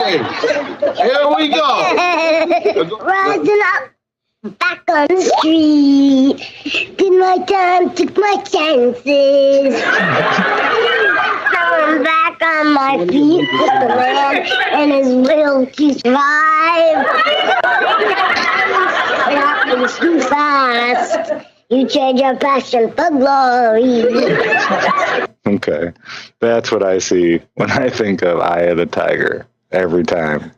Here we go. Rising up, back on the street. Did my time, took my chances. Now I'm back on my feet with the man and his will to survive. It happens too fast. You trade your passion for glory. Okay, that's what I see when I think of Eye of the Tiger every time.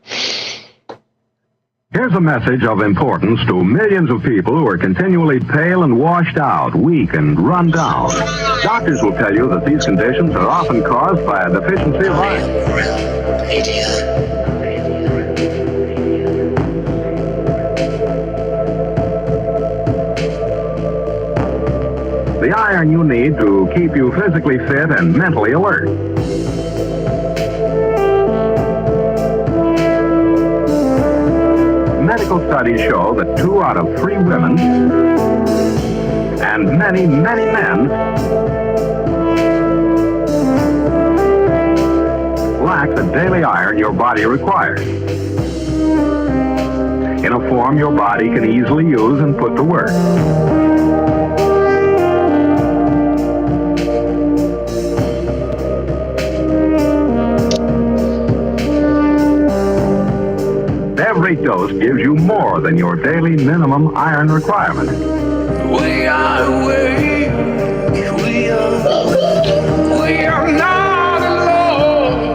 Here's a message of importance to millions of people who are continually pale and washed out, weak and run down. Doctors will tell you that these conditions are often caused by a deficiency of iron. The iron you need to keep you physically fit and mentally alert. Medical studies show that 2 out of 3 women and many, many men lack the daily iron your body requires in a form your body can easily use and put to work. Every dose gives you more than your daily minimum iron requirement. We are awake, we are not alone.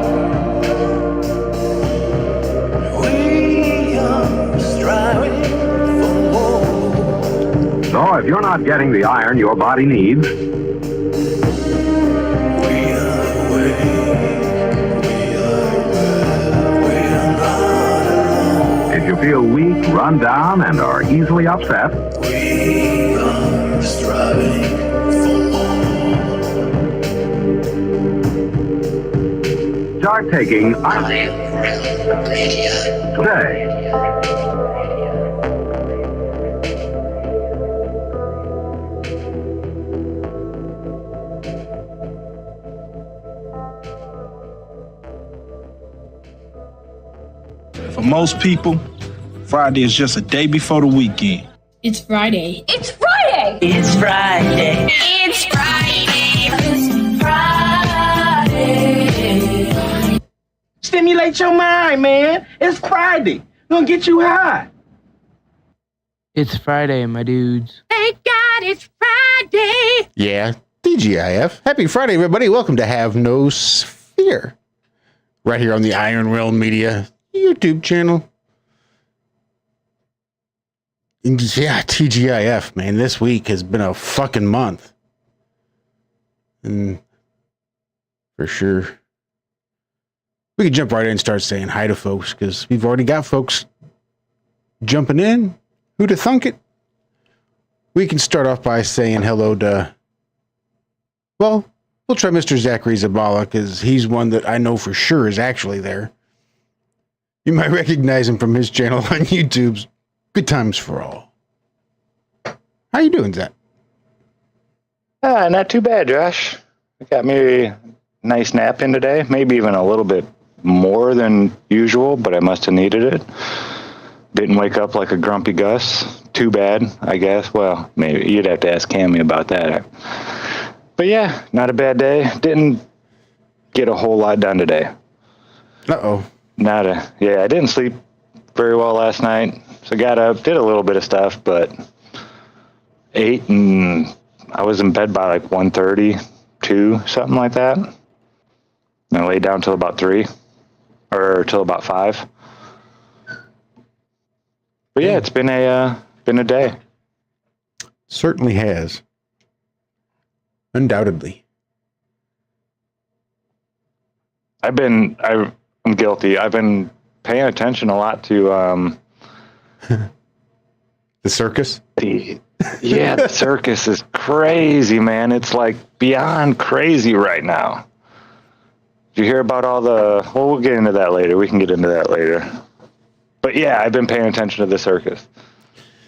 We are striving for more. So if you're not getting the iron your body needs, you feel weak, run down, and are easily upset, we are striving for more. Start taking iron today. For most people, Friday is just a day before the weekend. It's Friday. It's Friday! It's Friday. It's Friday! It's Friday. Stimulate your mind, man. It's Friday. Gonna get you high. It's Friday, my dudes. Thank God it's Friday! Yeah, TGIF. Happy Friday, everybody. Welcome to Have No Fear. Right here on the Iron Realm Media YouTube channel. And yeah, TGIF, man. This week has been a fucking month. And for sure, we can jump right in and start saying hi to folks because we've already got folks jumping in. Who'd have thunk it? We can start off by saying hello to, well, we'll try Mr. Zachary Zabala because he's one that I know for sure is actually there. You might recognize him from his channel on YouTube's Good Times for All. How you doing, Zach? Not too bad, Josh. I got me a nice nap in today. Maybe even a little bit more than usual, but I must have needed it. Didn't wake up like a grumpy Gus. Too bad, I guess. Well, maybe you'd have to ask Cami about that. But yeah, not a bad day. Didn't get a whole lot done today. Uh-oh. I didn't sleep very well last night. So got up, did a little bit of stuff, but ate, and I was in bed by like 1:30, 2, something like that. And I laid down till about 3, or till about 5. But yeah, it's been a day. Certainly has. Undoubtedly. I'm guilty. I've been paying attention a lot to the circus. The circus is crazy, man. It's like beyond crazy right now. Did you hear about all the? Well, we'll get into that later. We can get into that later. But yeah, I've been paying attention to the circus.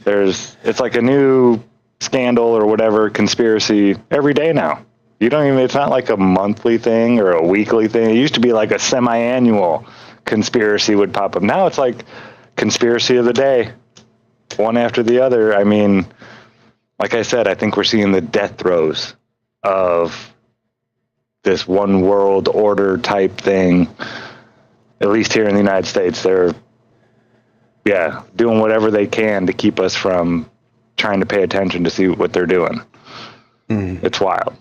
It's like a new scandal or whatever conspiracy every day now. It's not like a monthly thing or a weekly thing. It used to be like a semi-annual conspiracy would pop up. Now it's like conspiracy of the day, one after the other. I mean, like I said, I think we're seeing the death throes of this one world order type thing. At least here in the United States, they're doing whatever they can to keep us from trying to pay attention to see what they're doing. It's wild.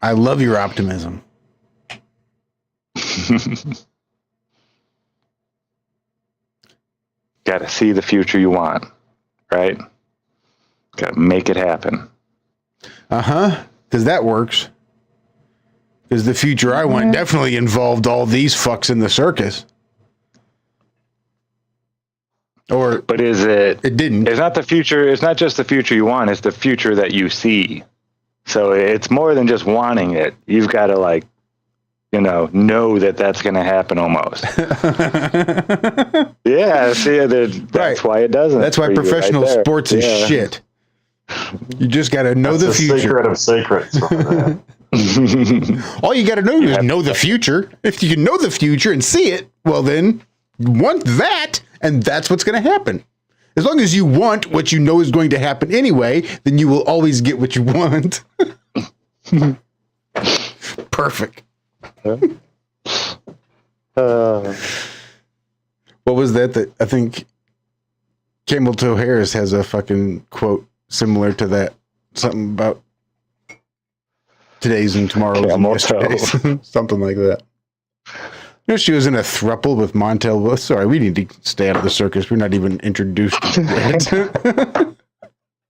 I love your optimism. Got to see the future you want, right? Got to make it happen. Because that works. Because the future I want definitely involved all these fucks in the circus. But is it? It didn't. It's not the future. It's not just the future you want. It's the future that you see. So it's more than just wanting it. You've got to know that that's going to happen almost. Yeah. See, that's why it doesn't. That's why professional sports is shit. You just got to know the future. Secret of secrets. All you got to know is know the future. If you can know the future and see it, well then want that, and that's what's going to happen. As long as you want what you know is going to happen anyway, then you will always get what you want. Perfect. What was that I think Campbell Toe Harris has a fucking quote similar to that. Something about today's and tomorrow's and yesterday's. Something like that. You know, she was in a throuple with Montel. Well, sorry, we need to stay out of the circus. We're not even introduced to it.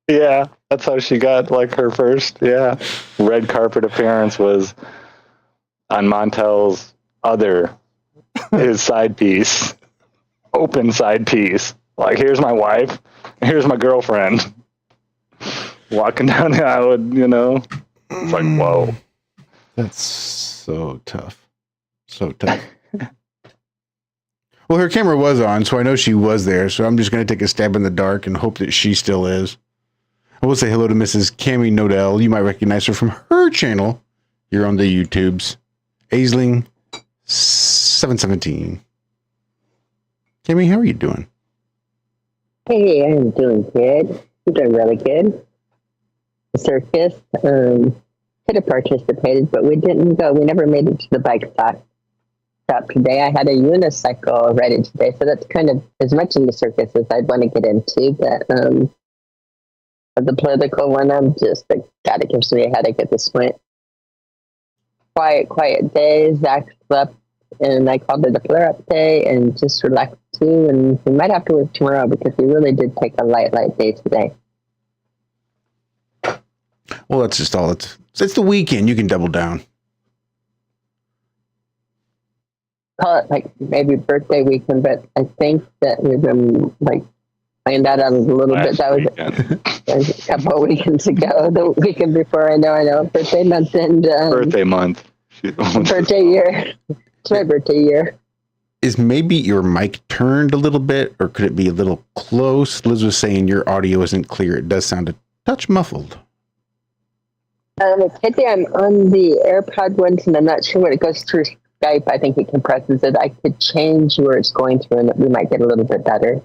Yeah, that's how she got her first red carpet appearance was on Montel's his side piece, open side piece. Like, here's my wife, here's my girlfriend, walking down the aisle, It's like, whoa. That's so tough. So tough. Well, her camera was on, so I know she was there. So I'm just going to take a stab in the dark and hope that she still is. I will say hello to Mrs. Cami Knodel. You might recognize her from her channel here on the YouTubes. Aisling 717. Cami, how are you doing? Hey, I'm doing good. I'm doing really good. The circus, could have participated, but we didn't go. We never made it to the bike stop today. I had a unicycle ready today, so that's kind of as much in the circus as I'd want to get into. But the political one, God, it gives me a headache at this point. Quiet day. Zack slept, and I called it a flare-up day, and just relaxed too. And we might have to work tomorrow because we really did take a light day today. Well, that's just all. It's the weekend. You can double down. Call it maybe birthday weekend, but I think that we've been playing that out a little bit. That was a couple of weekends ago. The weekend before, I know. Birthday month and birthday month. Birthday year. It's my birthday year. Is maybe your mic turned a little bit, or could it be a little close? Liz was saying your audio isn't clear. It does sound a touch muffled. Today I'm on the AirPod ones, and I'm not sure when it goes through Skype. I think it compresses it. I could change where it's going through, and we might get a little bit better.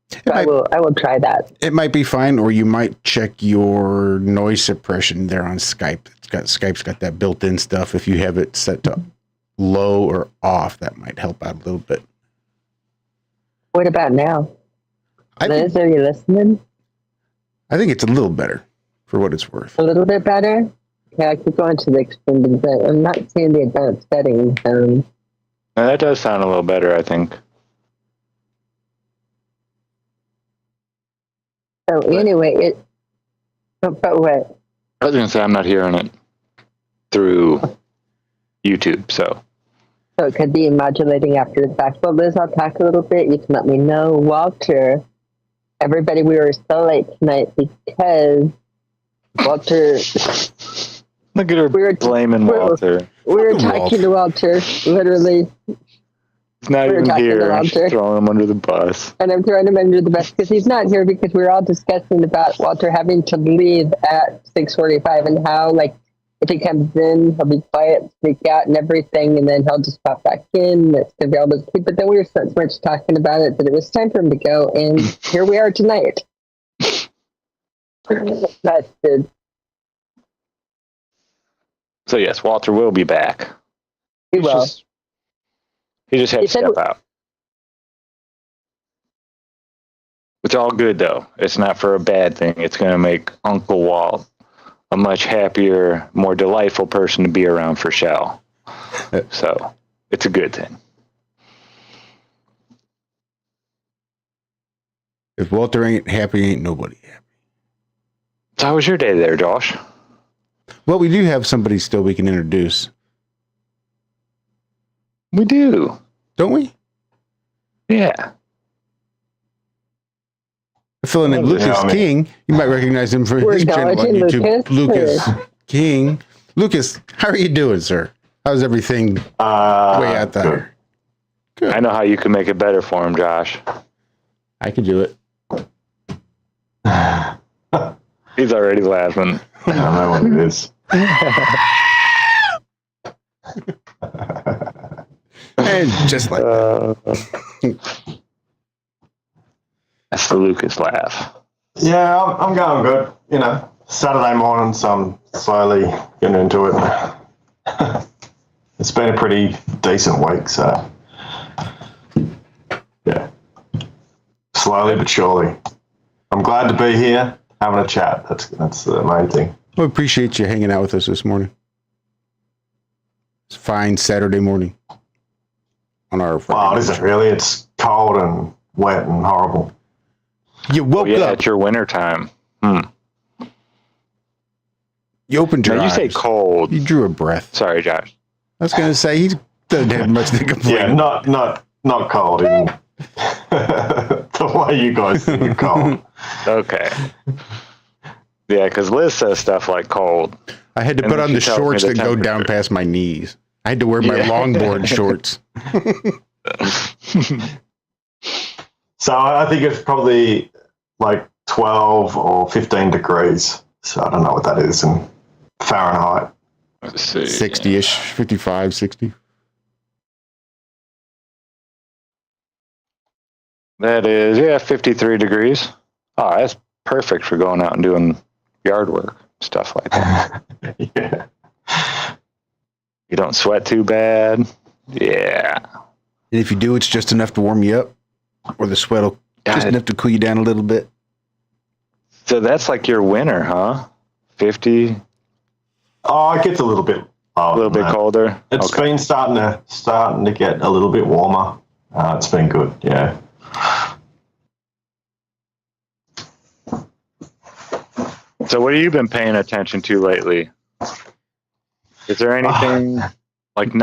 So I will try that. It might be fine, or you might check your noise suppression there on Skype. Skype's got that built-in stuff. If you have it set to low or off, that might help out a little bit. What about now? Liz, are you listening? I think it's a little better for what it's worth. A little bit better? Okay, I could go into the extended, but I'm not seeing the advanced settings. That does sound a little better, I think. So anyway, but what? I was going to say I'm not hearing it through YouTube, so. So it could be modulating after the fact. Well, Liz, I'll talk a little bit. You can let me know. Walter, everybody, we were so late tonight because Walter... Look at her blaming Walter. We were talking to Walter, literally. He's not even here. She's throwing him under the bus. And I'm throwing him under the bus because he's not here because we were all discussing about Walter having to leave at 6:45 and how, If he comes in, he'll be quiet, speak out and everything, and then he'll just pop back in. It's going to be all this. But then we were so much talking about it that it was time for him to go, and here we are tonight. That's good. So yes, Walter will be back. He will. He just had to step out. It's all good though. It's not for a bad thing. It's going to make Uncle Walt a much happier, more delightful person to be around for Shell. So it's a good thing. If Walter ain't happy, ain't nobody happy. So how was your day there, Josh? Well, we do have somebody still we can introduce. We do. Don't we? Yeah. A fellow named Lucas King. You might recognize him from his channel on YouTube. Lucas King. Lucas, how are you doing, sir? How's everything way out there? Good. I know how you can make it better for him, Josh. I can do it. He's already laughing. I don't know what it is. And just like that. That's the Lucas laugh. Yeah, I'm going good. You know, Saturday morning, so I'm slowly getting into it. It's been a pretty decent week, so yeah, slowly but surely. I'm glad to be here, having a chat. That's the main thing. We appreciate you hanging out with us this morning. It's a fine Saturday morning. On our Friday it isn't really. It's cold and wet and horrible. You woke up. It's your winter time. You opened your eyes. You say cold. You drew a breath. Sorry, Josh. I was going to say he doesn't have much to complain. Yeah, not cold in the way you guys think of cold. Okay. Yeah, because Liz says stuff like cold. I had to put on the shorts that go down past my knees. I had to wear my longboard shorts. So I think it's probably like 12 or 15 degrees. So I don't know what that is in Fahrenheit. Let's see. 60-ish, 55, 60. That is, 53 degrees. Oh, that's perfect for going out and doing yard work, stuff like that. Yeah. You don't sweat too bad. Yeah. And if you do, it's just enough to warm you up, or the sweat will just enough to cool you down a little bit. So that's like your winter, huh? 50? Oh, it gets a little bit colder. It's been starting to get a little bit warmer. It's been good, yeah. So what have you been paying attention to lately? Is there anything like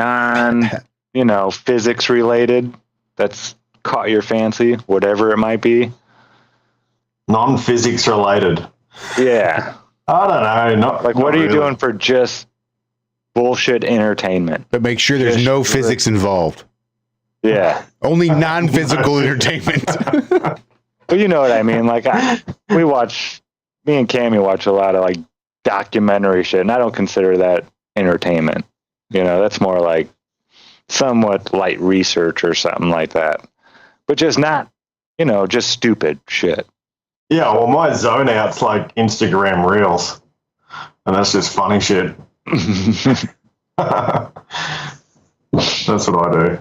physics related that's caught your fancy, whatever it might be? Non-physics related. Yeah. I don't know. What are you doing for just bullshit entertainment? But make sure there's no physics involved. Yeah. Only non-physical entertainment. But you know what I mean? Like me and Cami watch a lot of like documentary shit, and I don't consider that entertainment. That's more like somewhat light research or something like that. But just not, just stupid shit. Yeah, well, my zone out's like Instagram Reels, and that's just funny shit. That's what I do,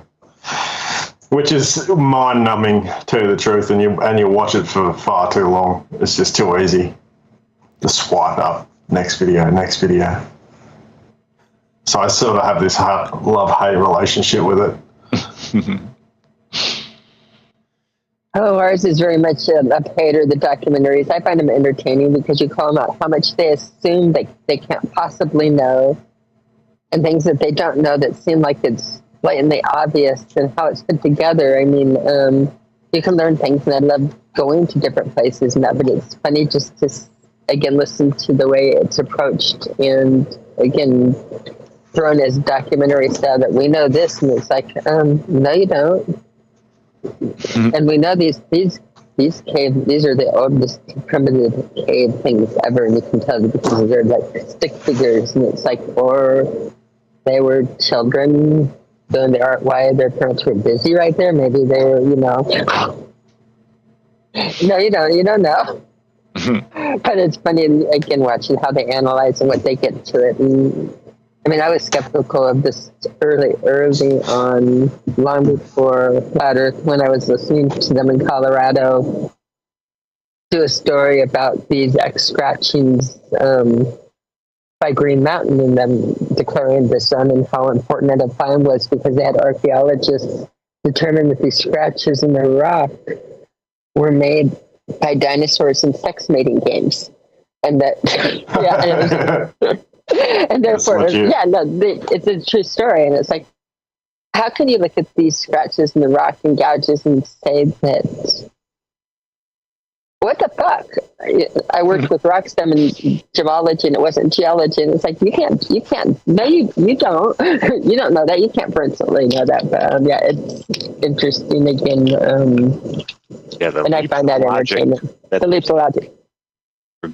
which is mind-numbing, to tell you the truth, and you watch it for far too long. It's just too easy. Just swipe up, next video. So I sort of have this love-hate relationship with it. Oh, ours is very much a hater, the documentaries. I find them entertaining because you call them out how much they assume they can't possibly know, and things that they don't know that seem like it's blatantly obvious, and how it's put together. I mean, you can learn things, and I love going to different places and that, but it's funny just to, again, listen to the way it's approached, and again, thrown as documentary style that we know this, and it's like, no, you don't. And we know these these are the oldest primitive cave things ever, and you can tell because they're like stick figures, and it's like, or they were children doing the art while their parents were busy right there. Maybe they were, No, you don't know. But it's funny, again, watching how they analyze and what they get to it. And I mean, I was skeptical of this early on, long before Flat Earth, when I was listening to them in Colorado do a story about these X scratchings by Green Mountain and them declaring the sun and how important that find was because they had archaeologists determine that these scratches in the rock were made by dinosaurs in sex mating games. And that, and therefore, it's a true story. And it's like, how can you look at these scratches in the rock and gouges and say that, what the fuck? I worked with rock stem and gemology, and it wasn't geology. And it's like, you can't, no, you don't. You don't know that. You can't personally know that. But it's interesting again. And I find that entertaining. The leaps of logic.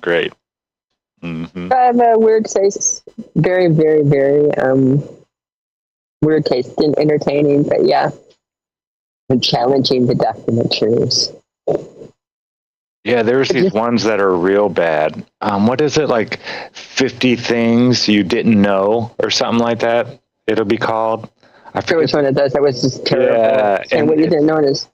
Great. Mm-hmm. I have a weird taste. Very, very, very weird taste and entertaining, but yeah. And challenging the documentaries. Yeah, there's these ones that are real bad. What is it, like 50 things you didn't know or something like that? It'll be called. I forget which one it does. That was just terrible. Yeah, and what you didn't notice.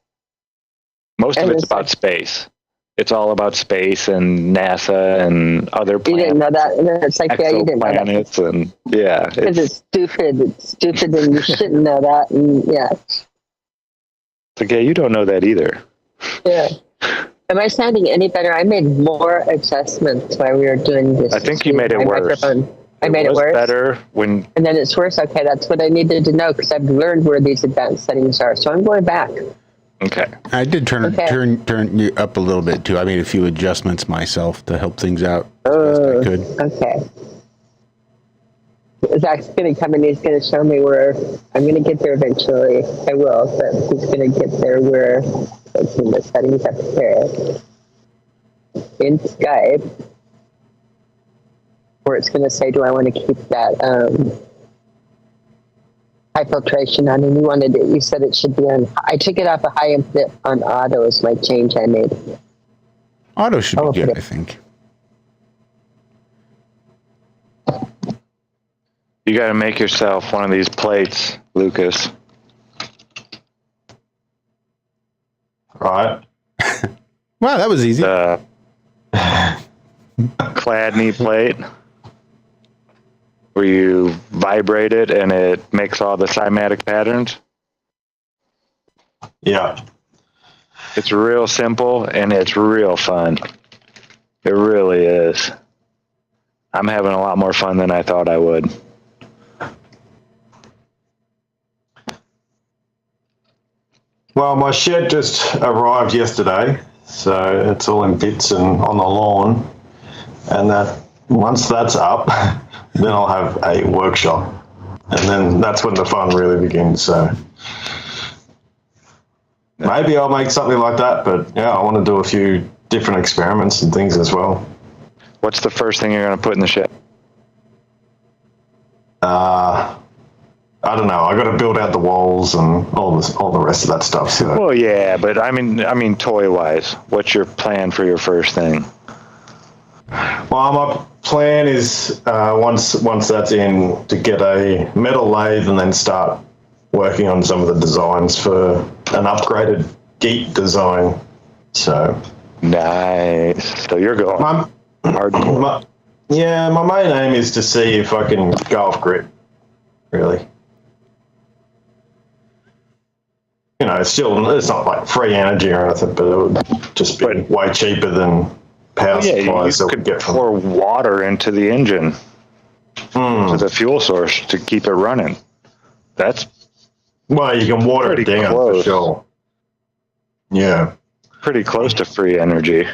Most of it's about space. It's all about space and NASA and other planets. You didn't know that. And it's like, yeah, you didn't know that. And yeah. Because it's stupid. It's stupid and you shouldn't know that. And yeah. It's like, yeah, you don't know that either. Yeah. Am I sounding any better? I made more adjustments while we were doing this. I think you made it worse. I made it worse. Better when. And then it's worse. Okay, that's what I needed to know because I've learned where these advanced settings are. So I'm going back. Okay. I did turn you up a little bit too. I made a few adjustments myself to help things out as best I could. Okay. Zack's going to come and he's going to show me where I'm going to get there eventually. I will, but he's going to get there where the settings up there in Skype, where it's going to say, do I want to keep that high filtration on? And you said it should be on. I took it off a high and fit on auto is my change I made. Auto should be good, I think. You got to make yourself one of these plates, Lucas. Right. Wow, that was easy. Chladni plate, where you vibrate it and it makes all the cymatic patterns. Yeah. It's real simple and it's real fun. It really is. I'm having a lot more fun than I thought I would. Well, my shed just arrived yesterday, so it's all in bits and on the lawn. And that once that's up, then I'll have a workshop, and then that's when the fun really begins. So maybe I'll make something like that, but yeah, I want to do a few different experiments and things as well. What's the first thing you're going to put in the shed? I don't know. I got to build out the walls and all the rest of that stuff. So. Well, yeah, but I mean, toy-wise, what's your plan for your first thing? Well, my plan is once that's in to get a metal lathe and then start working on some of the designs for an upgraded geek design. So nice. So you're going hardcore. My main aim is to see if I can go off grid. Really. You know, it's not like free energy or anything, but it would just be way cheaper than power supplies that we get from. Pour water into the engine to the fuel source to keep it running. That's you can water it down for sure. Yeah, pretty close to free energy.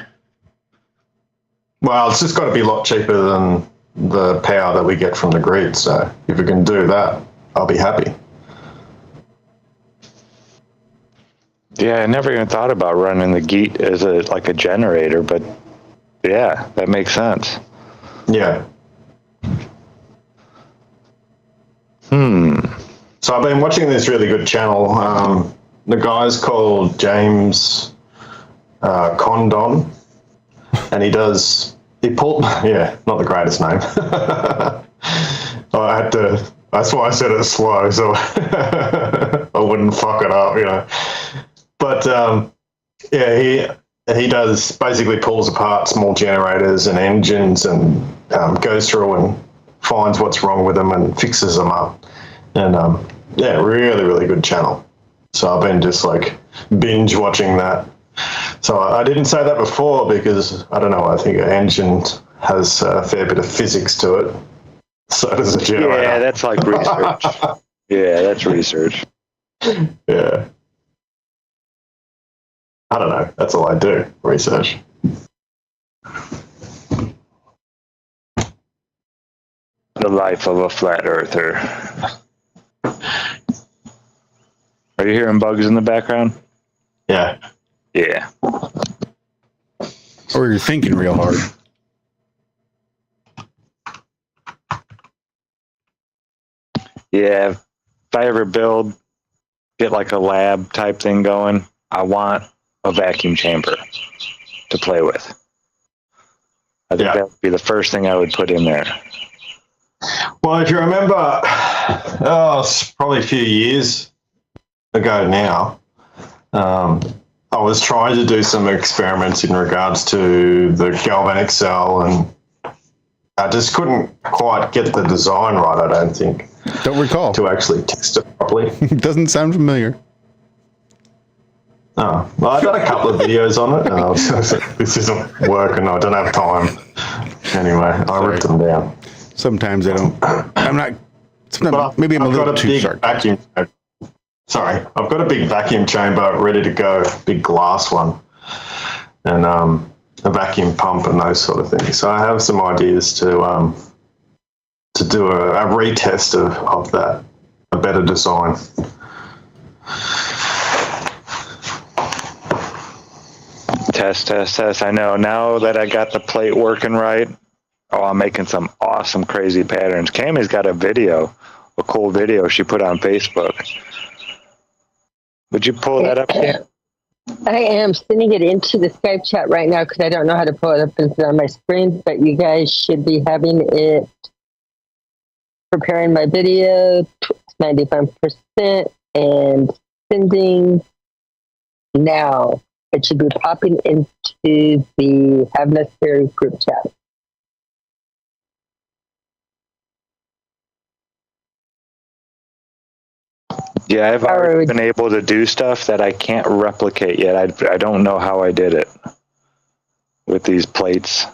Well, it's just got to be a lot cheaper than the power that we get from the grid. So if we can do that, I'll be happy. Yeah, I never even thought about running the Geet as like a generator, but yeah, that makes sense. Yeah. So I've been watching this really good channel. The guy's called James Condon, and he pulled, yeah, not the greatest name. That's why I said it slow, so I wouldn't fuck it up, you know. But yeah, he does basically pulls apart small generators and engines and goes through and finds what's wrong with them and fixes them up. And yeah, really, really good channel. So I've been just like binge watching that. So I didn't say that before because I don't know. I think an engine has a fair bit of physics to it. So does a generator. Yeah, that's like research. Yeah, that's research. Yeah. I don't know. That's all I do, research. The life of a flat earther. Are you hearing bugs in the background? Yeah. Yeah. Or you're thinking real hard. Yeah. If I ever get like a lab type thing going, I want a vacuum chamber to play with. I think that would be the first thing I would put in there. Well, if you remember, it's probably a few years ago now, I was trying to do some experiments in regards to the galvanic cell, and I just couldn't quite get the design right, I don't think. Don't recall. To actually test it properly. It doesn't sound familiar. Oh, well, I've done a couple of videos on it, and I was like, this isn't working, I don't have time. Anyway, I ripped them down. Sometimes I don't. I'm not. Sometimes, maybe I'm a little too sarcastic. Sorry, I've got a big vacuum chamber ready to go, big glass one, and a vacuum pump and those sort of things. So I have some ideas to do a retest of that, a better design. Test. I know. Now that I got the plate working right, I'm making some awesome, crazy patterns. Cami's got a cool video she put on Facebook. Would you pull that up again? I am sending it into the Skype chat right now because I don't know how to pull it up and put it on my screen, but you guys should be having it. Preparing my video, 95%, and sending now. It should be popping into the Have Necessary group chat. Yeah, I've already been able to do stuff that I can't replicate yet. I don't know how I did it with these plates.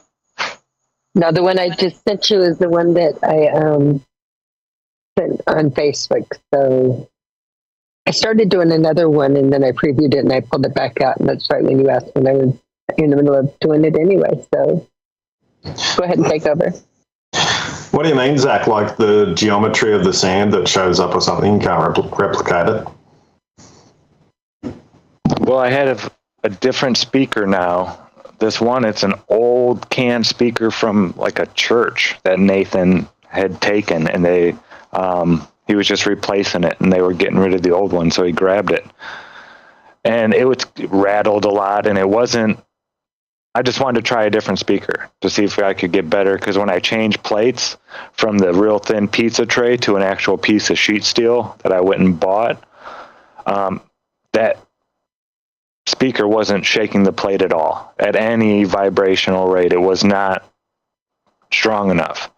Now, the one I just sent you is the one that I sent on Facebook. So I started doing another one, and then I previewed it, and I pulled it back out. And that's right when you asked when I was in the middle of doing it anyway. So go ahead and take over. What do you mean, Zack? Like the geometry of the sand that shows up or something? You can't replicate it? Well, I had a different speaker now. This one, it's an old can speaker from like a church that Nathan had taken, and he was just replacing it, and they were getting rid of the old one, so he grabbed it. And it was rattled a lot, and I just wanted to try a different speaker to see if I could get better, because when I changed plates from the real thin pizza tray to an actual piece of sheet steel that I went and bought, that speaker wasn't shaking the plate at all, at any vibrational rate. It was not strong enough.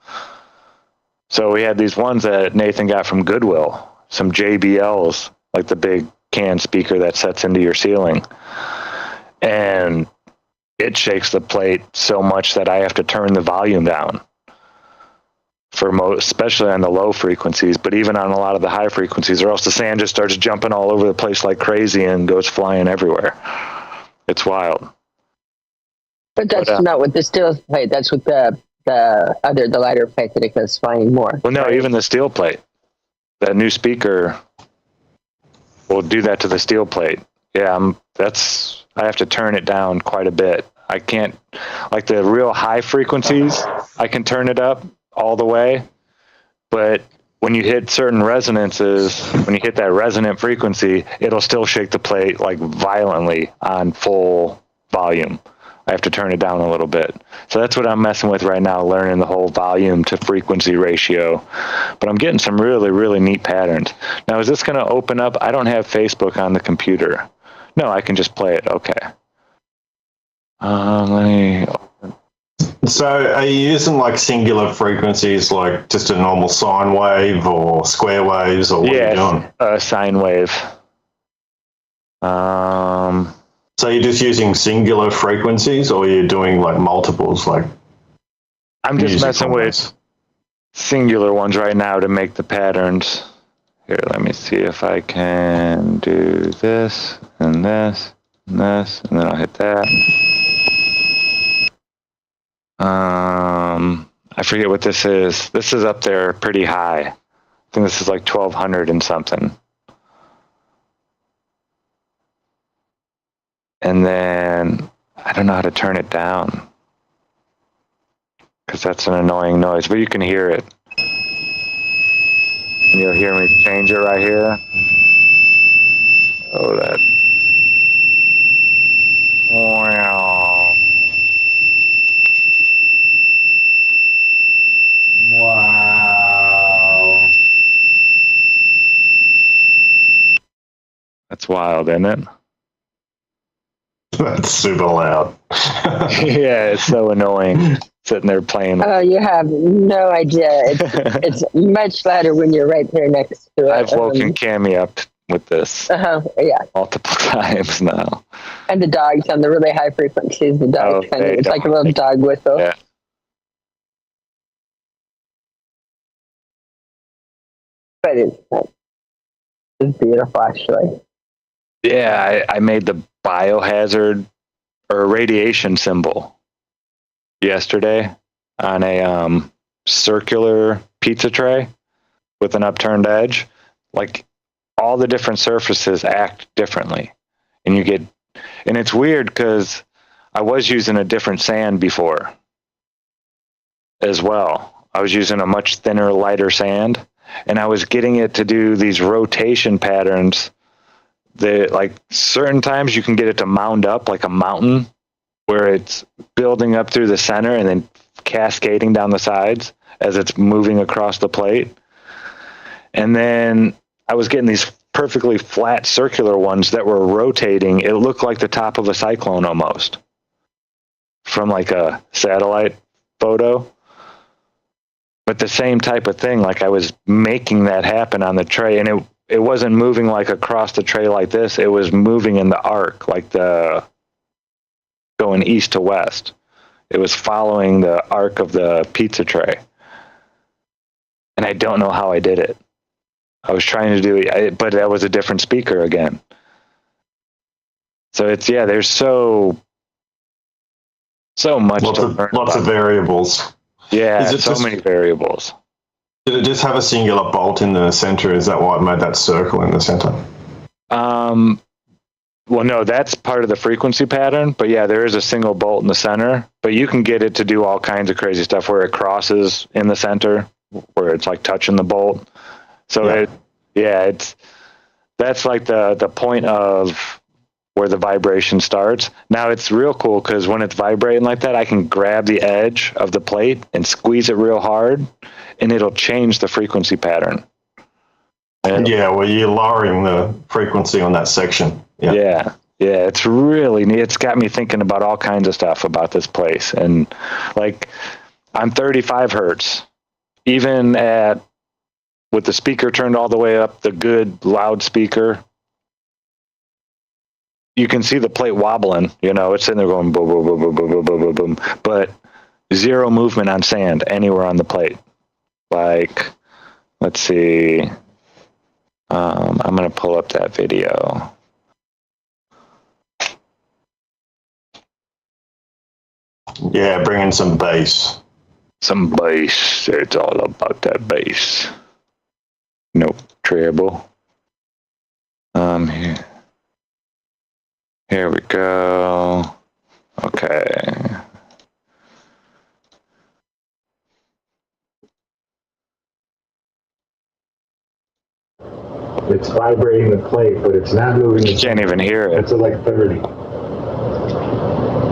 So we had these ones that Nathan got from Goodwill, some JBLs, like the big can speaker that sets into your ceiling. And it shakes the plate so much that I have to turn the volume down especially on the low frequencies, but even on a lot of the high frequencies, or else the sand just starts jumping all over the place like crazy and goes flying everywhere. It's wild. But that's not with the steel plate. That's with the lighter plate that it goes flying more. Well, no, right? Even the steel plate. That new speaker will do that to the steel plate. Yeah, I have to turn it down quite a bit. I can't, like the real high frequencies, I can turn it up all the way. But when you hit certain resonances, when you hit that resonant frequency, it'll still shake the plate like violently on full volume. I have to turn it down a little bit. So that's what I'm messing with right now, learning the whole volume to frequency ratio. But I'm getting some really, really neat patterns. Now, is this going to open up? I don't have Facebook on the computer. No, I can just play it. Okay. Let me... So are you using like singular frequencies, like just a normal sine wave or square waves, or what are you doing? A sine wave. So you're just using singular frequencies, or you're doing like multiples? Like I'm just messing with singular ones right now to make the patterns. Here, let me see if I can do this and this and this, and then I'll hit that. I forget what this is. This is up there pretty high. I think this is like 1200 and something. And then I don't know how to turn it down because that's an annoying noise, but you can hear it. And you'll hear me change it right here. Oh, that. Wow. Wow. That's wild, isn't it? That's super loud. Yeah, it's so annoying sitting there playing. Oh, you have no idea. It's much louder when you're right there next to it. I've woken Cami up with this yeah. multiple times now. And the dogs on the really high frequencies. The dogs it's like a little dog whistle. Yeah. But it's beautiful, actually. Yeah, I made the biohazard or radiation symbol yesterday on a circular pizza tray with an upturned edge. Like all the different surfaces act differently, and it's weird because I was using a different sand before as well. I was using a much thinner, lighter sand, and I was getting it to do these rotation patterns. Like certain times you can get it to mound up like a mountain where it's building up through the center and then cascading down the sides as it's moving across the plate. And then I was getting these perfectly flat circular ones that were rotating. It looked like the top of a cyclone almost from like a satellite photo. But the same type of thing, like I was making that happen on the tray, and it wasn't moving like across the tray like this. It was moving in the arc, like going east to west. It was following the arc of the pizza tray. And I don't know how I did it. I was trying to do it, but that was a different speaker again. So there's so much lots to learn. Lots of variables. Yeah, so many variables. Did it just have a singular bolt in the center? Is that why it made that circle in the center? Well, no, that's part of the frequency pattern. But yeah, there is a single bolt in the center. But you can get it to do all kinds of crazy stuff where it crosses in the center, where it's like touching the bolt. So that's like the point of where the vibration starts. Now it's real cool because when it's vibrating like that, I can grab the edge of the plate and squeeze it real hard, and it'll change the frequency pattern. Well, you're lowering the frequency on that section. Yeah, it's really neat. It's got me thinking about all kinds of stuff about this place. And like, I'm 35 hertz, even with the speaker turned all the way up, the good loudspeaker, you can see the plate wobbling, it's sitting there going boom, boom, boom, boom, boom, boom, boom, boom, boom, but zero movement on sand anywhere on the plate. Like, let's see. I'm going to pull up that video. Yeah, bring in some bass. Some bass. It's all about that bass. Nope, treble. Here. Here we go. Okay. It's vibrating the plate, but it's not moving. You can't even hear it. It's at like 30.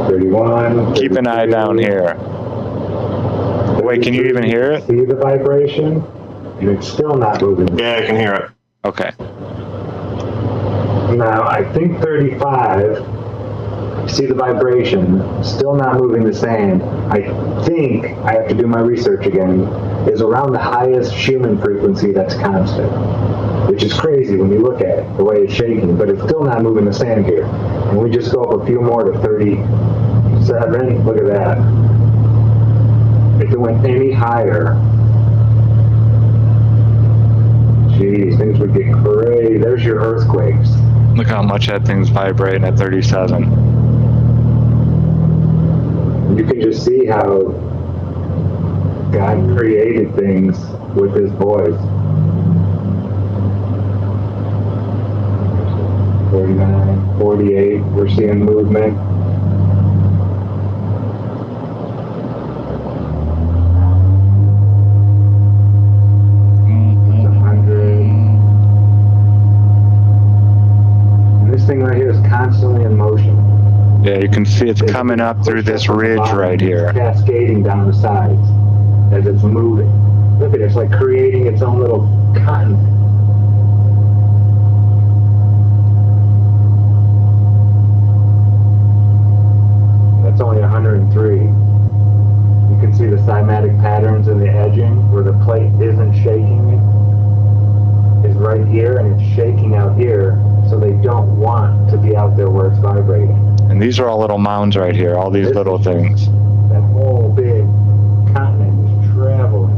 31. Keep an eye down here. Wait, can you even hear it? See the vibration? And it's still not moving. Yeah, I can hear it. Okay. Now, I think 35, see the vibration, still not moving the sand. I think, I have to do my research again, is around the highest Schumann frequency that's constant, which is crazy when you look at it, the way it's shaking, but it's still not moving the sand here. And we just go up a few more to 37, look at that. If it went any higher, geez, things would get crazy. There's your earthquakes. Look how much that thing's vibrating at 37. You can just see how God created things with his voice. 49, 48, we're seeing movement. Thing right here is constantly in motion. Yeah, you can see it's coming up through this ridge right here. Cascading down the sides as it's moving. Look at it, it's like creating its own little continent. That's only 103. You can see the cymatic patterns in the edging where the plate isn't shaking. Is right here and it's shaking out here, so they don't want to be out there where it's vibrating. And these are all little mounds right here, all these little things. That whole big continent is traveling.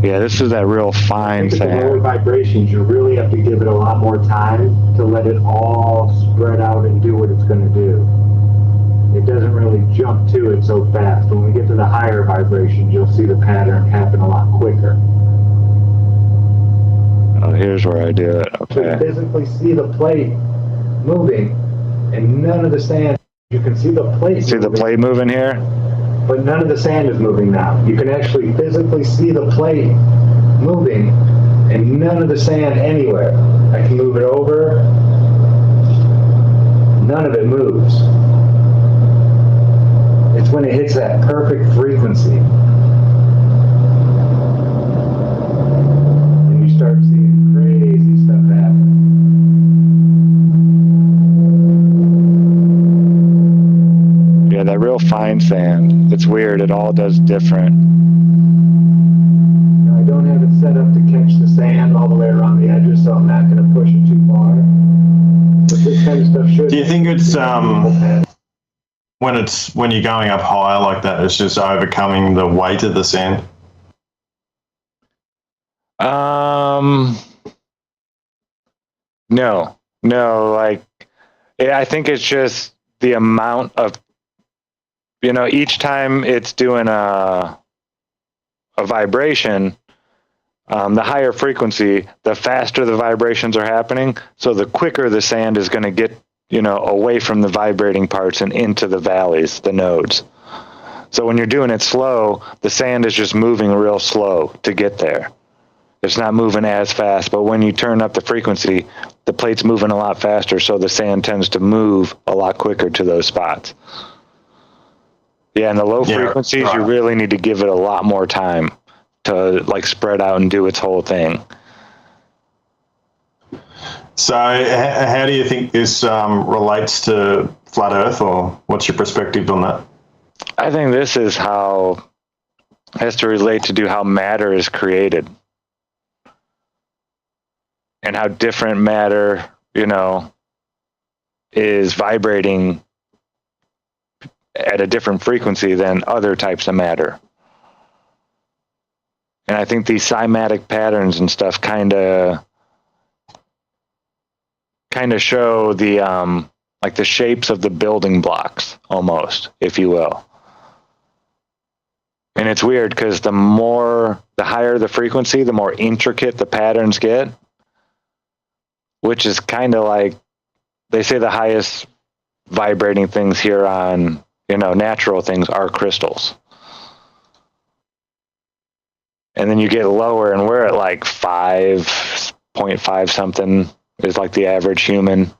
Yeah, this is that real fine The lower sand. vibrations, you really have to give it a lot more time to let it all spread out and do what it's going to do. It doesn't really jump to it so fast. When we get to the higher vibrations, you'll see the pattern happen a lot quicker. Oh, here's where I do it. So you Okay. physically see the plate moving, and none of the sand. You can see the plate. See the moving, plate moving here? but none of the sand is moving now. You can actually physically see the plate moving, and none of the sand anywhere. I can move it over. None of it moves. It's when it hits that perfect frequency. And you start seeing crazy stuff happen. Yeah, that real fine sand. It's weird. It all does different. Now, I don't have it set up to catch the sand all the way around the edges, so I'm not going to push it too far. But this kind of stuff should. Do you think it's when you're going up higher like that, it's just overcoming the weight of the sand? No, like, I think it's just the amount of, each time it's doing a vibration, the higher frequency, the faster the vibrations are happening. So the quicker the sand is going to get, away from the vibrating parts and into the valleys, the nodes. So when you're doing it slow, the sand is just moving real slow to get there. It's not moving as fast, but when you turn up the frequency, the plate's moving a lot faster, so the sand tends to move a lot quicker to those spots. Yeah, and the low frequencies, you really need to give it a lot more time to spread out and do its whole thing. So how do you think this relates to flat Earth, or what's your perspective on that? I think this is how it has to relate to how matter is created and how different matter, is vibrating at a different frequency than other types of matter. And I think these cymatic patterns and stuff kind of show the the shapes of the building blocks, almost, if you will. And it's weird because the higher the frequency, the more intricate the patterns get. which is kind of like, they say the highest vibrating things here on, natural things are crystals. And then you get lower, and we're at like 5.5 something is like the average human.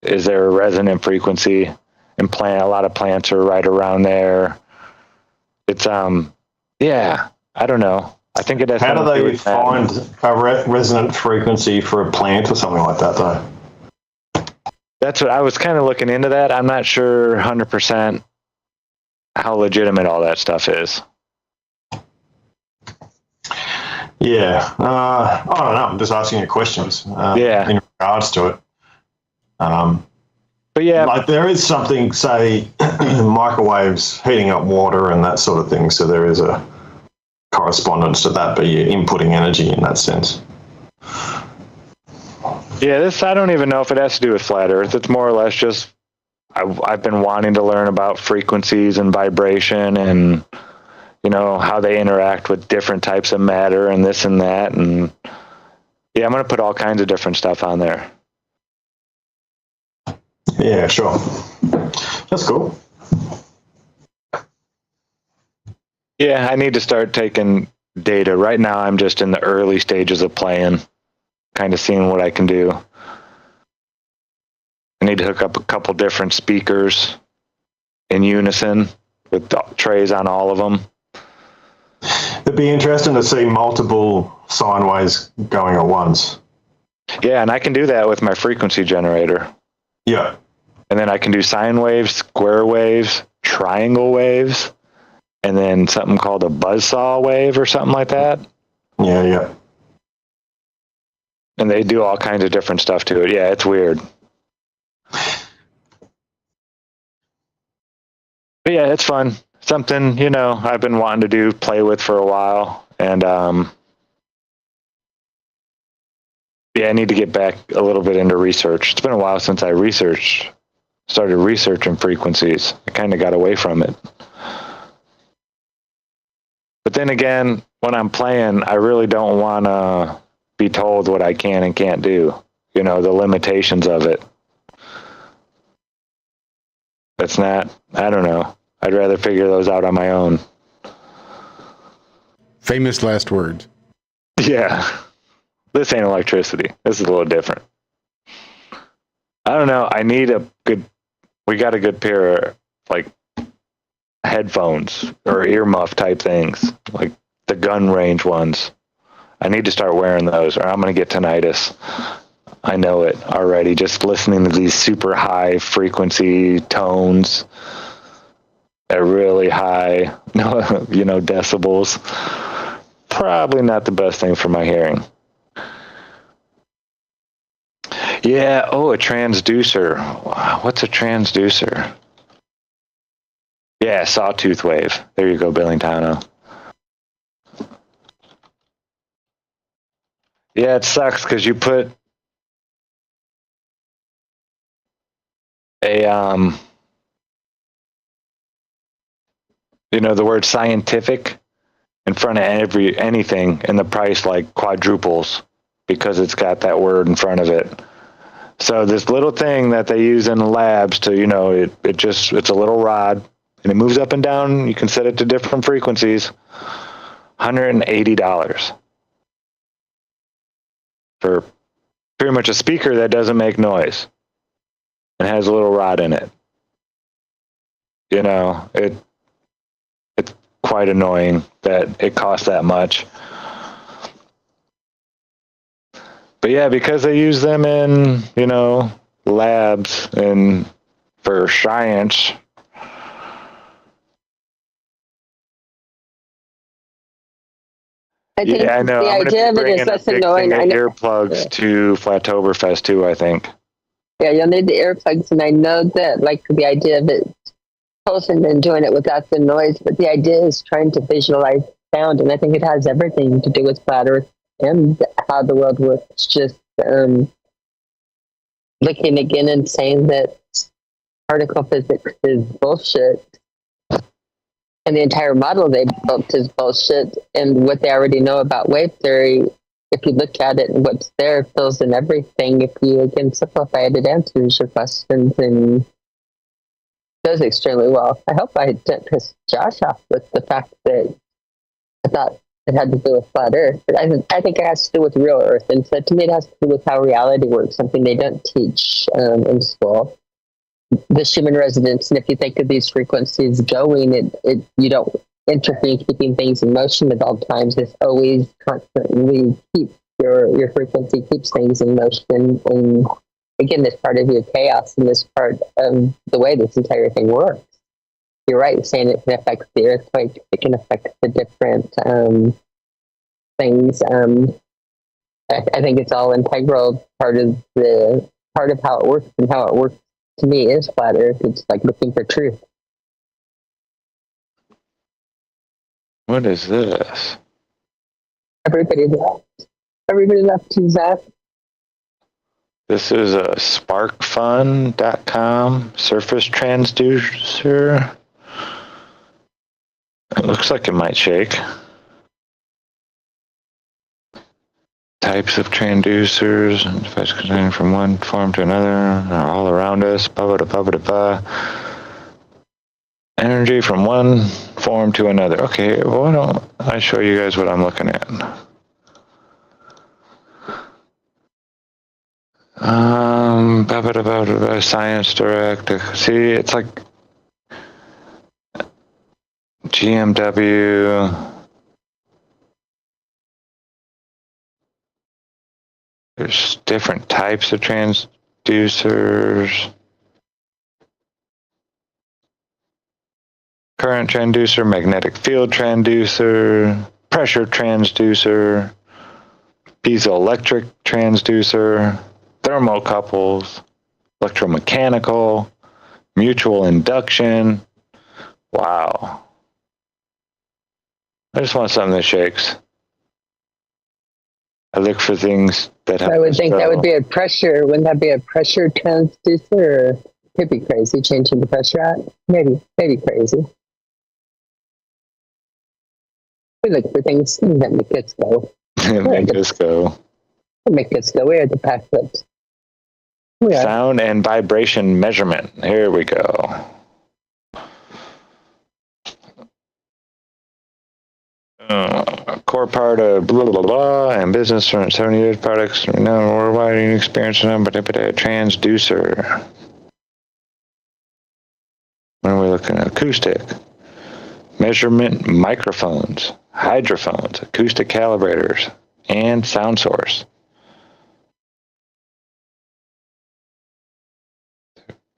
Is there a resonant frequency? And a lot of plants are right around there. It's yeah, I don't know. I think it has. How do they find a resonant frequency for a plant or something like that, though? That's what I was kind of looking into that. I'm not sure 100% how legitimate all that stuff is. Yeah, I don't know. I'm just asking you questions. In regards to it. But yeah, like there is something, say, microwaves heating up water and that sort of thing. So there is a correspondence to that, but you're inputting energy in that sense. Yeah, I don't even know if it has to do with flat Earth. It's more or less just I've been wanting to learn about frequencies and vibration and how they interact with different types of matter and this and that. And yeah, I'm going to put all kinds of different stuff on there. Yeah, sure. That's cool. Yeah, I need to start taking data. Right now, I'm just in the early stages of playing, kind of seeing what I can do. I need to hook up a couple different speakers in unison with trays on all of them. It'd be interesting to see multiple sine waves going at once. Yeah, and I can do that with my frequency generator. Yeah. And then I can do sine waves, square waves, triangle waves, and then something called a buzzsaw wave or something like that. Yeah. And they do all kinds of different stuff to it. Yeah, it's weird. But yeah, it's fun. Something, I've been wanting to play with for a while. And I need to get back a little bit into research. It's been a while since I started researching frequencies. I kind of got away from it. But then again, when I'm playing, I really don't want to be told what I can and can't do. The limitations of it. I don't know. I'd rather figure those out on my own. Famous last words. Yeah. This ain't electricity. This is a little different. I don't know. I need we got a good pair of like headphones or earmuff type things, like the gun range ones. I need to start wearing those or I'm going to get tinnitus. I know it already. Just listening to these super high frequency tones at really high, decibels. Probably not the best thing for my hearing. Yeah. Oh, a transducer. What's a transducer? Yeah, sawtooth wave. There you go, Billingtano. Yeah, it sucks because you put a the word scientific in front of anything, and the price like quadruples because it's got that word in front of it. So this little thing that they use in the labs to, it's a little rod and it moves up and down. You can set it to different frequencies. $180 for pretty much a speaker that doesn't make noise and has a little rod in it. It's quite annoying that it costs that much. But yeah, because they use them in, labs and for science. I think I know. the I'm idea of it is less annoying. I know. Earplugs to Flattoberfest too, I think. Yeah, you'll need the earplugs, and I know that, like, the idea of it, pulsing and doing it without the noise, but the idea is trying to visualize sound, and I think it has everything to do with flat Earth and how the world works. Just looking again and saying that particle physics is bullshit, and the entire model they built is bullshit, and what they already know about wave theory if you look at it and what's there fills in everything. If you again simplify it, it answers your questions and does extremely well. I hope I didn't piss Josh off with the fact that I thought it had to do with flat Earth, but I think it has to do with real Earth. And so to me, it has to do with how reality works, something they don't teach in school. The Schumann resonance, and if you think of these frequencies going, you don't interfere keeping things in motion at all times. It's always constantly keeps your frequency keeps things in motion. And again, this part of your chaos and this part of the way this entire thing works. You're right, saying it can affect the earthquake, it can affect the different things. I think it's all integral part of how it works, and how it works to me is flat Earth. It's like looking for truth. What is this? Everybody left to Zack. This is a sparkfun.com surface transducer. It looks like it might shake. Types of transducers and devices converting from one form to another are all around us. Energy from one form to another. Okay, well, why don't I show you guys what I'm looking at? Science Direct. See, it's like GMW. There's different types of transducers. Current transducer, magnetic field transducer, pressure transducer, piezoelectric transducer, thermocouples, electromechanical, mutual induction. Wow. I just want something that shakes. I look for things that have. I would think that would be a pressure. Wouldn't that be a pressure transducer? Or could be crazy changing the pressure out. Maybe crazy. We look for things that make us go. Make us go. Make us go. We are the packlips. Sound and vibration measurement. Here we go. Core part of blah blah blah and business from 70 years products renowned worldwide experience number transducer. What are we looking at? Acoustic measurement microphones, hydrophones, acoustic calibrators, and sound source.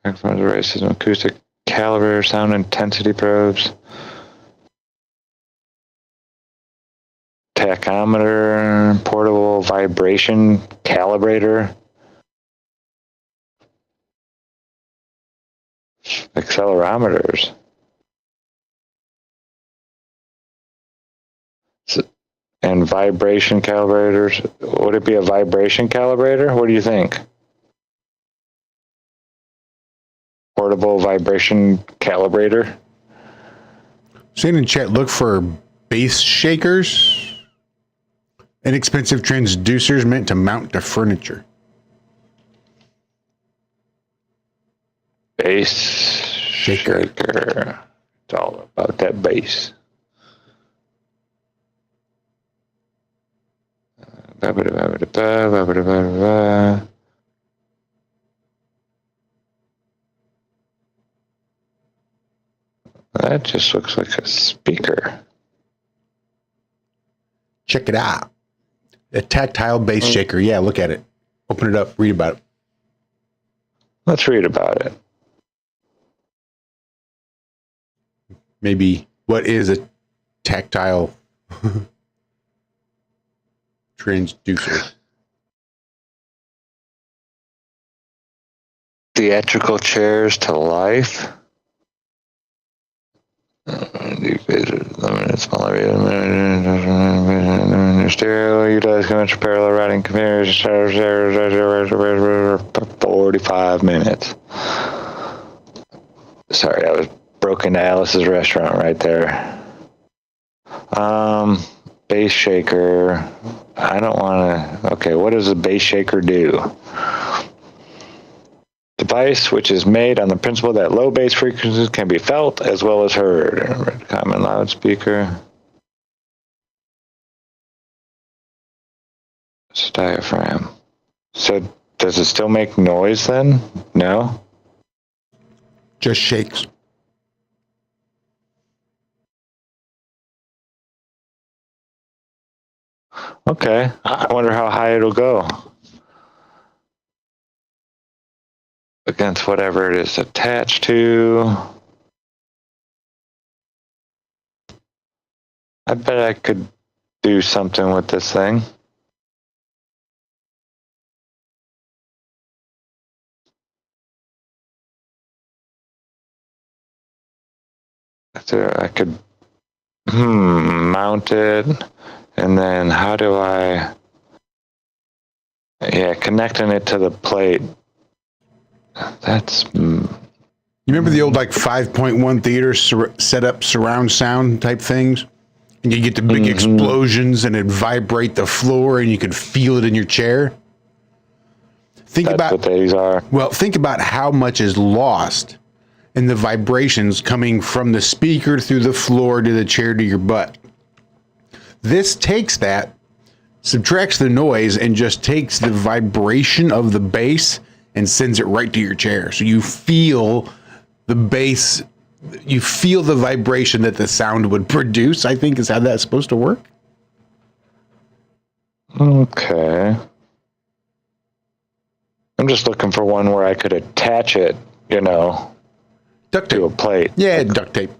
Microphones, array system, acoustic calibrator, sound intensity probes. Tachometer, portable vibration calibrator, accelerometers, and vibration calibrators. Would it be a vibration calibrator? What do you think? Portable vibration calibrator. Saying in chat, look for bass shakers. Inexpensive transducers meant to mount to furniture. Bass shaker. It's all about that bass. That just looks like a speaker. Check it out. A tactile bass shaker. Yeah, look at it. Open it up. Read about it. Let's read about it. Maybe what is a tactile transducer? Theatrical chairs to life. Stereo, utilize conventional parallel routing computers. 45 minutes. Sorry, I was broke into Alice's restaurant right there. bass shaker. I don't want to. Okay, what does a bass shaker do? Device which is made on the principle that low bass frequencies can be felt as well as heard. Common loudspeaker. It's a diaphragm. So does it still make noise then? No? Just shakes. Okay. I wonder how high it'll go. Against whatever it is attached to. I bet I could do something with this thing. I could mount it, and then how do I? Yeah, connecting it to the plate. That's. You remember the old like 5.1 theater setup surround sound type things? And you get the big explosions and it vibrate the floor and you can feel it in your chair. That's what these are. Well, think about how much is lost in the vibrations coming from the speaker through the floor to the chair to your butt. This takes that, subtracts the noise, and just takes the vibration of the bass and sends it right to your chair. So you feel the bass, you feel the vibration that the sound would produce, I think is how that's supposed to work. Okay. I'm just looking for one where I could attach it, duct tape to a plate. Yeah, duct tape.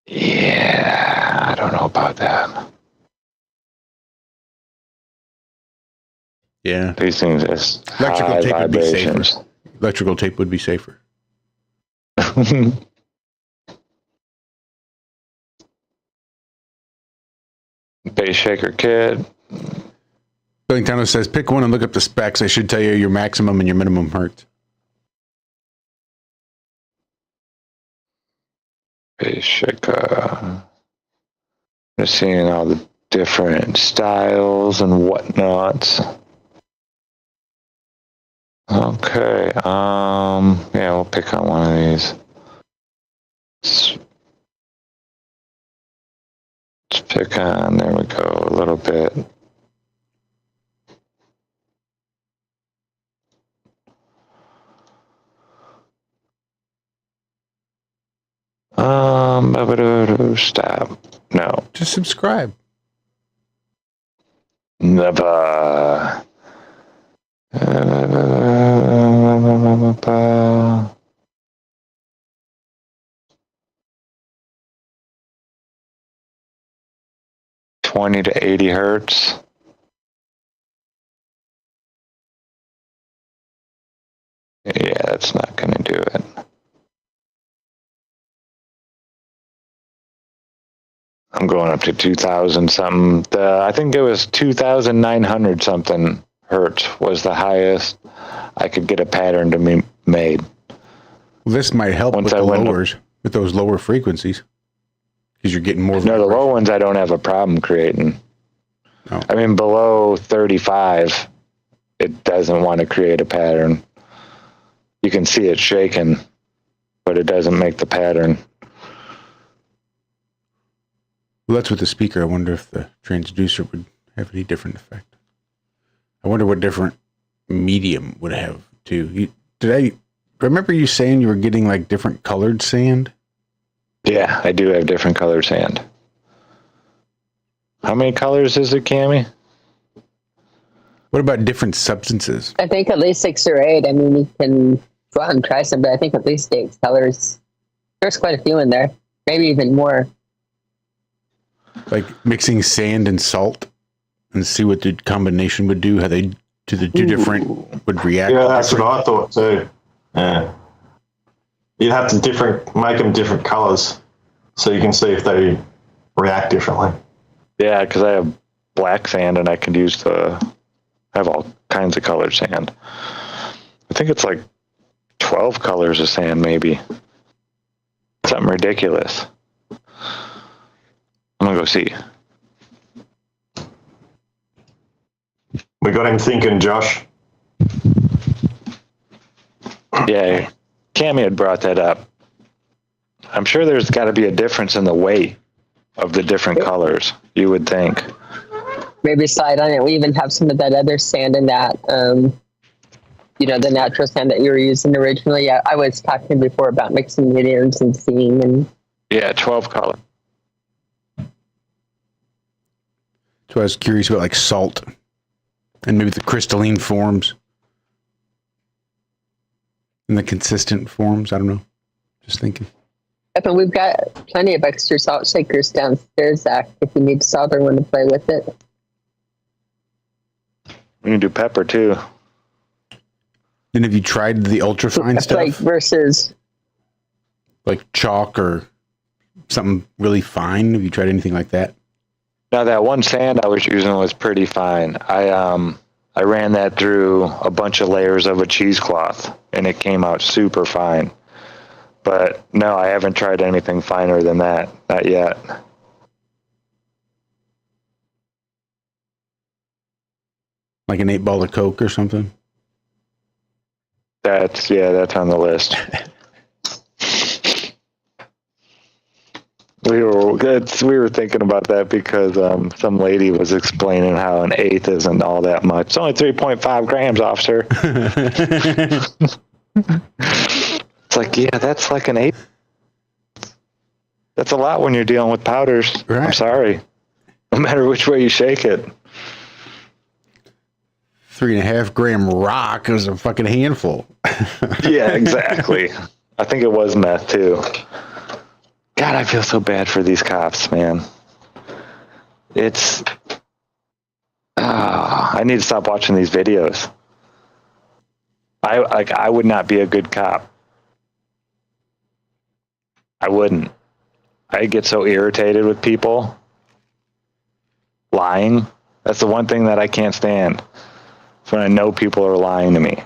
Yeah, I don't know about that. Yeah. These things is Electrical high tape vibrations. would be safer. Electrical tape would be safer. Bass shaker kit. Billington says, pick one and look up the specs. I should tell you your maximum and your minimum hertz. Bass shaker. Just seeing all the different styles and whatnots. Okay. Yeah, we'll pick on one of these. Let's pick on, there we go, a little bit. Stop. No. Just subscribe. Never. 20 to 80 hertz. Yeah, that's not going to do it. I'm going up to 2,000 something. I think it was 2,900 something hertz was the highest I could get a pattern to be made. Well, this might help with the lowers, with those lower frequencies, because you're getting more. No, the low ones I don't have a problem creating. No. I mean, below 35, it doesn't want to create a pattern. You can see it shaking, but it doesn't make the pattern. Well, that's with the speaker. I wonder if the transducer would have any different effect. I wonder what different medium would have too. Did I remember you saying you were getting like different colored sand? Yeah, I do have different colored sand. How many colors is it, Cami? What about different substances? I think at least 6 or 8. I mean, you can go out and try some, but I think at least 8 colors. There's quite a few in there, maybe even more. Like mixing sand and salt and see what the combination would do, how they to the two different would react. Yeah, that's what I thought too. Yeah. You'd have to make them different colors so you can see if they react differently. Yeah, because I have black sand and I can I have all kinds of colored sand. I think it's like 12 colors of sand, maybe. Something ridiculous. I'm going to go see. We got him thinking, Josh. Yeah, Cami had brought that up. I'm sure there's got to be a difference in the weight of the different colors, you would think. Maybe slide on it. We even have some of that other sand in that, the natural sand that you were using originally. I was talking before about mixing it in and seeing. And Yeah, 12 color. So I was curious about like salt and maybe the crystalline forms and the consistent forms. I don't know. Just thinking. But we've got plenty of extra salt shakers downstairs, Zach, if you need salt or want to play with it. We can do pepper too. And have you tried the ultrafine stuff? Like versus like chalk or something really fine? Have you tried anything like that? Now that one sand I was using was pretty fine. I ran that through a bunch of layers of a cheesecloth and it came out super fine. But no, I haven't tried anything finer than that. Not yet. Like an 8-ball of Coke or something? That's on the list. We were thinking about that because some lady was explaining how an eighth isn't all that much. It's only 3.5 grams, officer. It's like, yeah, that's like an eighth. That's a lot when you're dealing with powders. Right. I'm sorry. No matter which way you shake it. 3.5 gram rock is a fucking handful. Yeah, exactly. I think it was meth too. God, I feel so bad for these cops, man. It's I need to stop watching these videos. I would not be a good cop. I wouldn't. I get so irritated with people lying. That's the one thing that I can't stand. It's when I know people are lying to me.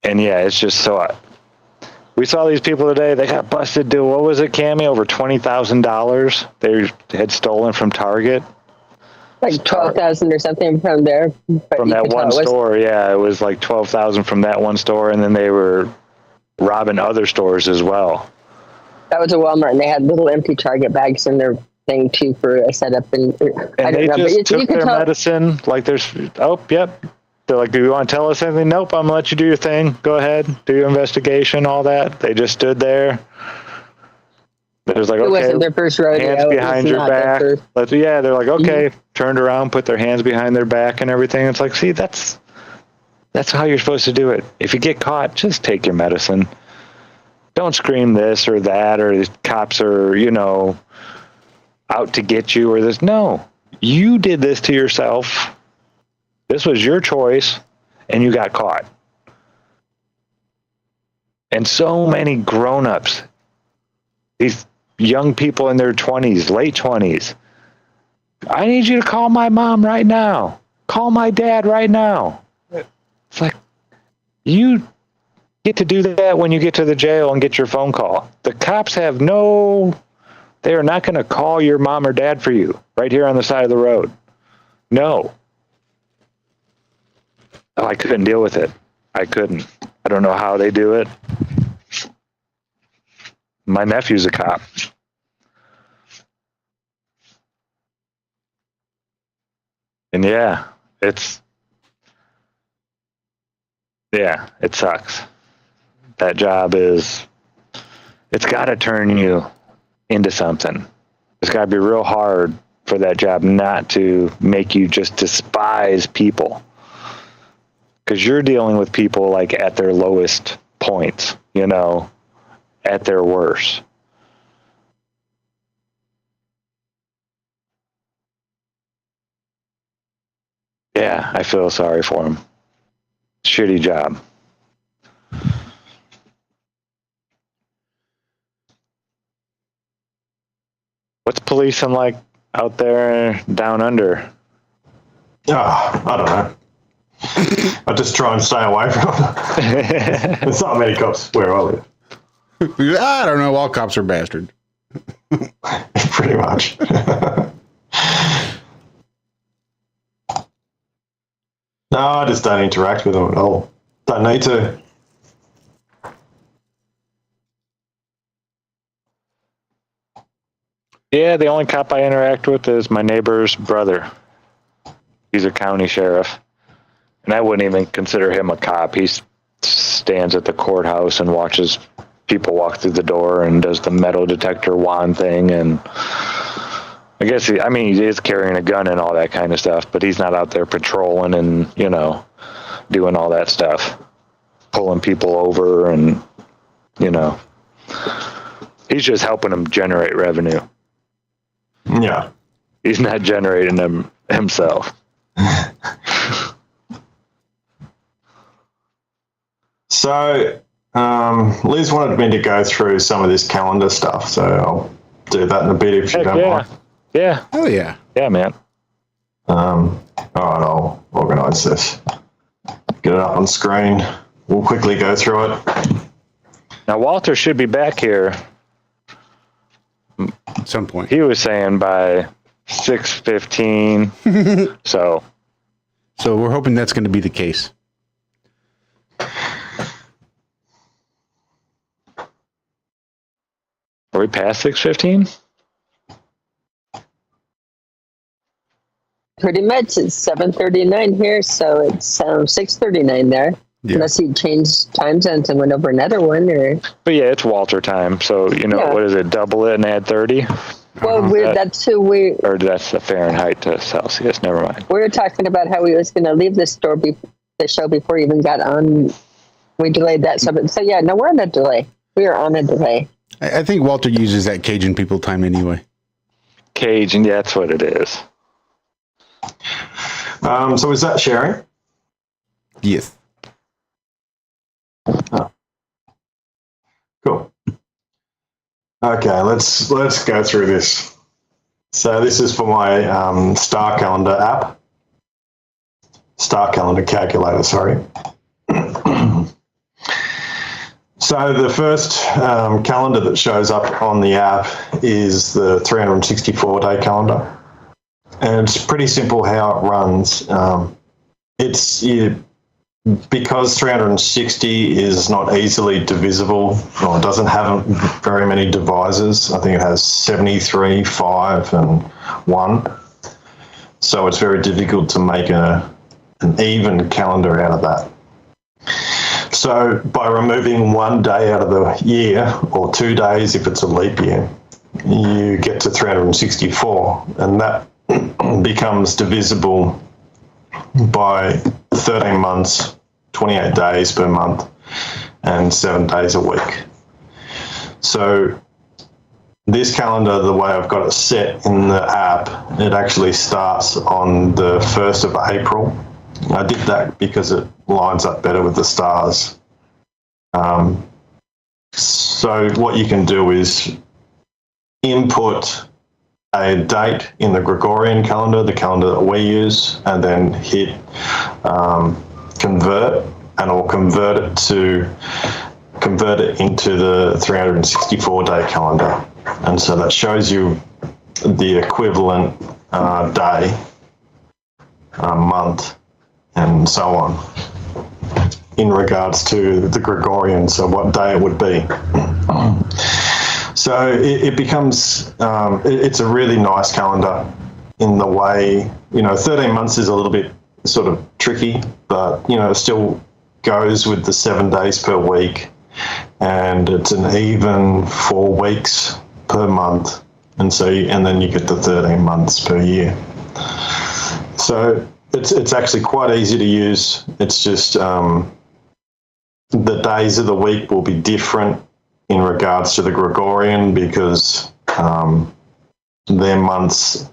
And yeah, it's just so... we saw these people today. They got busted to, what was it, Cami? Over $20,000 they had stolen from Target. like 12,000 or something from there. From that one store, yeah. It was like 12,000 from that one store, and then they were robbing other stores as well. That was a Walmart, and they had little empty Target bags in their thing too for a setup. And I don't know, just but took you can their tell. medicine. Like there's, oh, yep. They're like, do you want to tell us anything? Nope, I'm gonna let you do your thing. Go ahead, do your investigation, all that. They just stood there. There's like, It okay, wasn't their first rodeo. hands It behind was your not their back. first. Yeah, they're like, okay, turned around, put their hands behind their back and everything. It's like, see, that's how you're supposed to do it. If you get caught, just take your medicine. Don't scream this or that, or the cops are, out to get you or this. No, you did this to yourself. This was your choice, and you got caught. And so many grown-ups, these young people in their 20s, late 20s, I need you to call my mom right now. Call my dad right now. It's like, you get to do that when you get to the jail and get your phone call. The cops they are not going to call your mom or dad for you right here on the side of the road. No. Oh, I couldn't deal with it. I couldn't. I don't know how they do it. My nephew's a cop. And it sucks. That job it's got to turn you into something. It's got to be real hard for that job not to make you just despise people. Because you're dealing with people like at their lowest points, at their worst. Yeah, I feel sorry for him. Shitty job. What's policing like out there down under? I don't know. I just try and stay away from them. There's not many cops where I live. I don't know. All cops are bastard. Pretty much. No, I just don't interact with them at all. Don't need to. Yeah, the only cop I interact with is my neighbor's brother. He's a county sheriff. And I wouldn't even consider him a cop. He stands at the courthouse and watches people walk through the door and does the metal detector wand thing. And I guess, he is carrying a gun and all that kind of stuff, but he's not out there patrolling and, doing all that stuff. Pulling people over and, he's just helping them generate revenue. Yeah. He's not generating them himself. So, Liz wanted me to go through some of this calendar stuff, so I'll do that in a bit if you don't mind. Yeah. Oh, yeah. Yeah, man. All right, I'll organise this. Get it up on screen. We'll quickly go through it. Now, Walter should be back here at some point. He was saying by 6:15. So we're hoping that's going to be the case. Are we past 6:15? Pretty much. It's 7:39 here, so it's 6:39 there. Yeah. Unless he changed time zones and went over another one, or. But yeah, it's Walter time. So What is it? Double it and add 30. Well, that's who we. Or that's the Fahrenheit to Celsius. Never mind. We were talking about how he was going to leave the show before he even got on. We delayed that. So yeah, no, we're on a delay. We are on a delay. I think Walter uses that Cajun people time anyway. Cajun, yeah, that's what it is. So is that sharing? Yes. Oh. Cool. Okay, let's go through this. So this is for my star calendar app. Star calendar calculator, sorry. So the first calendar that shows up on the app is the 364-day calendar. And it's pretty simple how it runs. Because 360 is not easily divisible, or it doesn't have very many divisors. I think it has 73, 5, and 1. So it's very difficult to make an even calendar out of that. So by removing 1 day out of the year, or 2 days if it's a leap year, you get to 364, and that becomes divisible by 13 months, 28 days per month, and 7 days a week. So this calendar, the way I've got it set in the app, it actually starts on the 1st of April. I did that because it lines up better with the stars. So what you can do is input a date in the Gregorian calendar, the calendar that we use, and then hit convert, and it'll convert it into the 364-day calendar. And so that shows you the equivalent day, month, and so on in regards to the Gregorian, so what day it would be. So it becomes, it's a really nice calendar in the way, 13 months is a little bit sort of tricky, but, it still goes with the 7 days per week, and it's an even 4 weeks per month. And then you get the 13 months per year. So it's actually quite easy to use. It's just the days of the week will be different in regards to the Gregorian, because their months,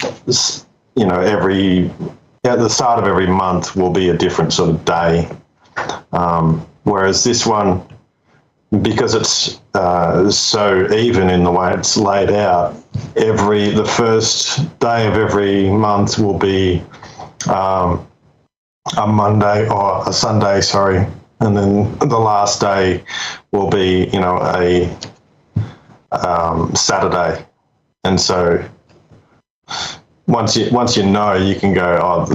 at the start of every month will be a different sort of day. Whereas this one, because it's so even in the way it's laid out, the first day of every month will be a Monday or a Sunday, sorry. And then the last day will be, a Saturday. And so once you know, you can go,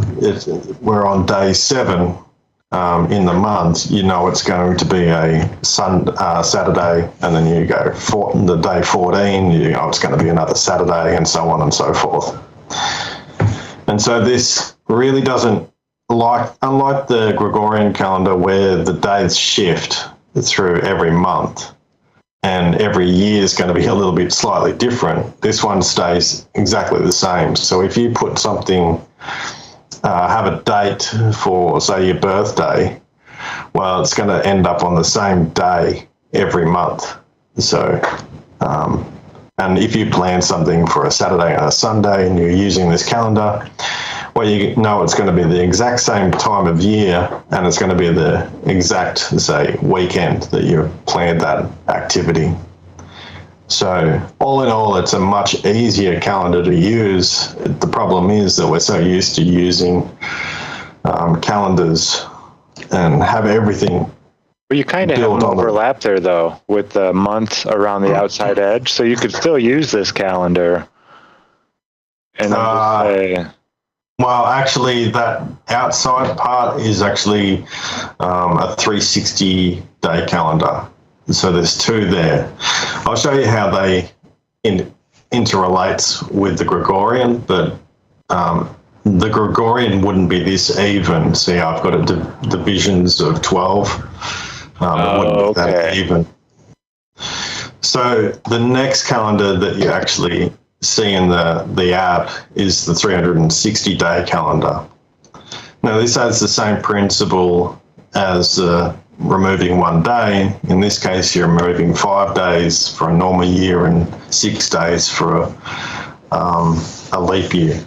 we're on day 7 in the month. You know it's going to be a Saturday, and then you go the day 14. You know it's going to be another Saturday, and so on and so forth. And so this really doesn't unlike the Gregorian calendar where the days shift through every month. And every year is going to be a little bit slightly different. This one stays exactly the same. So if you put something, have a date for, say, your birthday, well, it's going to end up on the same day every month. So, and if you plan something for a Saturday and a Sunday and you're using this calendar, well, you know it's going to be the exact same time of year, and it's going to be the exact, say, weekend that you planned that activity. So all in all, it's a much easier calendar to use. The problem is that we're so used to using calendars and have everything. Well, you kind of have an overlap there, though, with the months around the outside edge. So you could still use this calendar. And then just say... Well, actually, that outside part is actually a 360-day calendar. So there's 2 there. I'll show you how they interrelates with the Gregorian, but the Gregorian wouldn't be this even. See, I've got divisions of 12. It wouldn't be that even. So the next calendar that you actually see in the app is the 360-day calendar. Now, this has the same principle as removing 1 day. In this case, you're removing 5 days for a normal year and 6 days for a leap year.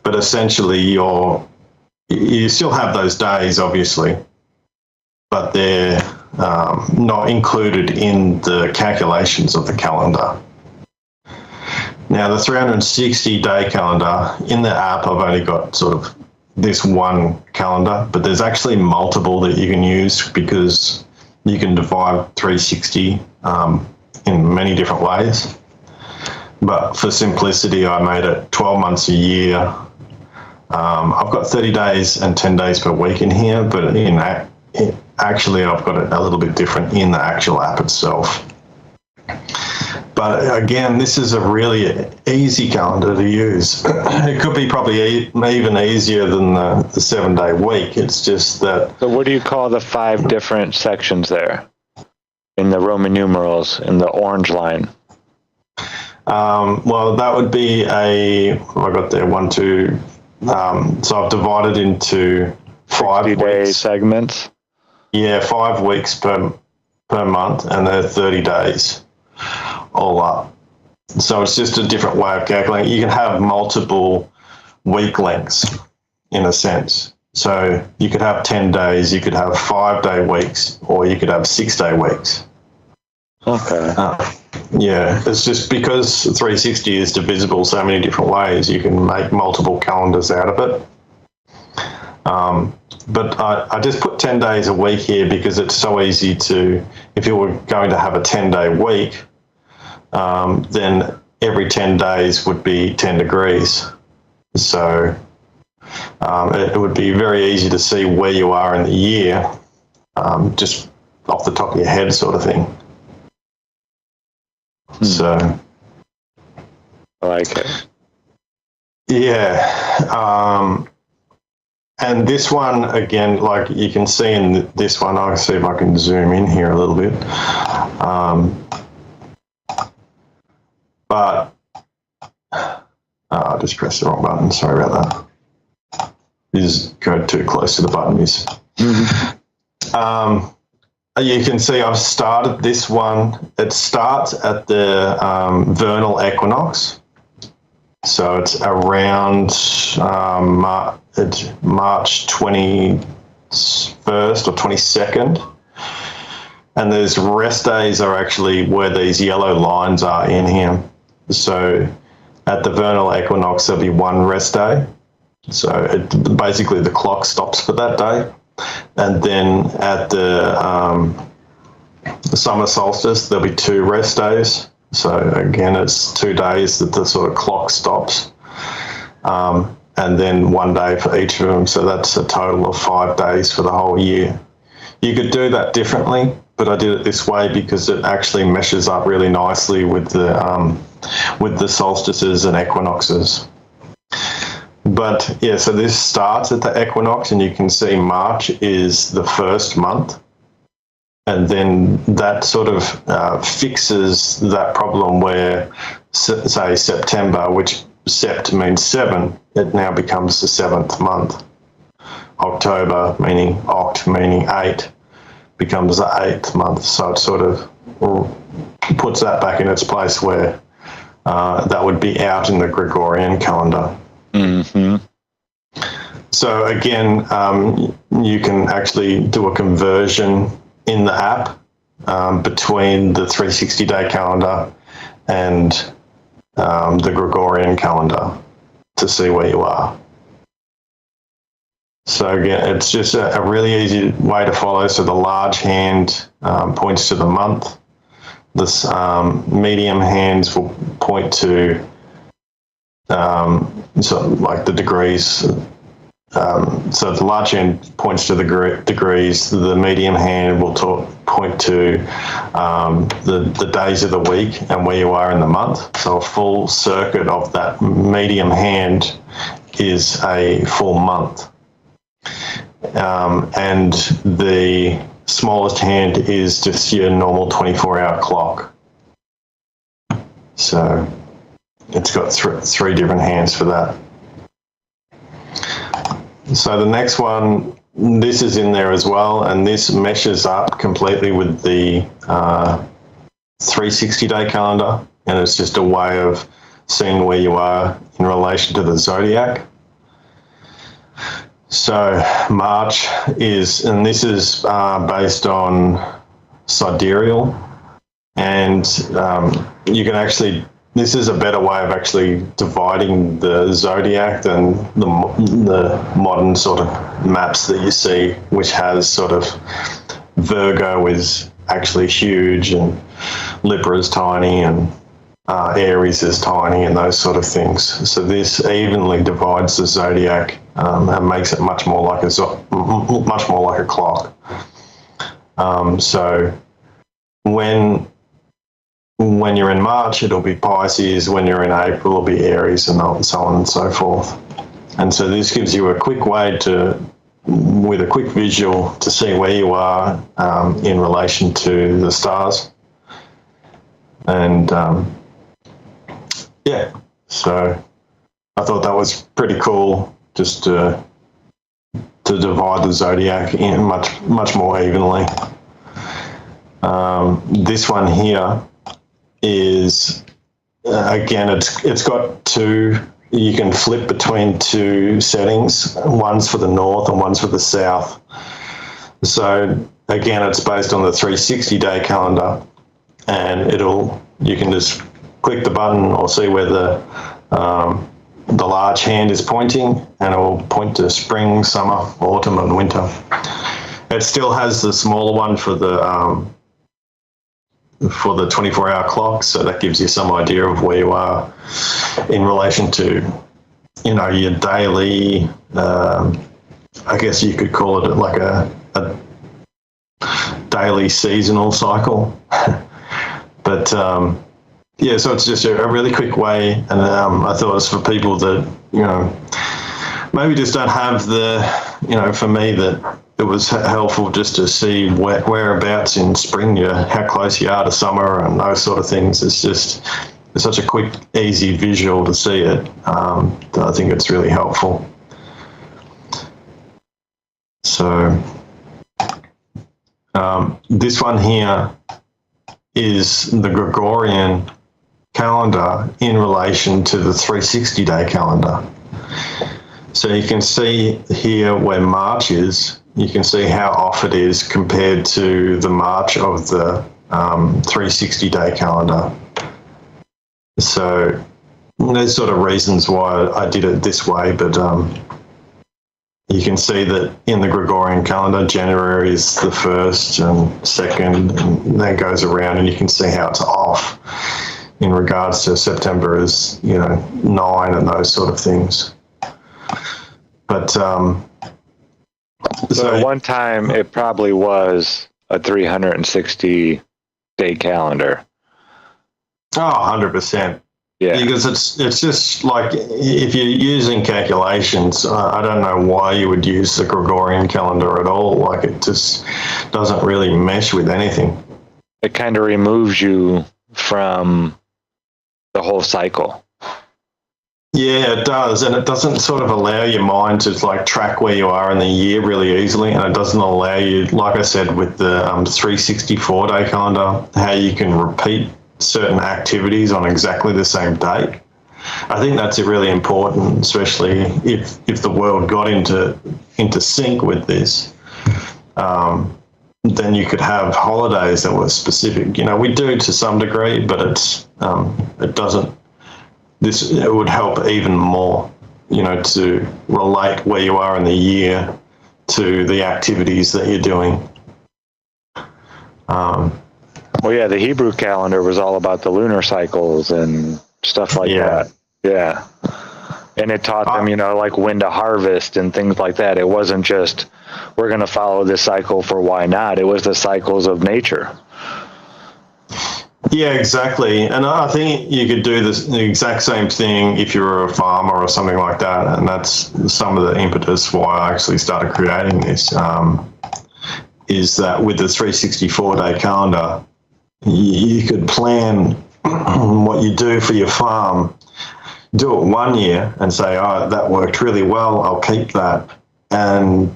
But essentially, you still have those days, obviously, but they're not included in the calculations of the calendar. Now, the 360-day calendar, in the app, I've only got sort of this one calendar, but there's actually multiple that you can use because you can divide 360 in many different ways. But for simplicity, I made it 12 months a year. I've got 30 days and 10 days per week in here, but actually I've got it a little bit different in the actual app itself. But again, this is a really easy calendar to use. It could be probably even easier than the 7-day week. It's just that... So what do you call the 5 different sections there in the Roman numerals, in the orange line? Well, that would be I got there 1, 2... so I've divided into 5 60-day segments? Yeah, 5 weeks per month, and they're 30 days. All up. So it's just a different way of calculating. You can have multiple week lengths in a sense. So you could have 10 days, you could have 5-day weeks, or you could have 6-day weeks. Okay. Yeah, it's just because 360 is divisible so many different ways, you can make multiple calendars out of it. But I just put 10 days a week here because it's so easy to, if you were going to have a 10-day week, then every 10 days would be 10 degrees. So it would be very easy to see where you are in the year, just off the top of your head sort of thing. So I like it. Yeah. And this one, again, like you can see in this one, I'll see if I can zoom in here a little bit. But I just pressed the wrong button. Sorry about that. You just go too close to the button. You can see I've started this one. It starts at the vernal equinox. So it's around March 21st or 22nd. And there's rest days are actually where these yellow lines are in here. So at the vernal equinox, there'll be 1 rest day. So basically the clock stops for that day. And then at the summer solstice, there'll be 2 rest days. So again, it's 2 days that the sort of clock stops. and then 1 day for each of them. So that's a total of 5 days for the whole year. You could do that differently, but I did it this way because it actually meshes up really nicely with the solstices and equinoxes. But yeah, so this starts at the equinox, and you can see March is the first month. And then that sort of fixes that problem where, say, September, which sept means 7, it now becomes the 7th month. October, meaning oct, meaning 8, becomes the 8th month. So it sort of puts that back in its place where that would be out in the Gregorian calendar. Mm-hmm. So again, you can actually do a conversion in the app between the 360-day calendar and the Gregorian calendar to see where you are. So again, it's just a really easy way to follow. So the large hand points to the month. This medium hands will point to so like the degrees. So the large hand points to the degrees. The medium hand will point to the days of the week and where you are in the month. So a full circuit of that medium hand is a full month. And the smallest hand is just your normal 24-hour clock. So it's got three different hands for that. So the next one, this is in there as well, and this meshes up completely with the 360-day calendar, and it's just a way of seeing where you are in relation to the zodiac. So March is, and this is based on sidereal, and you can actually, this is a better way of actually dividing the zodiac than the modern sort of maps that you see, which has sort of Virgo is actually huge and Libra is tiny and Aries is tiny and those sort of things. So this evenly divides the zodiac and makes it much more like a clock. So when you're in March, it'll be Pisces. When you're in April, it'll be Aries, and so on and so forth. And so this gives you a quick way to, with a quick visual, to see where you are in relation to the stars. And yeah, so I thought that was pretty cool, just to divide the zodiac in much more evenly. This one here is again, it's got two. You can flip between two settings. One's for the north and one's for the south. So again, it's based on the 360-day calendar, and you can just click the button or see where the large hand is pointing, and it will point to spring, summer, autumn, and winter. It still has the smaller one for the 24-hour clock, so that gives you some idea of where you are in relation to, your daily. I guess you could call it like a daily seasonal cycle, but. Yeah, so it's just a really quick way, and I thought it's for people that, maybe just don't have for me, that it was helpful just to see whereabouts in spring how close you are to summer and those sort of things. It's such a quick, easy visual to see it, that I think it's really helpful. So this one here is the Gregorian calendar in relation to the 360-day calendar. So you can see here where March is, you can see how off it is compared to the March of the 360-day calendar. So there's sort of reasons why I did it this way, but you can see that in the Gregorian calendar, January is the 1st and 2nd, and then goes around, and you can see how it's off. in regards to September is, 9 and those sort of things. But So at one time, it probably was a 360-day calendar. Oh, 100%. Yeah. Because it's just like if you're using calculations, I don't know why you would use the Gregorian calendar at all. Like it just doesn't really mesh with anything. It kind of removes you from the whole cycle. Yeah, it does, and it doesn't sort of allow your mind to like track where you are in the year really easily, and it doesn't allow you, like I said, with the 364-day calendar, how you can repeat certain activities on exactly the same date. I think that's really important, especially if the world got into sync with this. Then you could have holidays that were specific. We do to some degree, but it doesn't. It would help even more, to relate where you are in the year to the activities that you're doing. Well, yeah, the Hebrew calendar was all about the lunar cycles and stuff like that. Yeah. And it taught them, like when to harvest and things like that. It wasn't just, we're going to follow this cycle for why not. It was the cycles of nature. Yeah, exactly. And I think you could do the exact same thing if you were a farmer or something like that. And that's some of the impetus why I actually started creating this, is that with the 364-day calendar, you could plan what you do for your farm, do it 1 year and say, oh, that worked really well, I'll keep that, and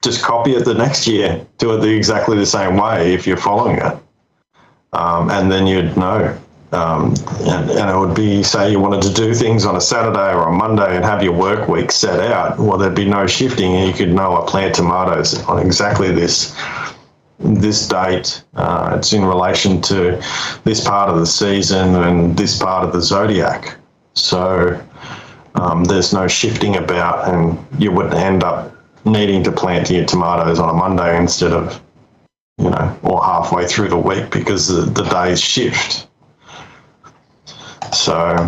just copy it the next year, do it exactly the same way if you're following it. And then you'd know. And it would be, say you wanted to do things on a Saturday or a Monday and have your work week set out, well, there'd be no shifting, and you could know I plant tomatoes on exactly this date. It's in relation to this part of the season and this part of the zodiac. So there's no shifting about, and you wouldn't end up needing to plant your tomatoes on a Monday instead of, or halfway through the week, because the days shift. So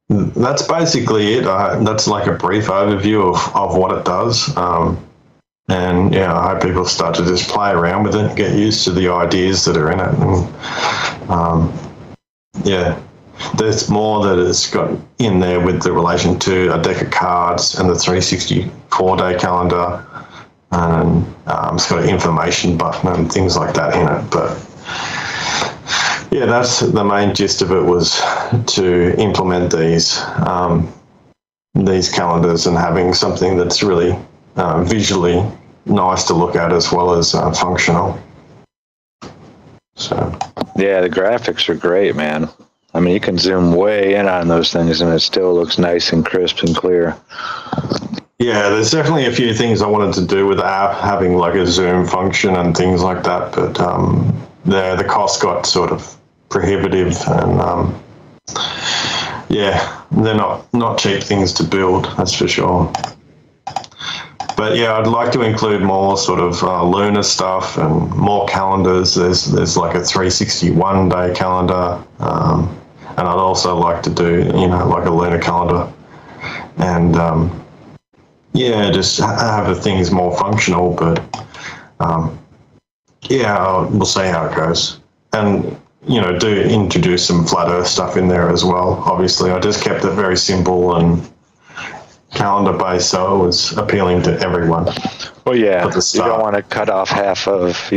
that's basically it. That's like a brief overview of what it does. And I hope people start to just play around with it, get used to the ideas that are in it. And there's more that it's got in there with the relation to a deck of cards and the 364-day calendar. And it's got an information button and things like that in it. But yeah, that's the main gist of it, was to implement these calendars and having something that's really visually nice to look at as well as functional. So yeah, the graphics are great, man. I mean, you can zoom way in on those things and it still looks nice and crisp and clear. Yeah, there's definitely a few things I wanted to do with the app, having like a zoom function and things like that, but the cost got sort of prohibitive, and they're not cheap things to build, that's for sure. But yeah, I'd like to include more sort of lunar stuff and more calendars. There's like a 361-day calendar, and I'd also like to do like a lunar calendar, and just have the things more functional. But we'll see how it goes, and do introduce some flat Earth stuff in there as well. Obviously, I just kept it very simple and calendar based, so it was appealing to everyone. Well, yeah, you don't want to cut off half of,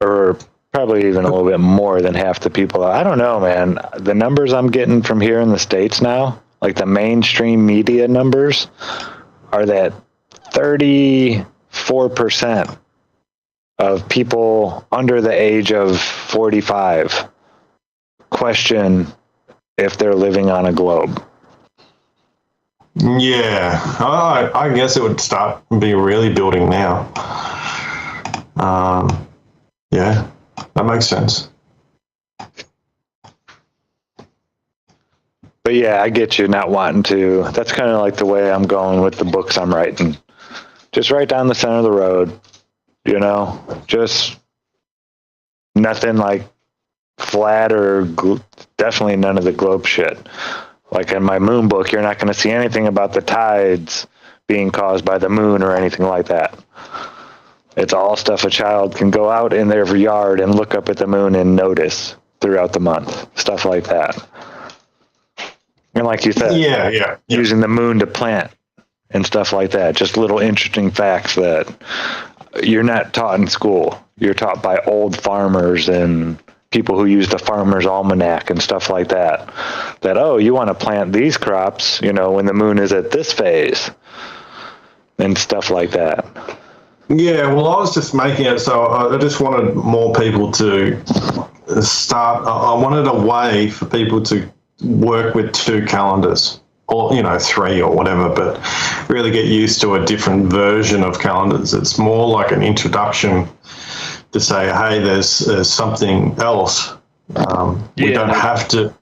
or probably even a little bit more than half the people. I don't know, man. The numbers I'm getting from here in the States now, like the mainstream media numbers, are that 34% of people under the age of 45 question if they're living on a globe. Yeah, I guess it would start be really building now. Yeah, that makes sense. But yeah, I get you not wanting to. That's kind of like the way I'm going with the books I'm writing. Just right down the center of the road, just Nothing like flat or definitely none of the globe shit. Like in my moon book, you're not going to see anything about the tides being caused by the moon or anything like that. It's all stuff a child can go out in their yard and look up at the moon and notice throughout the month. Stuff like that. And like you said, using the moon to plant and stuff like that. Just little interesting facts that you're not taught in school. You're taught by old farmers and people who use the farmer's almanac and stuff like that. That, oh, you want to plant these crops, you know, when the moon is at this phase and stuff like that. Yeah, well, I was just making it so I just wanted more people to start. I wanted a way for people to work with 2 calendars, or, you know, 3 or whatever, but really get used to a different version of calendars. It's more like an introduction to say, hey, there's something else. We don't have to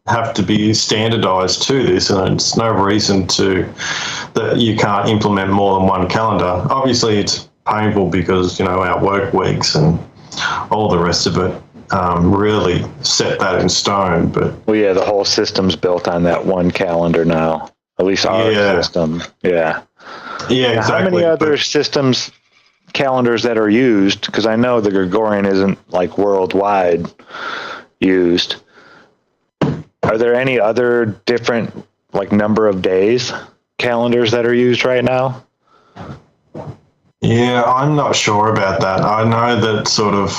be standardized to this, and it's no reason that you can't implement more than one calendar. Obviously, it's painful because, you know, our work weeks and all the rest of it really set that in stone. But well, yeah, the whole system's built on that one calendar now. At least our system. Yeah. Yeah, exactly. How many other systems, calendars that are used? Because I know the Gregorian isn't like worldwide used. Are there any other different like number of days calendars that are used right now? Yeah, I'm not sure about that. I know that sort of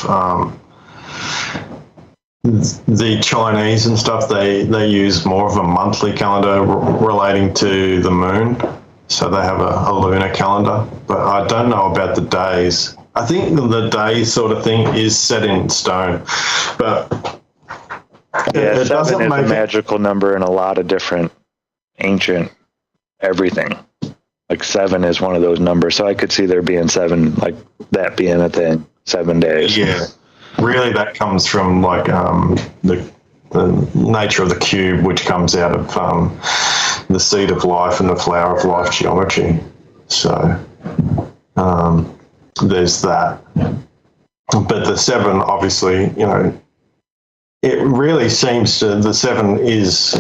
the Chinese and stuff, they use more of a monthly calendar relating to the moon. So they have a lunar calendar. But I don't know about the days. I think the day sort of thing is set in stone. But it doesn't make a magical number in a lot of different ancient everything. Like 7 is one of those numbers, so I could see there being 7, like that being a thing, 7 days. Yeah, really, that comes from like the nature of the cube, which comes out of the seed of life and the flower of life geometry. So there's that. But the 7, obviously, you know, it really seems to, the 7 is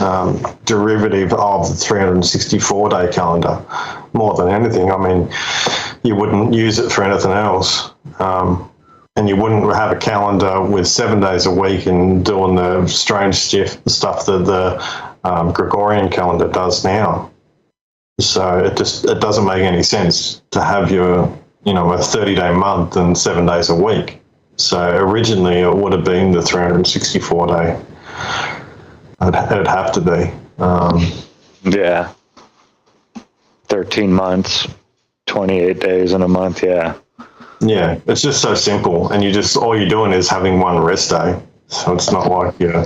derivative of the 364-day calendar more than anything. I mean, you wouldn't use it for anything else. And you wouldn't have a calendar with 7 days a week and doing the strange stuff that the Gregorian calendar does now. So it doesn't make any sense to have your, you know, a 30-day month and 7 days a week. So originally it would have been the 364-day. It'd have to be. Yeah. 13 months, 28 days in a month, yeah. Yeah, it's just so simple. And all you're doing is having one rest day. So it's not like, you know,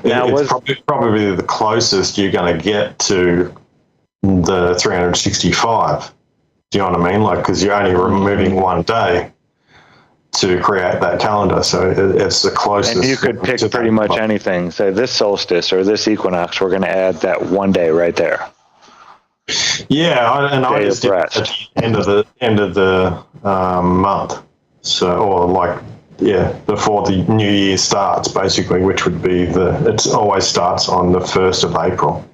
it's probably the closest you're going to get to the 365. Do you know what I mean? Like, because you're only removing one day to create that calendar, so it's the closest. And you could pick pretty much anything. Say this solstice or this equinox, we're going to add that one day right there. Yeah, I just did it at the end of the month. So, or like, yeah, before the new year starts, basically, which would be it always starts on the 1st of April.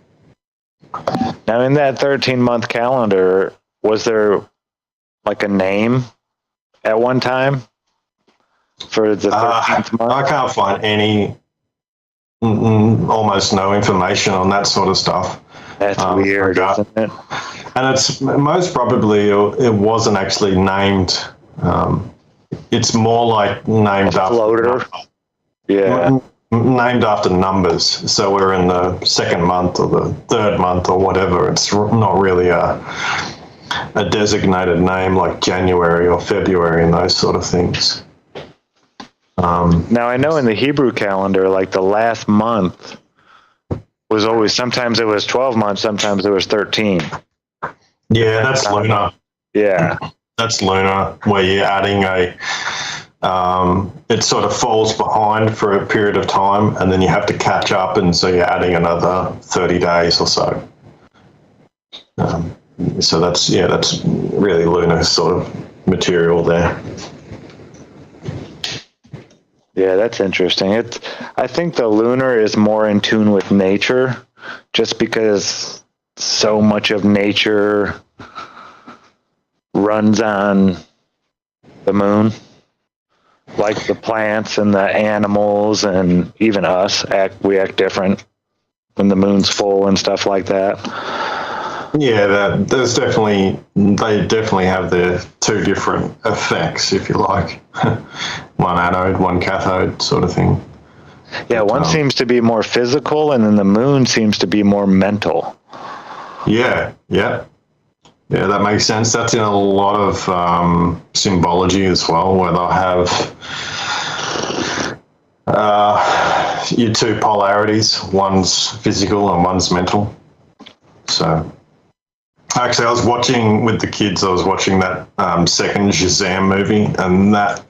Now, in that 13-month calendar, was there like a name at one time for the 13th month? I can't find any, almost no information on that sort of stuff. That's weird, isn't it? And it's most probably it wasn't actually named. It's more like named after floater. Yeah. Named after numbers. So we're in the 2nd month or the 3rd month or whatever. It's not really a designated name like January or February and those sort of things. Now I know in the Hebrew calendar, like the last month was always, sometimes it was 12 months, sometimes it was 13. Yeah, that's lunar. Yeah. That's lunar, where you're adding it sort of falls behind for a period of time, and then you have to catch up, and so you're adding another 30 days or so. So that's really lunar sort of material there. Yeah, that's interesting. I think the lunar is more in tune with nature, just because so much of nature runs on the moon. Like the plants and the animals and even us we act different when the moon's full and stuff like that. Yeah, they definitely have their two different effects, if you like. One anode, one cathode sort of thing. Yeah, one seems to be more physical, and then the moon seems to be more mental. Yeah, that makes sense. That's in a lot of symbology as well, where they'll have your two polarities. One's physical and one's mental. So, actually, I was watching with the kids. I was watching that second Shazam movie, and that,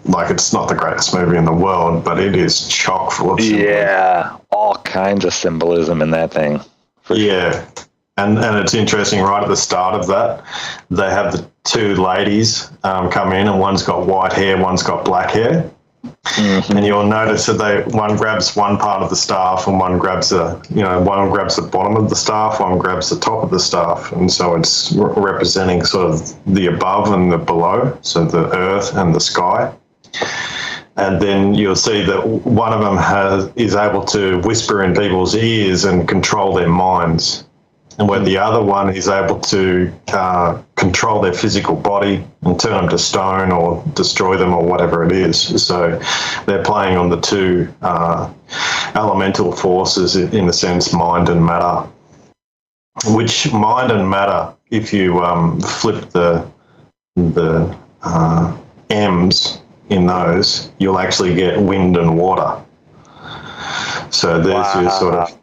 like, it's not the greatest movie in the world, but it is chock full of symbolism. Yeah, all kinds of symbolism in that thing. Yeah. And it's interesting, right at the start of that, they have the two ladies come in, and one's got white hair, one's got black hair. Mm-hmm. And you'll notice that one grabs one part of the staff, and one grabs one grabs the bottom of the staff, one grabs the top of the staff. And so it's representing sort of the above and the below, so the earth and the sky. And then you'll see that one of them is able to whisper in people's ears and control their minds. And where the other one is able to control their physical body and turn them to stone or destroy them or whatever it is. So they're playing on the two elemental forces, in a sense, mind and matter. Which mind and matter, if you flip the M's in those, you'll actually get wind and water. So there's your sort of...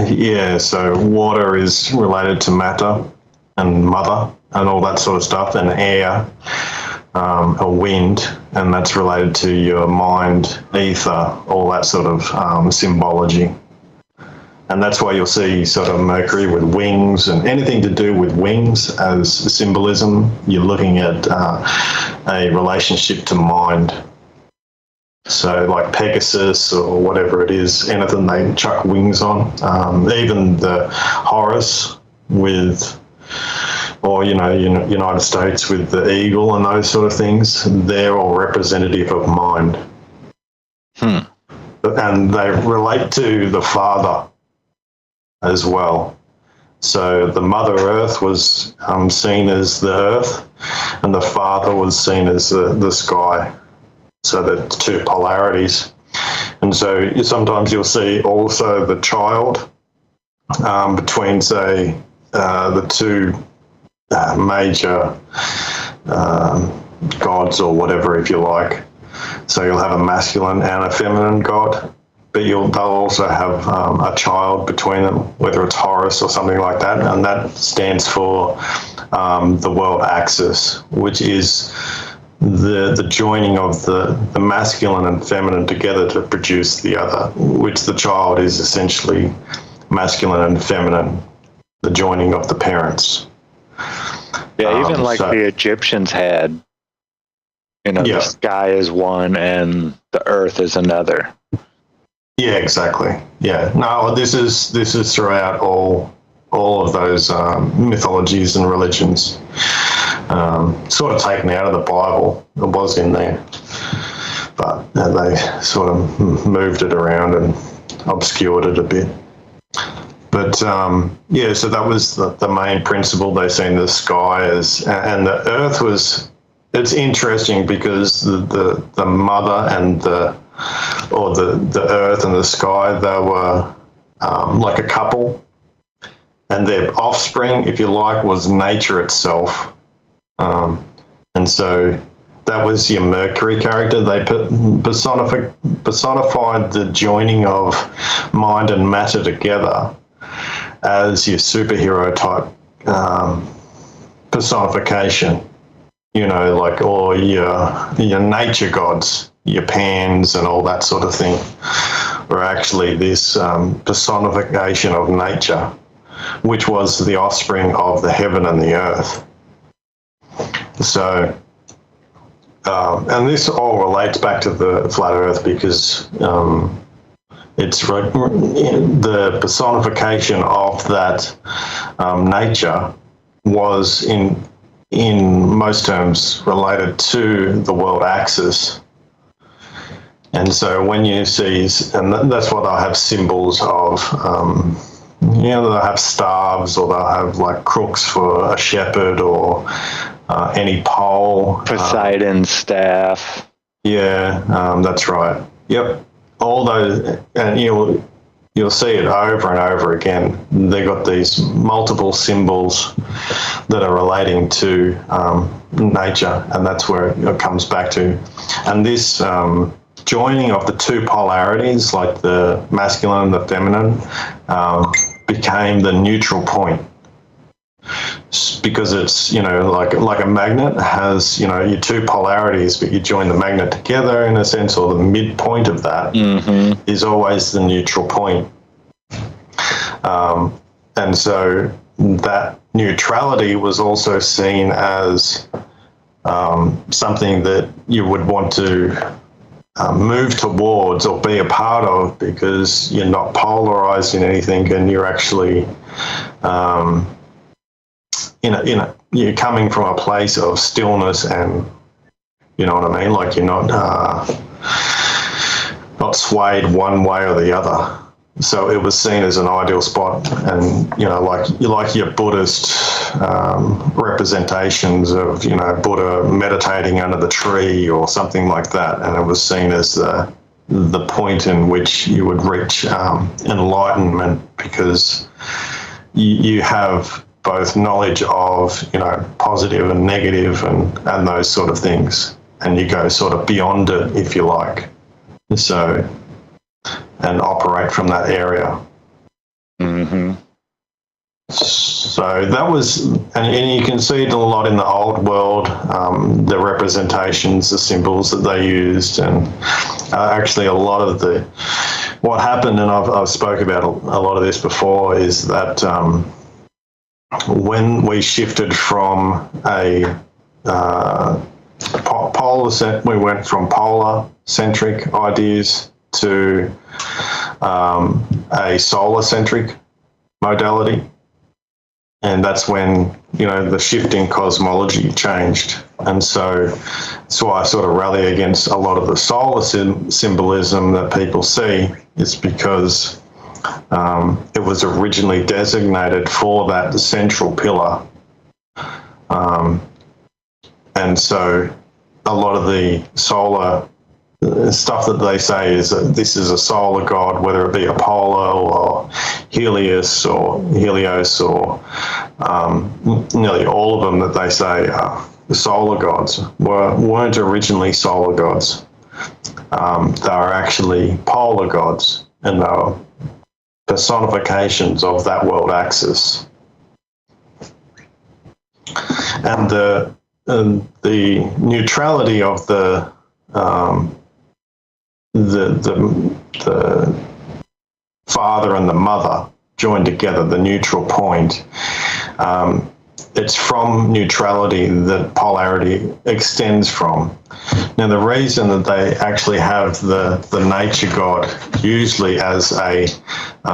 Yeah, so water is related to matter and mother and all that sort of stuff, and air, or wind, and that's related to your mind, ether, all that sort of symbology. And that's why you'll see sort of Mercury with wings, and anything to do with wings as symbolism, you're looking at a relationship to mind. So like Pegasus or whatever it is, anything they chuck wings on, even the Horus with, or, United States with the eagle and those sort of things, they're all representative of mind. And they relate to the father as well. So the Mother Earth was seen as the earth, and the father was seen as the sky. So the two polarities. And so sometimes you'll see also the child between, say, the two major gods or whatever, if you like. So you'll have a masculine and a feminine god, but they'll also have a child between them, whether it's Horus or something like that, and that stands for the world axis, which is the joining of the masculine and feminine together to produce the other, which the child is essentially masculine and feminine, the joining of the parents. Yeah, even the Egyptians had, the sky is one and the earth is another. Yeah, exactly. Yeah. No, this is throughout all of those mythologies and religions. Sort of taken out of the Bible. It was in there, but they sort of moved it around and obscured it a bit. But so that was the main principle. They seen the sky as, and the earth was. It's interesting because the mother and the earth and the sky, they were like a couple, and their offspring, if you like, was nature itself. And so that was your Mercury character. They personified the joining of mind and matter together as your superhero type personification. Like all your nature gods, your Pans and all that sort of thing, were actually this personification of nature, which was the offspring of the heaven and the earth. So and this all relates back to the flat Earth because it's the personification of that nature was in most terms related to the world axis. And so when you see, and that's what they'll have symbols of, they'll have staves, or they'll have like crooks for a shepherd, or any pole. Poseidon's staff. Yeah, that's right. Yep. All those, and you'll see it over and over again. They've got these multiple symbols that are relating to nature, and that's where it comes back to. And this joining of the two polarities, like the masculine and the feminine, became the neutral point. Because it's, like a magnet has, your two polarities, but you join the magnet together in a sense, or the midpoint of that is always the neutral point. And so that neutrality was also seen as something that you would want to move towards or be a part of, because you're not polarized in anything, and you're actually you're coming from a place of stillness, and you know what I mean, like you're not swayed one way or the other. So it was seen as an ideal spot, and like your Buddhist representations of Buddha meditating under the tree or something like that, and it was seen as the point in which you would reach enlightenment, because you have both knowledge of positive and negative and those sort of things, and you go sort of beyond it, if you like. So, and operate from that area. So that was, and you can see it a lot in the old world, the representations, the symbols that they used, and actually a lot of what happened, and I've spoke about a lot of this before, is that when we shifted from we went from polar-centric ideas to a solar-centric modality, and that's when the shift in cosmology changed. And so that's why I sort of rally against a lot of the solar symbolism that people see, is because it was originally designated for that central pillar. And so a lot of the solar stuff that they say is that this is a solar god, whether it be Apollo or Helios or Helios, or nearly all of them that they say are the solar gods weren't originally solar gods. They were actually polar gods, and they were personifications of that world axis. And the neutrality of the father and the mother joined together, the neutral point. It's from neutrality that polarity extends from. Now, the reason that they actually have the nature god usually as a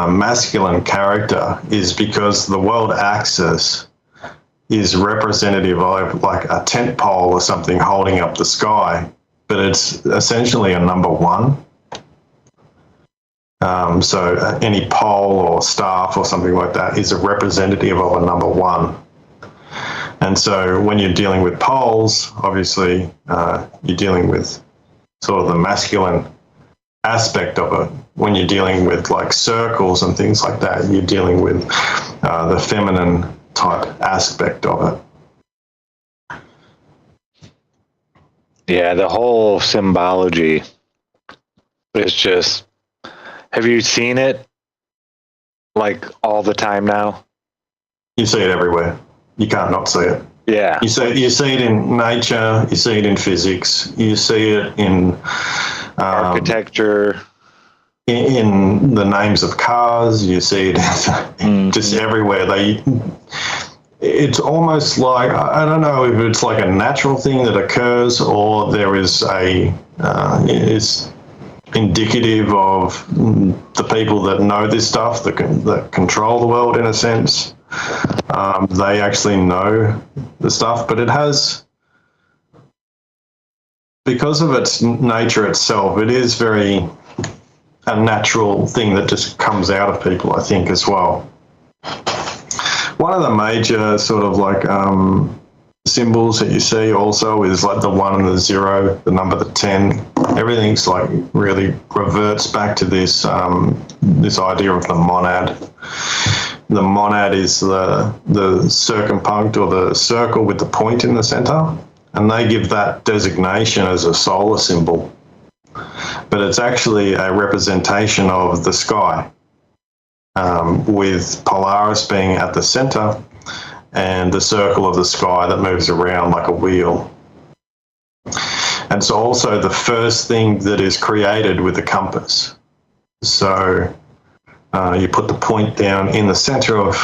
masculine character is because the world axis is representative of like a tent pole or something holding up the sky, but it's essentially a number one. So any pole or staff or something like that is a representative of a number one. And so when you're dealing with poles, obviously you're dealing with sort of the masculine aspect of it. When you're dealing with like circles and things like that, you're dealing with the feminine type aspect of it. Yeah, the whole symbology is just, have you seen it like all the time now? You see it everywhere. You can't not see it. Yeah. You see it in nature, you see it in physics, you see it in architecture, in the names of cars, you see it just everywhere. it's almost like, I don't know if it's like a natural thing that occurs, or there is is indicative of the people that know this stuff, that control the world in a sense. They actually know the stuff, but it has, because of its nature itself, it is very a natural thing that just comes out of people, I think, as well. One of the major sort of like symbols that you see also is like the 1 and the 0, the number, the 10. Everything's like really reverts back to this this idea of the monad. The monad is the circumpunct, or the circle with the point in the center, and they give that designation as a solar symbol. But it's actually a representation of the sky, with Polaris being at the center and the circle of the sky that moves around like a wheel. And it's also the first thing that is created with the compass. So you put the point down in the center of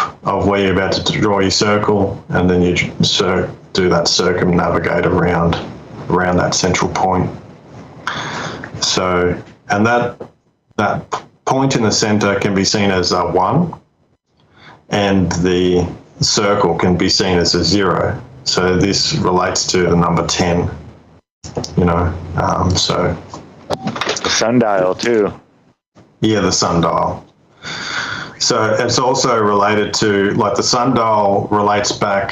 where you're about to draw your circle, and then you do that circumnavigate around that central point. So, and that point in the center can be seen as a 1, and the circle can be seen as a 0. So this relates to the number 10, you know, so. The sundial too. Yeah, the sundial. So it's also related to, like, the sundial relates back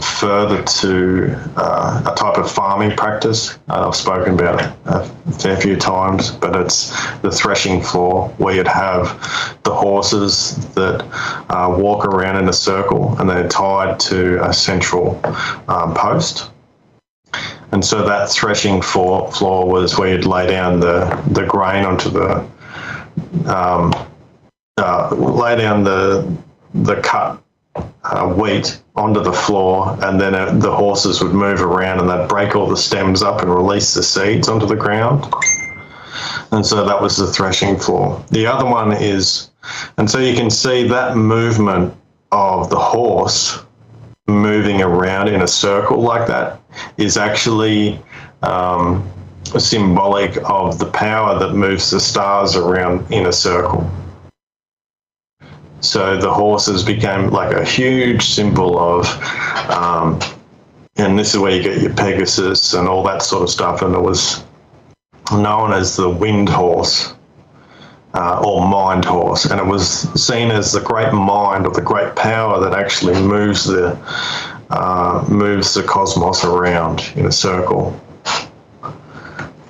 further to a type of farming practice. I've spoken about it a fair few times, but it's the threshing floor, where you'd have the horses that walk around in a circle, and they're tied to a central post. And so that threshing floor was where you'd lay down the grain onto the lay down the cut wheat onto the floor, and then the horses would move around and they'd break all the stems up and release the seeds onto the ground. And so that was the threshing floor. The other one is, and so you can see that movement of the horse moving around in a circle like that is actually symbolic of the power that moves the stars around in a circle. So the horses became like a huge symbol of, and this is where you get your Pegasus and all that sort of stuff, and it was known as the wind horse, or mind horse, and it was seen as the great mind, or the great power that actually moves the cosmos around in a circle.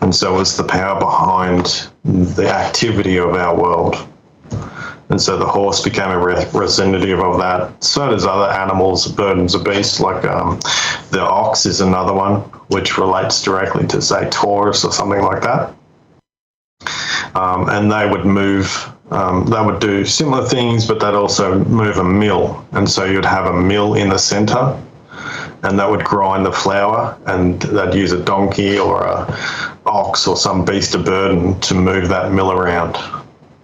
And so it's the power behind the activity of our world. And so the horse became a representative of that. So does other animals, birds and beasts, like the ox is another one, which relates directly to, say, Taurus or something like that. And they would move, they would do similar things, but they'd also move a mill. And so you'd have a mill in the center, and that would grind the flour, and they'd use a donkey or a ox or some beast of burden to move that mill around.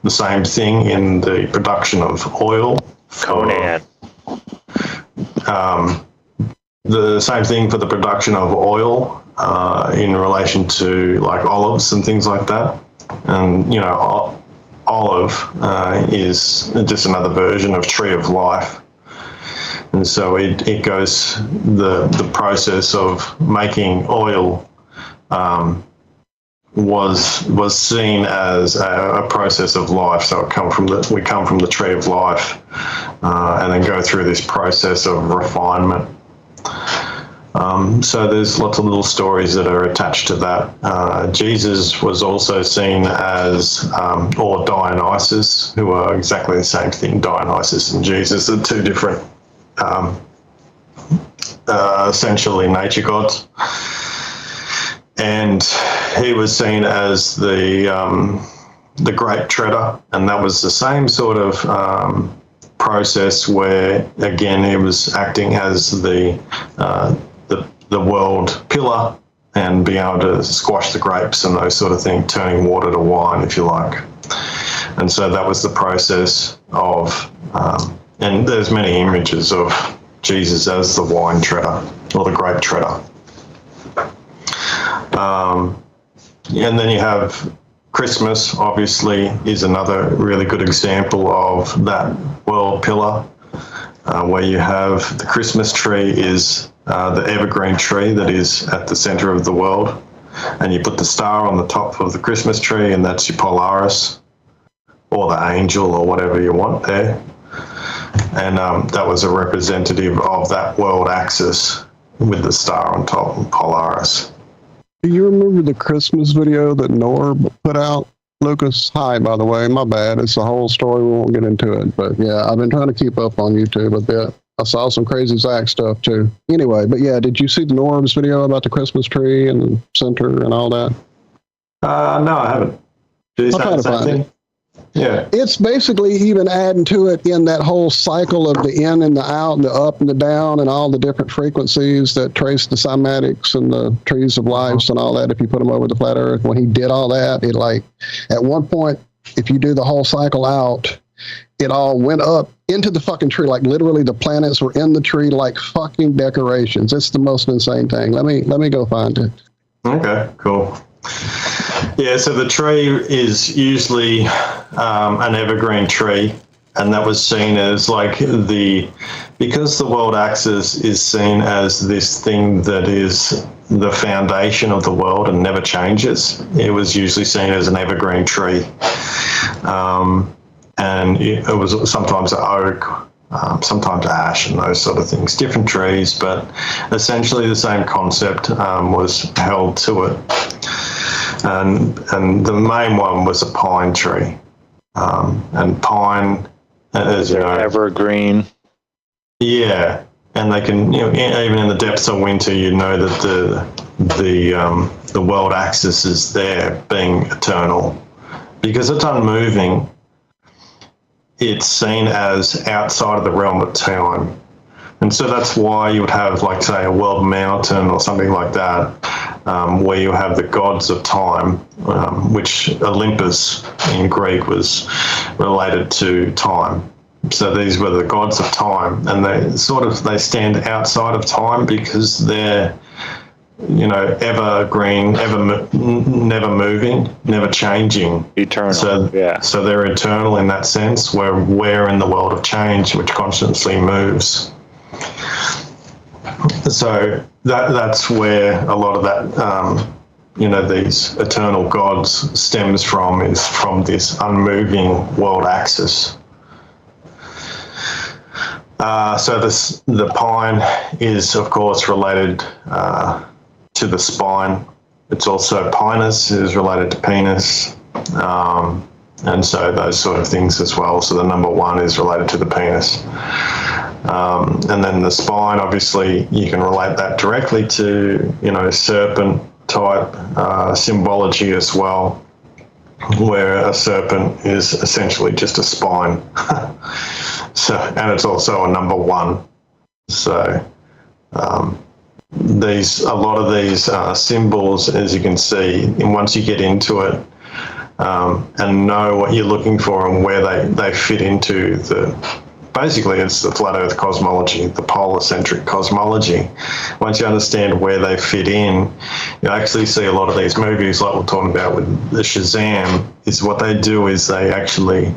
The same thing in the production of oil. Conan. The same thing for the production of oil in relation to, like, olives and things like that. And, you know, olive is just another version of tree of life. And so it goes, the process of making oil was seen as a process of life. So we come from the tree of life, and then go through this process of refinement. So there's lots of little stories that are attached to that. Jesus was also seen as, or Dionysus, who are exactly the same thing. Dionysus and Jesus are two different, essentially nature gods. And he was seen as the great treader, and that was the same sort of process where, again, he was acting as the world pillar and being able to squash the grapes and those sort of things, turning water to wine, if you like. And so that was the process of, and there's many images of Jesus as the wine treader or the grape treader. And then you have Christmas, obviously, is another really good example of that world pillar, where you have the Christmas tree is the evergreen tree that is at the center of the world, and you put the star on the top of the Christmas tree, and that's your Polaris, or the angel, or whatever you want there. And that was a representative of that world axis with the star on top and Polaris. Do you remember the Christmas video that Norb put out? Lucas, hi, by the way. My bad. It's a whole story. We won't get into it. But yeah, I've been trying to keep up on YouTube a bit. I saw some crazy Zack stuff too. Anyway, but yeah, did you see the Norb's video about the Christmas tree and the center and all that? No, I haven't. Did he say the same thing? Yeah. It's basically even adding to it in that whole cycle of the in and the out and the up and the down and all the different frequencies that trace the cymatics and the trees of life and all that. If you put them over the flat earth, when he did all that, it like at one point, if you do the whole cycle out, it all went up into the fucking tree. Like literally the planets were in the tree like fucking decorations. It's the most insane thing. Let me go find it. Okay, cool. Yeah, so the tree is usually an evergreen tree, and that was seen as like because the world axis is seen as this thing that is the foundation of the world and never changes. It was usually seen as an evergreen tree, and it was sometimes an oak, sometimes ash and those sort of things, different trees, but essentially the same concept was held to it. And the main one was a pine tree. And pine, as you know, evergreen. Yeah, and they can, even in the depths of winter, you know that the world axis is there, being eternal, because it's unmoving. It's seen as outside of the realm of time. And so that's why you would have, like, say, a world mountain or something like that, where you have the gods of time, which Olympus in Greek was related to time. So these were the gods of time, and they stand outside of time because they're, evergreen, never moving, never changing. Eternal. So they're eternal in that sense, where we're in the world of change, which constantly moves. So that's where a lot of that, these eternal gods stems from, is from this unmoving world axis. So the pine is, of course, related to the spine. It's also pinus is related to penis. And so those sort of things as well. So the number 1 is related to the penis. And then the spine, obviously, you can relate that directly to, serpent type symbology as well, where a serpent is essentially just a spine. And it's also a number 1. So a lot of these symbols, as you can see, and once you get into it, and know what you're looking for and where they fit into basically it's the flat earth cosmology, the polar-centric cosmology. Once you understand where they fit in, you actually see a lot of these movies, like we're talking about with the Shazam, is what they do is they actually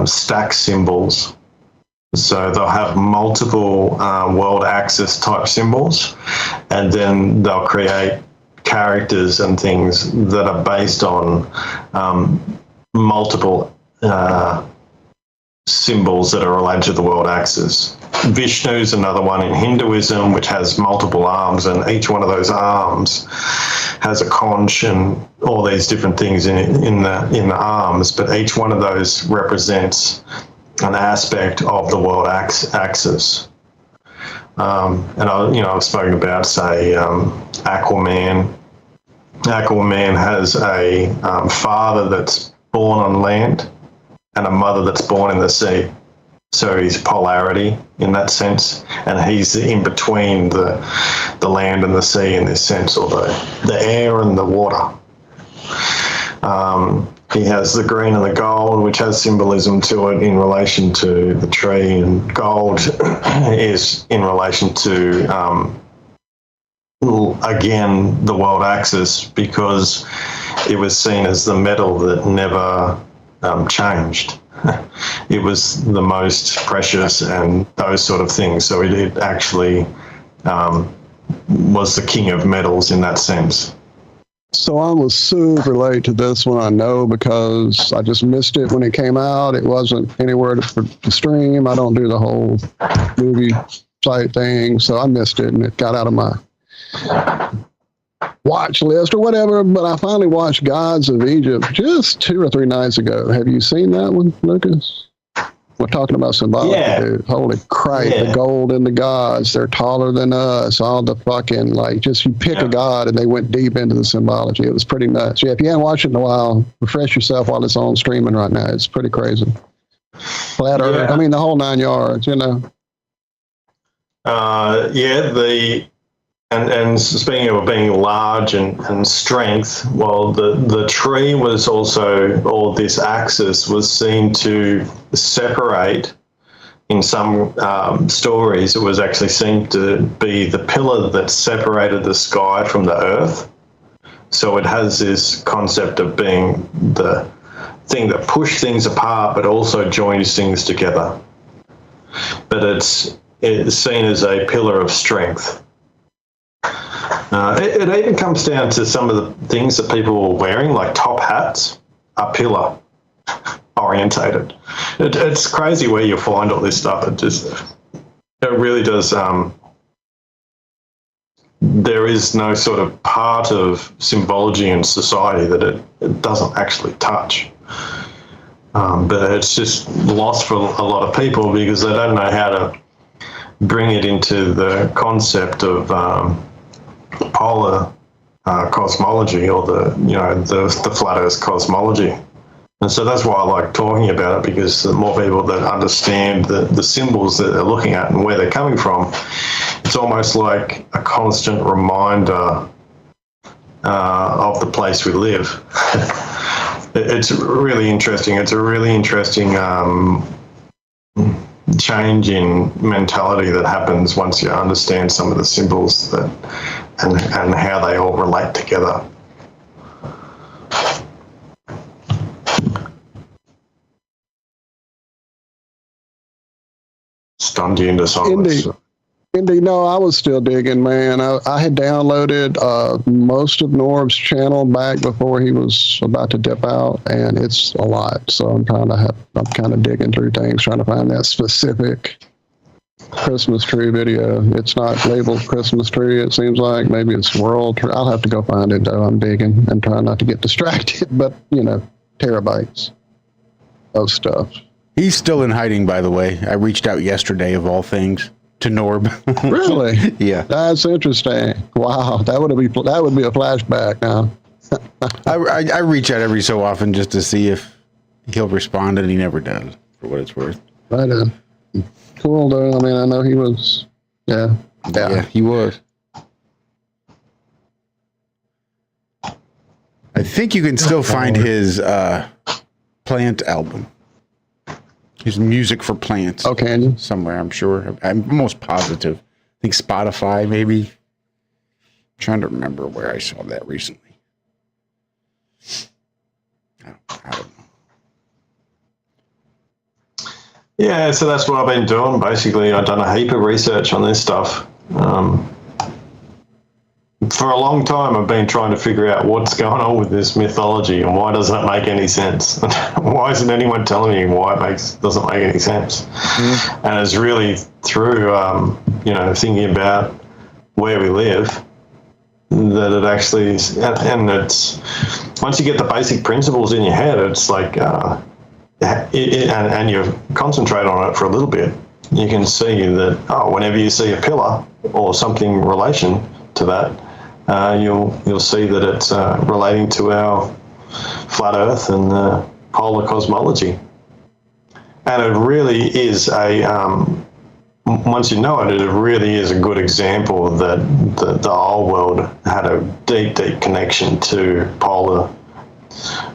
stack symbols. So they'll have multiple world axis type symbols, and then they'll create characters and things that are based on multiple symbols that are related to the world axis. Vishnu is another one in Hinduism, which has multiple arms, and each one of those arms has a conch and all these different things in the arms, but each one of those represents an aspect of the world axis. And I've spoken about, say, Aquaman. Aquaman has a father that's born on land and a mother that's born in the sea. So he's polarity in that sense, and he's in between the land and the sea in this sense, or the air and the water. he has the green and the gold, which has symbolism to it in relation to the tree, and gold is in relation to, again, the world axis, because it was seen as the metal that never changed. It was the most precious and those sort of things. So it actually was the king of metals in that sense. So I was super late to this one, I know, because I just missed it when it came out. It wasn't anywhere to stream. I don't do the whole movie site thing, so I missed it, and it got out of my watch list or whatever. But I finally watched Gods of Egypt just 2 or 3 nights ago. Have you seen that one, Lucas? We're talking about symbology, dude. Holy crap, the gold and the gods, they're taller than us. All the fucking, like, just you pick a god and they went deep into the symbology. It was pretty nuts. Yeah, if you haven't watched it in a while, refresh yourself while it's on streaming right now. It's pretty crazy. Flat Earth, I mean, the whole 9 yards, you know. And speaking of being large and strength, well, the tree was also, or this axis was seen to separate in some stories. It was actually seen to be the pillar that separated the sky from the earth. So it has this concept of being the thing that pushed things apart but also joins things together. But it's seen as a pillar of strength. It even comes down to some of the things that people were wearing, like top hats, are pillar orientated. It's crazy where you find all this stuff. It really does. There is no sort of part of symbology in society that it doesn't actually touch. But it's just lost for a lot of people because they don't know how to bring it into the concept of polar cosmology, or the flat Earth cosmology. And so that's why I like talking about it, because the more people that understand the symbols that they're looking at and where they're coming from, it's almost like a constant reminder of the place we live. It's really interesting. It's a really interesting change in mentality that happens once you understand some of the symbols and how they all relate together. Stunned you into silence. Indeed, no, I was still digging, man. I had downloaded most of Norb's channel back before he was about to dip out, and it's a lot. So I'm kind of digging through things, trying to find that specific Christmas tree video. It's not labeled Christmas tree, it seems like. Maybe it's world tree. I'll have to go find it, though. I'm digging and trying not to get distracted, but, terabytes of stuff. He's still in hiding, by the way. I reached out yesterday, of all things, to Norb. Really? Yeah. That's interesting. Wow, that would be a flashback now. I reach out every so often just to see if he'll respond, and he never does, for what it's worth. Right on. Cool, though. I mean, I know he was. Yeah, he was. I think you can still find his plant album. His music for plants. Oh, can you? Somewhere, I'm sure. I'm almost positive. I think Spotify, maybe. I'm trying to remember where I saw that recently. I don't know. Yeah, so that's what I've been doing. Basically, I've done a heap of research on this stuff. For a long time, I've been trying to figure out what's going on with this mythology and why doesn't it make any sense? Why isn't anyone telling me why it doesn't make any sense? Mm-hmm. And it's really through, thinking about where we live that it actually is. And it's, once you get the basic principles in your head, it's like, and you concentrate on it for a little bit, you can see that, whenever you see a pillar or something in relation to that, you'll see that it's relating to our flat Earth and polar cosmology. And it really is once you know it, it really is a good example that the whole world had a deep, deep connection to polar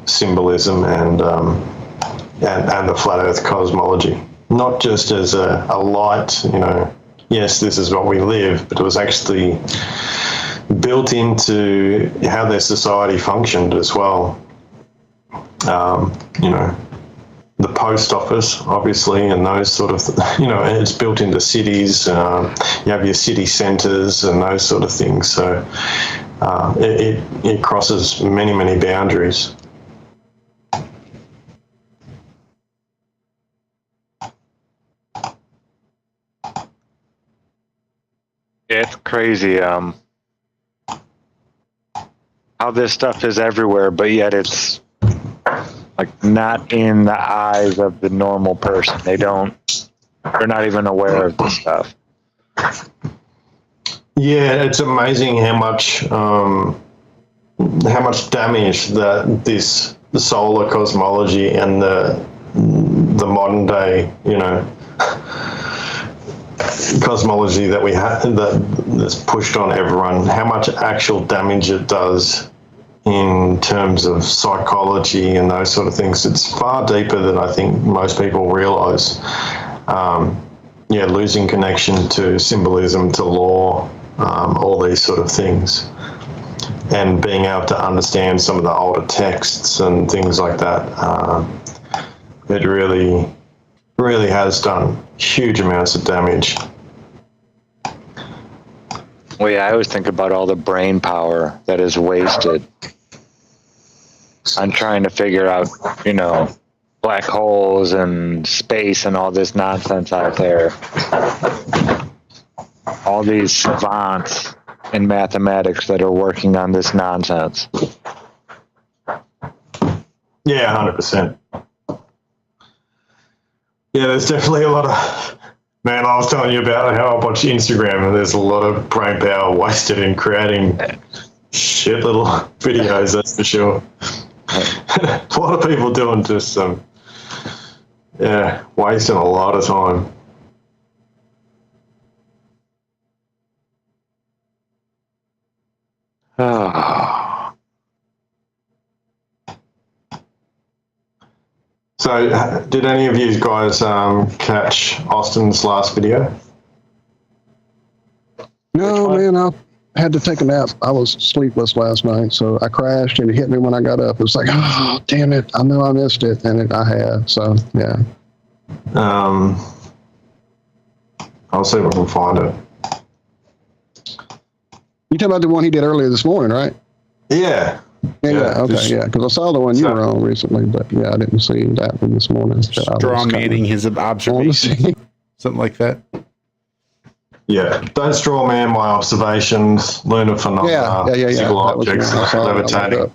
symbolism and the flat Earth cosmology. Not just as a light, yes, this is what we live, but it was actually built into how their society functioned as well. The post office, obviously, and those sort of, it's built into cities. You have your city centres and those sort of things. So it crosses many, many boundaries. It's crazy how this stuff is everywhere, but yet it's like not in the eyes of the normal person. They're not even aware of this stuff. Yeah, it's amazing how much damage that the solar cosmology and the modern day, cosmology that we have that's pushed on everyone, how much actual damage it does in terms of psychology and those sort of things. It's far deeper than I think most people realise. Losing connection to symbolism, to law, all these sort of things, and being able to understand some of the older texts and things like that. It really, really has done huge amounts of damage. Well, yeah, I always think about all the brain power that is wasted on trying to figure out, black holes and space and all this nonsense out there. All these savants in mathematics that are working on this nonsense. Yeah, 100%. Yeah, there's definitely a lot of... Man, I was telling you about how I watch Instagram, and there's a lot of brain power wasted in creating shit little videos, that's for sure. A lot of people doing just wasting a lot of time. So, did any of you guys catch Austin's last video? No, man, I had to take a nap. I was sleepless last night, so I crashed and it hit me when I got up. It was like, oh, damn it. I know I missed it, and I had, so, yeah. I'll see if I can find it. You talking about the one he did earlier this morning, right? Yeah. Okay, because I saw the one you were on recently, but yeah, I didn't see that one this morning. So straw manning his observation, something like that. Yeah, don't straw man my observations, lunar phenomena, physical objects, levitating.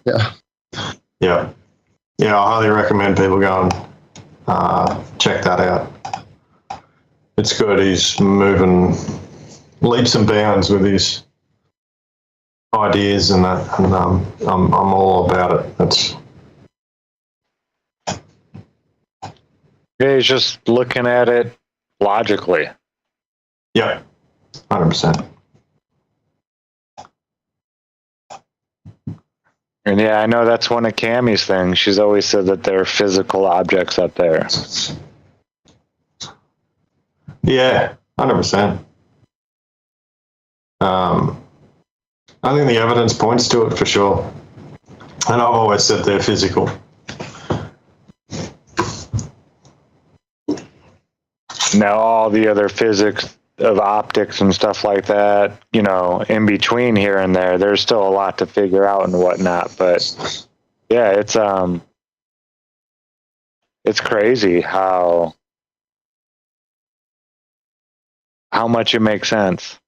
Yeah, I highly recommend people go and check that out. It's good. He's moving leaps and bounds with his ideas and that, and I'm all about it. He's just looking at it logically. Yeah, 100%. And yeah, I know that's one of Cami's things. She's always said that there are physical objects up there. Yeah, 100%. I think the evidence points to it for sure. And I've always said they're physical. Now, all the other physics of optics and stuff like that, in between here and there, there's still a lot to figure out and whatnot. But yeah, it's crazy how much it makes sense.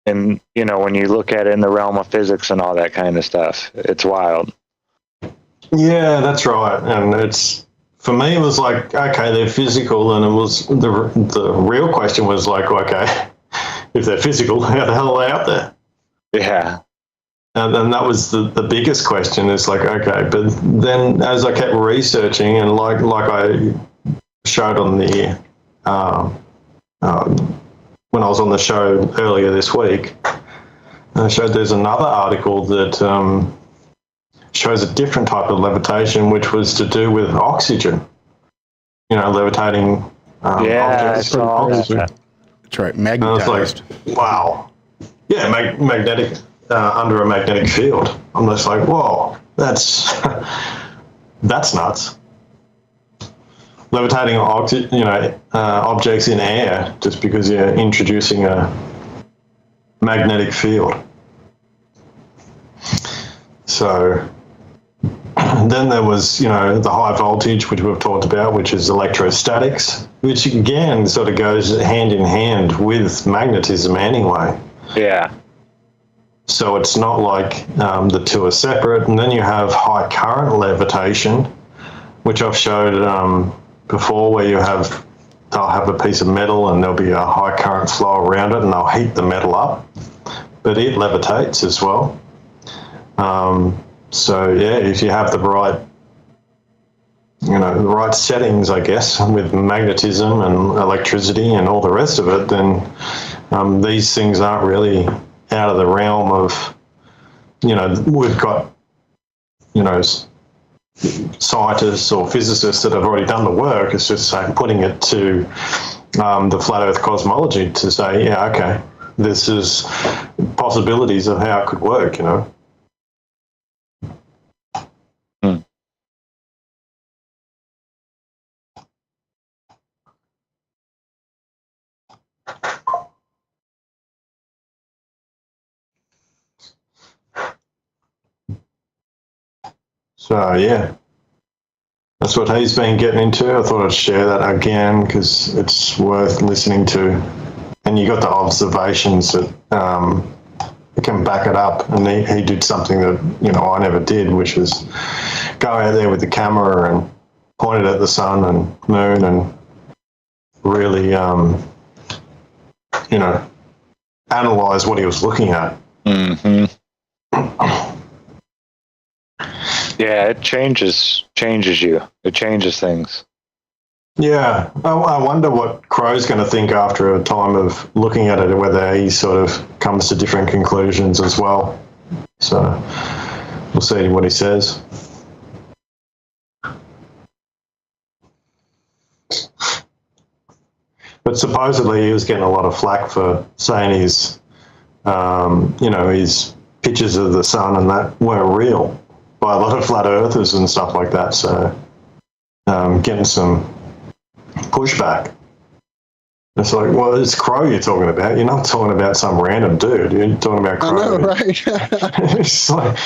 And, when you look at it in the realm of physics and all that kind of stuff, it's wild. Yeah, that's right. And for me, it was like, okay, they're physical. And it was, the real question was like, okay, if they're physical, how the hell are they up there? Yeah. And that was the biggest question. It's like, okay, but then as I kept researching and like I showed on the, when I was on the show earlier this week, I showed there's another article that chose a different type of levitation, which was to do with oxygen. Levitating objects. That's right, magnetized. And it's like, wow. Yeah, magnetic, under a magnetic field. I'm just like, whoa, that's nuts. Levitating objects in air just because you're introducing a magnetic field. So then there was, the high voltage, which we've talked about, which is electrostatics, which again sort of goes hand in hand with magnetism anyway. Yeah. So it's not like the two are separate. And then you have high current levitation, which I've showed before, where they'll have a piece of metal and there'll be a high current flow around it and they'll heat the metal up, but it levitates as well. So yeah, if you have the right, the right settings, I guess, with magnetism and electricity and all the rest of it, then these things aren't really out of the realm of, we've got, scientists or physicists that have already done the work. It's just putting it to the flat Earth cosmology to say, yeah, okay, this is possibilities of how it could work, So, yeah, that's what he's been getting into. I thought I'd share that again because it's worth listening to. And you got the observations that can back it up. And he did something that, I never did, which was go out there with the camera and point it at the sun and moon and really, analyze what he was looking at. Mm-hmm. Yeah, it changes you. It changes things. Yeah, I wonder what Crow's going to think after a time of looking at it, whether he sort of comes to different conclusions as well. So we'll see what he says. But supposedly he was getting a lot of flack for saying his pictures of the sun and that weren't real by a lot of flat earthers and stuff like that. So getting some pushback. It's like, well, it's Crow you're talking about. You're not talking about some random dude. You're talking about Crow. I know, right? It's like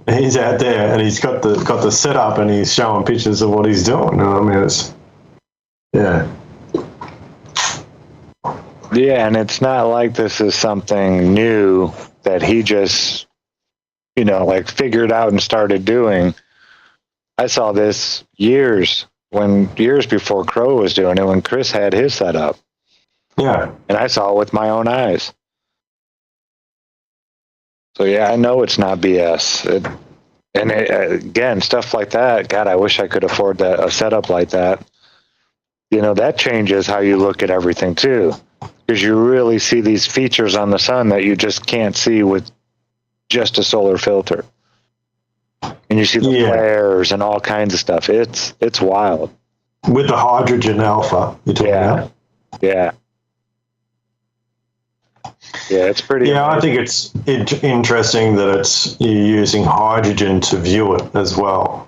he's out there and he's got the setup and he's showing pictures of what he's doing. You know what I mean? It's yeah. Yeah, and it's not like this is something new that he just, figured out and started doing. I saw this years before Crow was doing it, when Chris had his setup. Yeah. And I saw it with my own eyes. So yeah, I know it's not BS. Again, stuff like that, God, I wish I could afford a setup like that. That changes how you look at everything too. Because you really see these features on the sun that you just can't see with just a solar filter. And you see the flares and all kinds of stuff. It's wild. With the hydrogen alpha, you're talking about? Yeah. Yeah, it's pretty Yeah, amazing. I think it's interesting that you're using hydrogen to view it as well.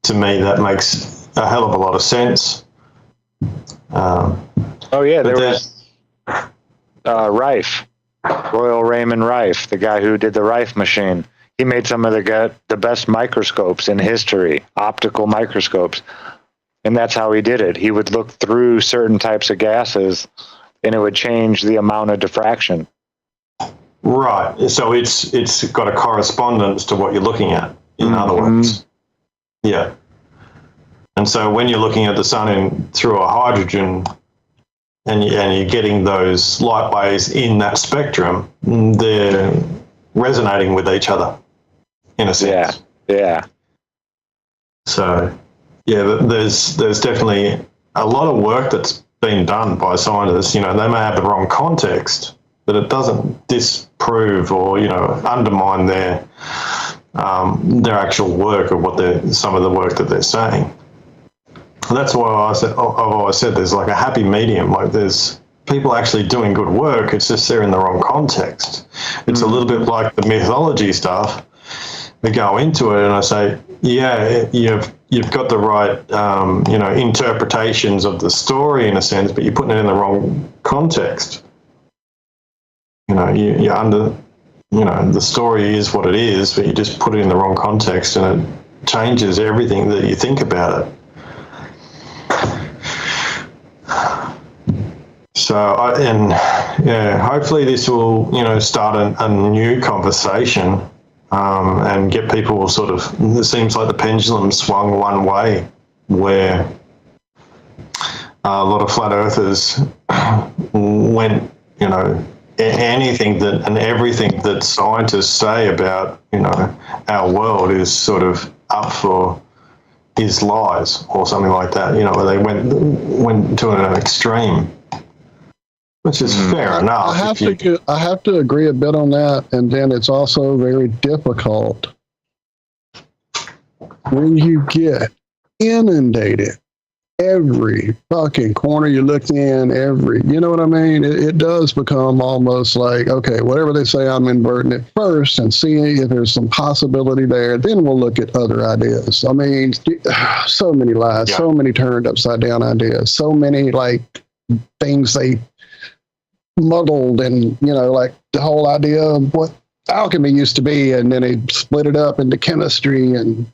To me, that makes a hell of a lot of sense. There was Rife, Royal Raymond Rife, the guy who did the Rife machine. He made some of the best microscopes in history, optical microscopes. And that's how he did it. He would look through certain types of gases and it would change the amount of diffraction. Right. So it's got a correspondence to what you're looking at, in other words. Yeah. And so when you're looking at the sun through a hydrogen and you're getting those light waves in that spectrum, they're resonating with each other in a sense. Yeah. So, yeah, there's definitely a lot of work that's been done by scientists. They may have the wrong context, but it doesn't disprove or, you know, undermine their actual work or some of the work that they're saying. That's why I've always said there's like a happy medium. Like there's people actually doing good work. It's just they're in the wrong context. It's a little bit like the mythology stuff. I go into it and I say, yeah, you've got the right, you know, interpretations of the story in a sense, but you're putting it in the wrong context. You know, you're under, you know, the story is what it is, but you just put it in the wrong context and it changes everything that you think about it. So, hopefully this will, you know, start a new conversation and get people sort of, it seems like the pendulum swung one way where a lot of flat earthers went, you know, anything that and everything that scientists say about, you know, our world is sort of up for his lies or something like that, you know, where they went to an extreme. Which is fair enough. I have to agree a bit on that, and then it's also very difficult when you get inundated every fucking corner you look in, you know what I mean? It does become almost like, okay, whatever they say, I'm inverting it first and seeing if there's some possibility there. Then we'll look at other ideas. I mean, so many lies, so many turned upside down ideas, so many like things they muddled, and you know, like the whole idea of what alchemy used to be, and then they split it up into chemistry and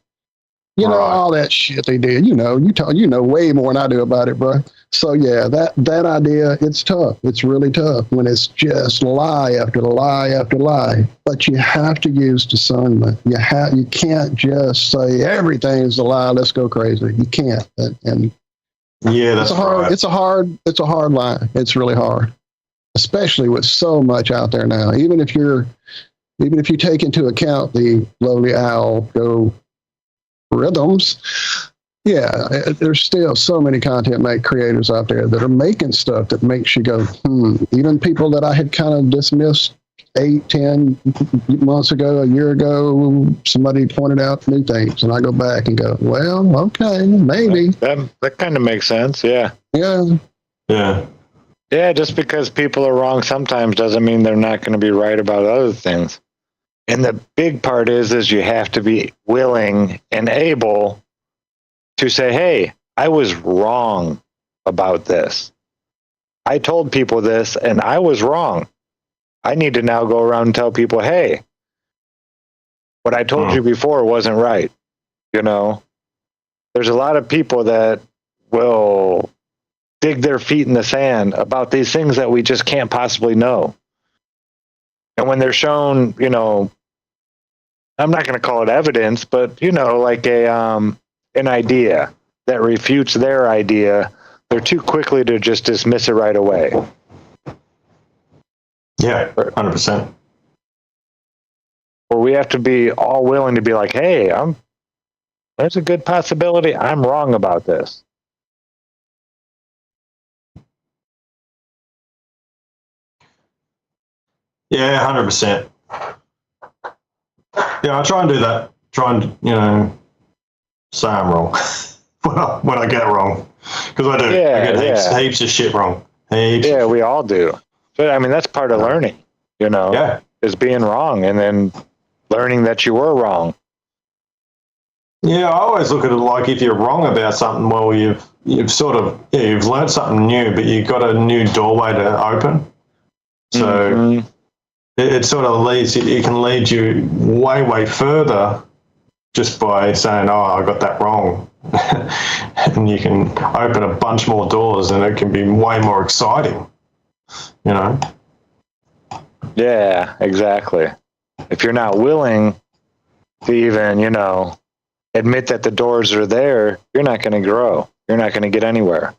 you know all that shit they did. You know way more than I do about it, bro. So yeah, that idea, it's tough. It's really tough when it's just lie after lie after lie. But you have to use discernment. You can't just say everything's a lie. Let's go crazy. You can't. And yeah, that's hard. It's a hard line. It's really hard. Especially with so much out there now. Even if you take into account the lowly algo rhythms, yeah, there's still so many content creators out there that are making stuff that makes you go, Even people that I had kind of dismissed 8-10 months ago, a year ago, somebody pointed out new things, and I go back and go, well, okay, maybe. That kind of makes sense, yeah. Yeah. Yeah, just because people are wrong sometimes doesn't mean they're not going to be right about other things. And the big part is you have to be willing and able to say, hey, I was wrong about this. I told people this and I was wrong. I need to now go around and tell people, hey, what I told you before wasn't right. You know, there's a lot of people that will dig their feet in the sand about these things that we just can't possibly know. And when they're shown, you know, I'm not going to call it evidence, but, you know, like an idea that refutes their idea, they're too quickly to just dismiss it right away. Yeah, 100%. Or we have to be all willing to be like, hey, there's a good possibility I'm wrong about this. Yeah, 100%. Yeah, I try and do that. Try and, you know, say I'm wrong when I get it wrong. Because I do. I get heaps of shit wrong. We all do. But, I mean, that's part of learning, you know, is being wrong and then learning that you were wrong. Yeah, I always look at it like if you're wrong about something, well, you've sort of, you've learned something new, but you've got a new doorway to open. So it sort of it can lead you way, way further just by saying, oh, I got that wrong. And you can open a bunch more doors and it can be way more exciting, you know? Yeah, exactly. If you're not willing to even, you know, admit that the doors are there, you're not going to grow. You're not going to get anywhere.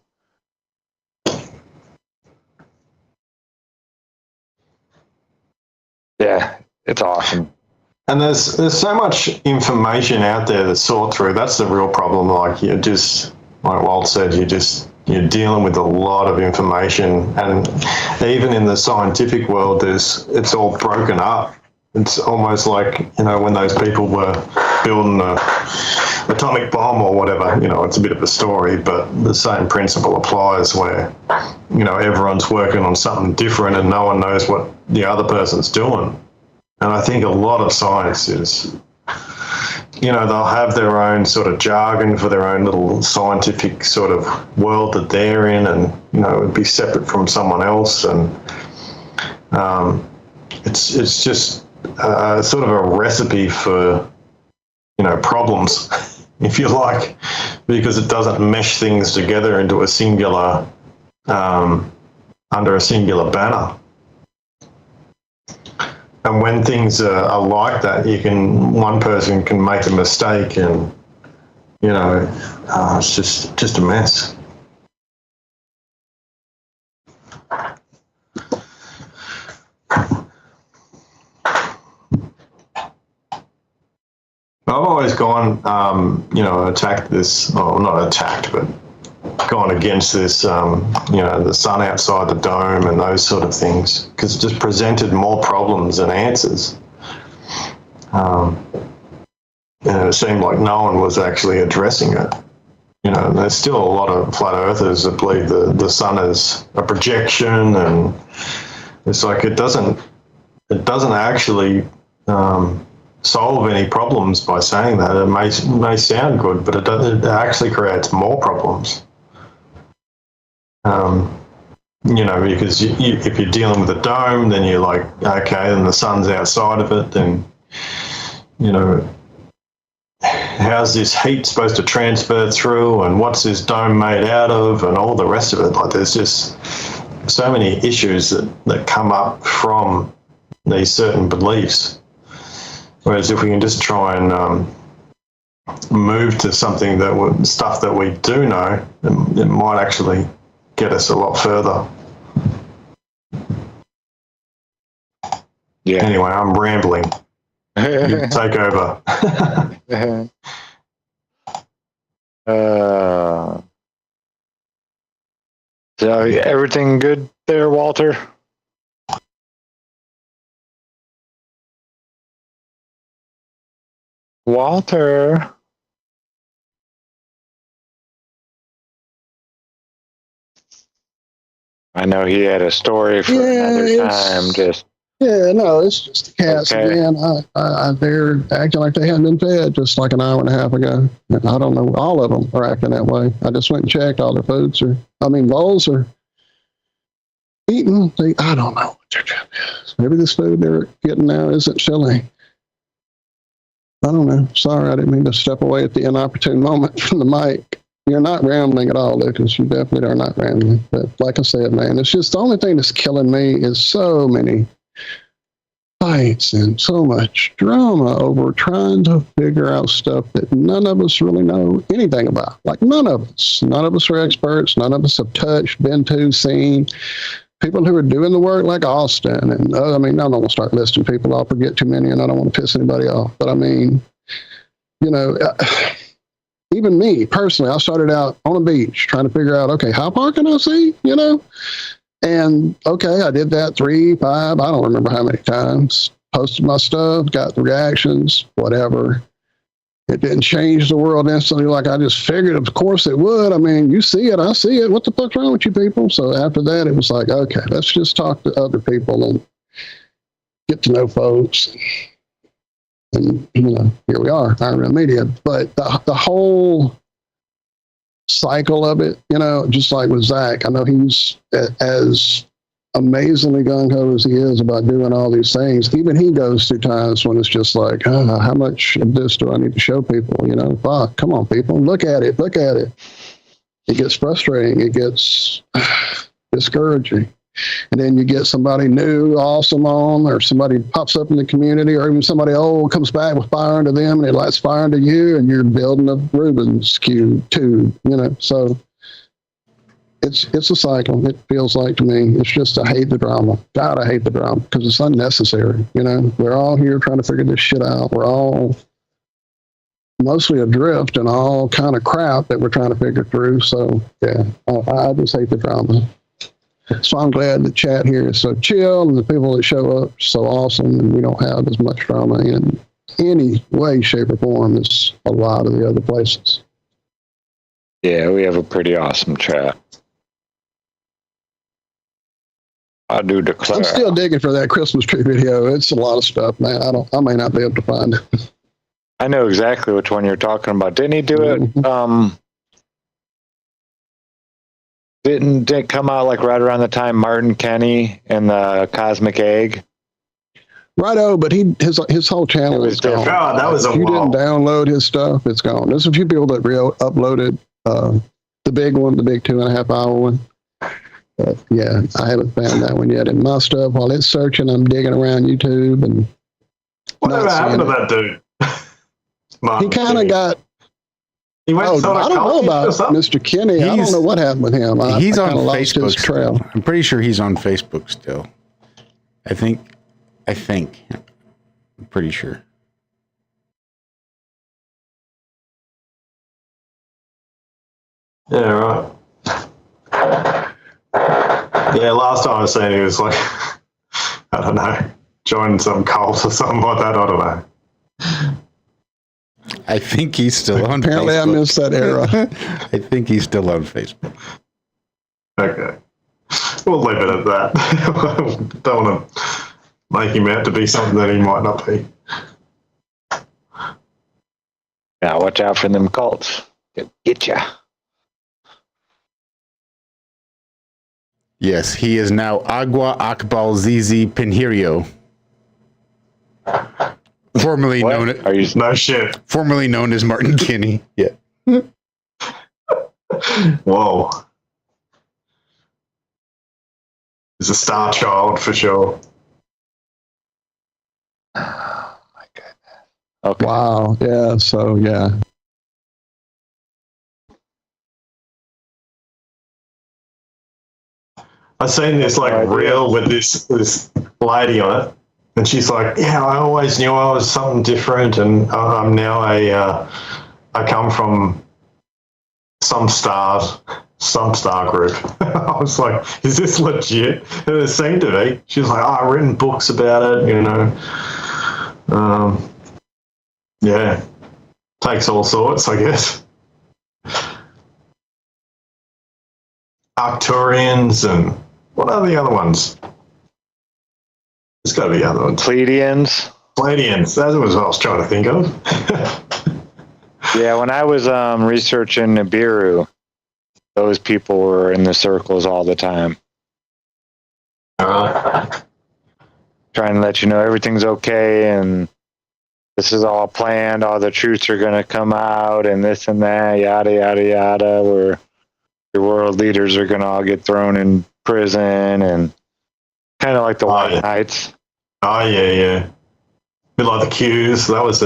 Yeah, it's awesome. And there's so much information out there to sort through. That's the real problem. Like you just, like Walt said, you just you're dealing with a lot of information, and even in the scientific world, it's all broken up. It's almost like, when those people were building a atomic bomb or whatever, it's a bit of a story, but the same principle applies where, everyone's working on something different and no one knows what the other person's doing. And I think a lot of science is, they'll have their own sort of jargon for their own little scientific sort of world that they're in, and, it'd be separate from someone else. And it's just sort of a recipe for, problems, if you like, because it doesn't mesh things together into a singular, under a singular banner. And when things are like that, one person can make a mistake, and it's just a mess. I've always gone, attacked this, well, not attacked, but gone against this, the sun outside the dome and those sort of things, because it just presented more problems than answers. And it seemed like no one was actually addressing it. And there's still a lot of flat earthers that believe the sun is a projection, and it's like it doesn't actually solve any problems by saying that. It may sound good, but it actually creates more problems. Because if you're dealing with a dome, then you're like, okay, then the sun's outside of it, then, how's this heat supposed to transfer through, and what's this dome made out of, and all the rest of it. Like, there's just so many issues that come up from these certain beliefs. Whereas if we can just try and move to something stuff that we do know, it might actually get us a lot further. Yeah. Anyway, I'm rambling. You take over. So everything good there, Walter? Walter? I know he had a story for another time. It's just the cats again. They're acting like they hadn't been fed just like an hour and a half ago. I don't know. All of them are acting that way. I just went and checked. All their bowls are eating. I don't know what their job is. Maybe this food they're getting now isn't chilly. I don't know. Sorry, I didn't mean to step away at the inopportune moment from the mic. You're not rambling at all, Lucas. You definitely are not rambling. But like I said, man, it's just the only thing that's killing me is so many fights and so much drama over trying to figure out stuff that none of us really know anything about. Like, none of us. None of us are experts. None of us have touched, been to, seen. People who are doing the work like Austin. And I don't want to start listing people. I'll forget too many and I don't want to piss anybody off. But even me personally, I started out on a beach trying to figure out, okay, how far can I see, And okay, I did that 3, 5, I don't remember how many times. Posted my stuff, got the reactions, whatever. It didn't change the world instantly like I just figured. Of course it would. You see it, I see it. What the fuck's wrong with you people? So after that, it was like, okay, let's just talk to other people and get to know folks. And, here we are, ironrealmmedia. But the whole cycle of it, just like with Zack, I know he's as amazingly gung-ho as he is about doing all these things. Even he goes through times when it's just like, how much of this do I need to show people? Fuck, come on, people, look at it. It gets frustrating. It gets discouraging. And then you get somebody new, awesome on, or somebody pops up in the community, or even somebody old comes back with fire into them, and it lights fire into you, and you're building a Rubik's Cube too, So it's a cycle. It feels like to me. It's just, I hate the drama. God, I hate the drama because it's unnecessary. We're all here trying to figure this shit out. We're all mostly adrift and all kind of crap that we're trying to figure through. So yeah, I just hate the drama. So I'm glad the chat here is so chill and the people that show up are so awesome, and we don't have as much drama in any way, shape, or form as a lot of the other places. Yeah, we have a pretty awesome chat. I do declare. I'm still digging for that Christmas tree video. It's a lot of stuff, man. I may not be able to find it. I know exactly which one you're talking about. Didn't he do it? Didn't it come out like right around the time Martin Kenny and the Cosmic Egg? Righto, but his whole channel is gone. God, that was a if you while. didn't download his stuff, it's gone. There's a few people that uploaded the big one, the big 2.5 hour one. But yeah, I haven't found that one yet in my stuff. While it's searching, I'm digging around YouTube and Whatever happened to that dude? He kind of got. He went I don't know about something? Mr. Kenny. I don't know what happened with him. He's I on kinda lost Facebook his trail. still. I'm pretty sure he's on Facebook still. I think. I'm pretty sure. Yeah, right. Yeah, last time I seen he was like, I don't know, joined some cult or something like that. I don't know. I think he's still on Apparently Facebook. I missed that era. I think he's still on Facebook. Okay. We'll leave it at that. Don't want to make him out to be something that he might not be. Yeah, watch out for them cults. Get ya. Yes, he is now Agua Akbal Zizi Pinheiro. Formerly known as no shit. Formerly known as Martin Kinney. Yeah. Whoa. He's a star child for sure. Okay. Wow. Yeah. So yeah. I seen this like reel with this lady on it, and she's like, "Yeah, I always knew I was something different, and I'm now I come from some star group." I was like, "Is this legit?" And it seemed to be. She's like, "Oh, I've written books about it, you know." Yeah, takes all sorts, I guess. Arcturians and what are the other ones? There's got to be other ones. Pleiadians. Pleiadians. That was what I was trying to think of. Yeah, when I was researching Nibiru, those people were in the circles all the time. Trying to let you know everything's okay and this is all planned, all the truths are going to come out and this and that, yada, yada, yada, where your world leaders are going to all get thrown in prison and kind of like the White Knights. Oh, yeah. A bit like the Qs. That was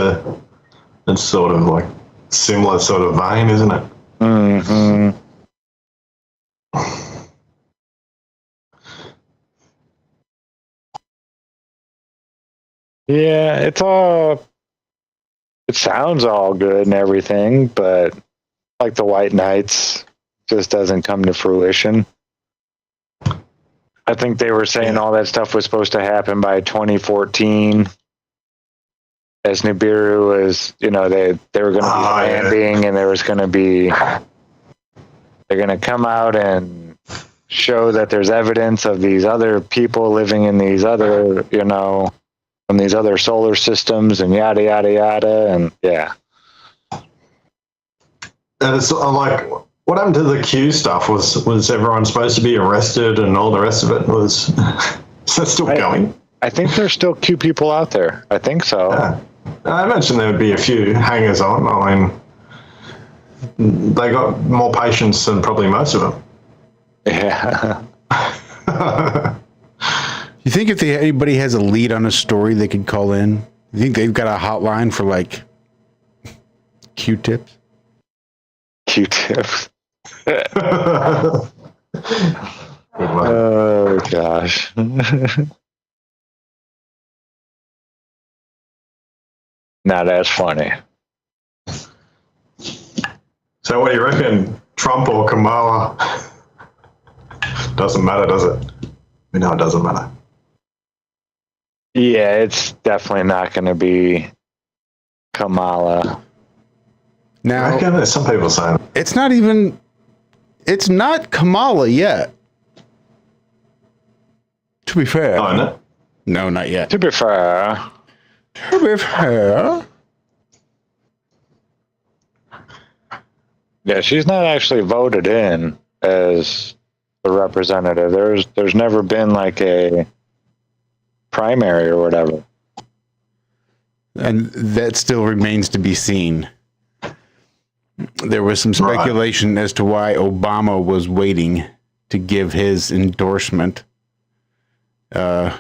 it's sort of like similar sort of vein, isn't it? Mm-hmm. Yeah, it sounds all good and everything, but like the White Knights just doesn't come to fruition. I think they were saying all that stuff was supposed to happen by 2014. As Nibiru was, you know, they were going to be landing and there was going to be, they're going to come out and show that there's evidence of these other people living in these other, you know, from these other solar systems and yada, yada, yada. And yeah. And it's like, what happened to the Q stuff? Was everyone supposed to be arrested and all the rest of it? Is that still going? I think there's still Q people out there. I think so. Yeah. I imagine there would be a few hangers on. I mean, they got more patience than probably most of them. Yeah. You think if anybody has a lead on a story, they could call in? You think they've got a hotline for like Q-tips? Q-tips. Oh gosh. Now that's funny. So what do you reckon? Trump or Kamala? Doesn't matter, does it? We know it doesn't matter. Yeah, it's definitely not going to be Kamala. Now, I reckon there's some people saying it's not Kamala yet. To be fair. oh, isn't it? No, not yet. To be fair. Yeah, she's not actually voted in as the representative. There's never been like a primary or whatever. And that still remains to be seen. There was some speculation as to why Obama was waiting to give his endorsement on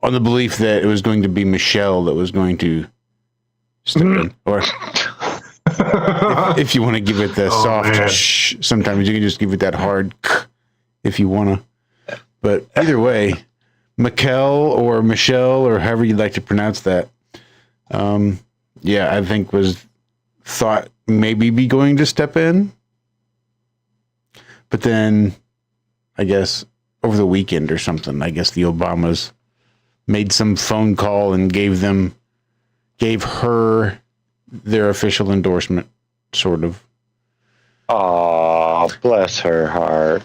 the belief that it was going to be Michelle that was going to step in. Or if you want to give it the soft shh, sometimes you can just give it that hard if you want to. But either way, Mikel or Michelle or however you'd like to pronounce that, I think was thought maybe be going to step in. But then, I guess, over the weekend or something, I guess the Obamas made some phone call and gave her their official endorsement, sort of. Oh, bless her heart.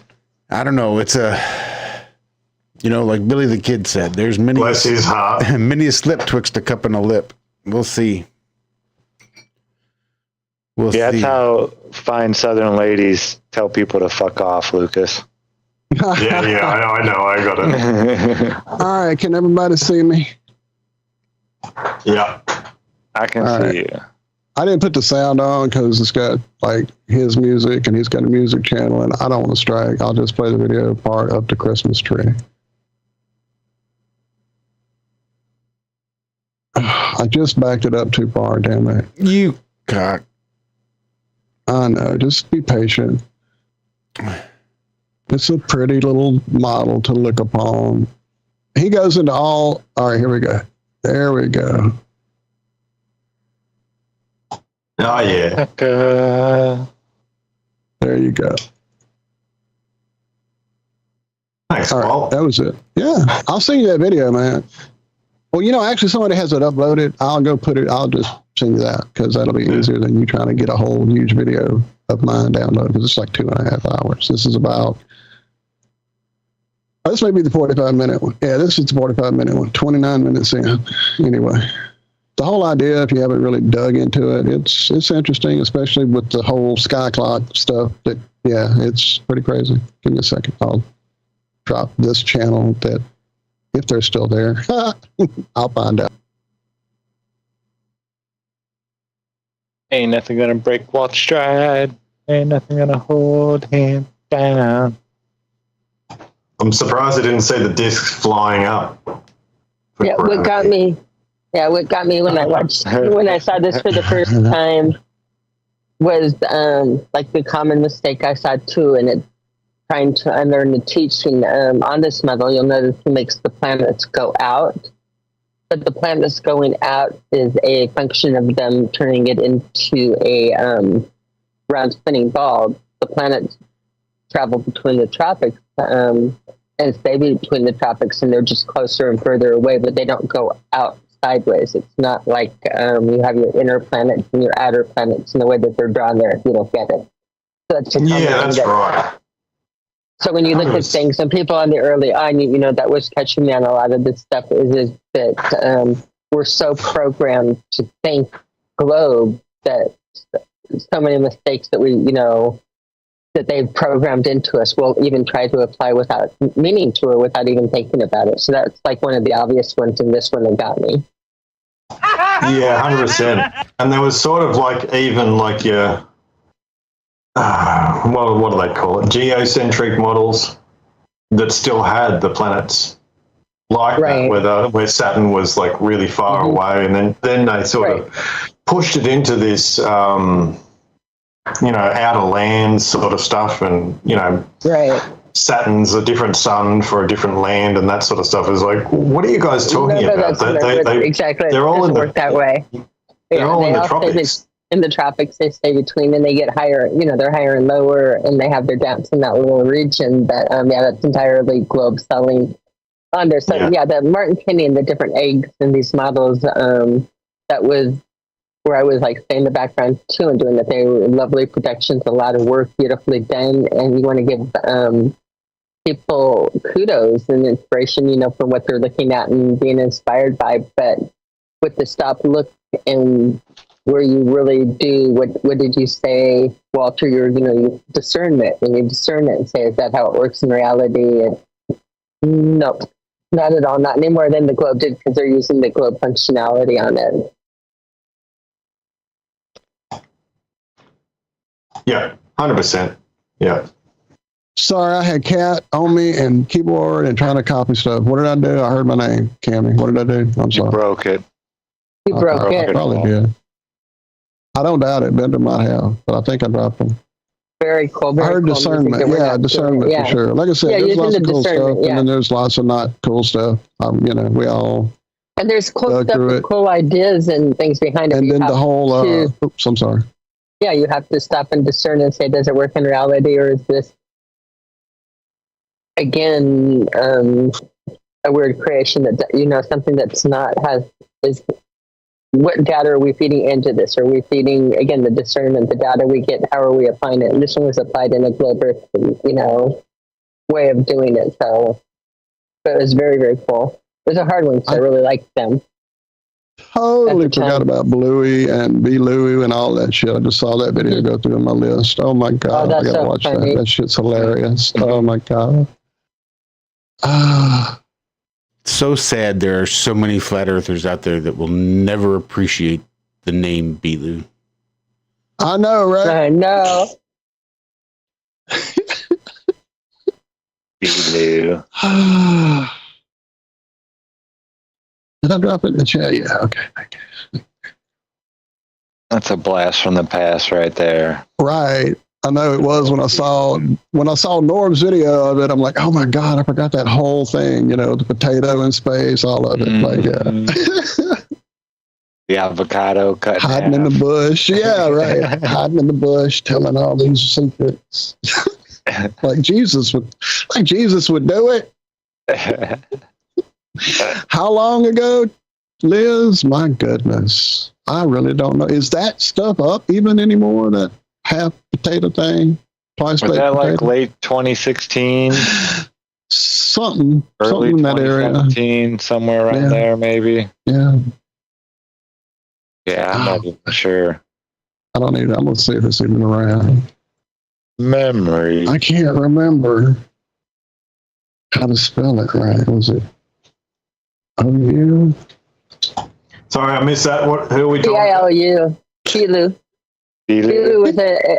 I don't know. It's like Billy the Kid said, there's many. Bless his heart. Many a slip twixt a cup and a lip. We'll see. That's how fine Southern ladies tell people to fuck off, Lucas. Yeah, I know. I got it. All right, can everybody see me? Yeah. I can see you. I didn't put the sound on because it's got like his music and he's got a music channel and I don't want to strike. I'll just play the video part up to Christmas tree. I just backed it up too far, damn it. You cock. I know, just be patient. It's a pretty little model to look upon. He goes into all right, here we go. There we go. Oh, yeah. There you go. Thanks, Walt. That was it. Yeah, I'll send you that video, man. Well, actually, somebody has it uploaded. I'll just send you that because that'll be easier than you trying to get a whole huge video of mine downloaded because it's like 2.5 hours. This is about. This may be the 45-minute one. Yeah, this is the 45-minute one. 29 minutes in. Anyway, the whole idea, if you haven't really dug into it, it's interesting, especially with the whole sky clock stuff. It's pretty crazy. Give me a second. I'll drop this channel that, if they're still there, I'll find out. Ain't nothing gonna break Walt's stride. Ain't nothing gonna hold him down. I'm surprised I didn't see the discs flying up. What got me when I saw this for the first time was like the common mistake I saw too, and it trying to unlearn the teaching on this model. You'll notice he makes the planets go out, but the planets going out is a function of them turning it into a round spinning ball. The planets travel between the tropics and stay between the tropics, and they're just closer and further away, but they don't go out sideways. It's not like you have your inner planets and your outer planets in the way that they're drawn there if you don't get it. So that's that's right. So when you look at things, and people on the early on, that was catching me on a lot of this stuff is that we're so programmed to think globe that so many mistakes that that they've programmed into us will even try to apply without meaning to or without even thinking about it. So that's like one of the obvious ones in this one that got me. Yeah, 100%. And there was sort of like even like your what do they call it? Geocentric models that still had the planets like that, where Saturn was like really far away, and then they sort of pushed it into this outer land sort of stuff, and Saturn's a different sun for a different land, and that sort of stuff is like, what are you guys talking about? Exactly. They're all in work that way. They're all in the tropics. in the tropics, they stay between, and they get higher, they're higher and lower, and they have their depths in that little region. But that's entirely globe selling on there. So the Martin Kinney and the different eggs in these models, that was where I was like staying in the background too and doing that. They were lovely productions, a lot of work, beautifully done, and you want to give people kudos and inspiration, for what they're looking at and being inspired by. But with the stop, look, and where you really do what did you say, Walter? You discernment, and you discern it and say, is that how it works in reality? And no, not at all, not any more than the globe did, because they're using the globe functionality on it. Yeah, 100%. Yeah. Sorry, I had cat on me and keyboard and trying to copy stuff. What did I do? I heard my name, Cami. What did I do? I'm sorry. You broke it. You broke it. Probably did. I don't doubt it. Bender might have, but I think I dropped them. Very cool. I heard discernment. Yeah, discernment for sure. Like I said, there's lots of cool stuff, and then there's lots of not cool stuff. We all. And there's cool stuff with cool ideas and things behind it. And then the whole. Oops, I'm sorry. Yeah, you have to stop and discern and say, does it work in reality, or is this again a weird creation that something that's not is. What data are we feeding into this? Are we feeding, again, the discernment, the data we get, how are we applying it? And this one was applied in a globe earth, way of doing it. So it was very, very cool. It was a hard one, so I really liked them. Totally forgot about Bluey and B. Louie and all that shit. I just saw that video go through on my list. Oh my God. I gotta watch that. That shit's hilarious. Oh my God. So sad there are so many flat earthers out there that will never appreciate the name Bilu. I know, right? I know. Bilu. Did I drop it in the chat? Yeah, okay. That's a blast from the past right there. Right. I know it was when I saw Norm's video of it. I'm like, oh my God, I forgot that whole thing. The potato in space, all of it. The avocado cut hiding in the bush. Yeah, right. Hiding in the bush, telling all these secrets. like Jesus would do it. How long ago, Liz? My goodness, I really don't know. Is that stuff up even anymore? That half potato thing, was that like late 2016? Something early in that area, somewhere around there, maybe. Yeah, I'm not even sure. I don't need it. I'm gonna see if it's even around. Memory. I can't remember how to spell it right. Was it O-U? Sorry, I missed that. Who are we talking about? Bilu. Bilu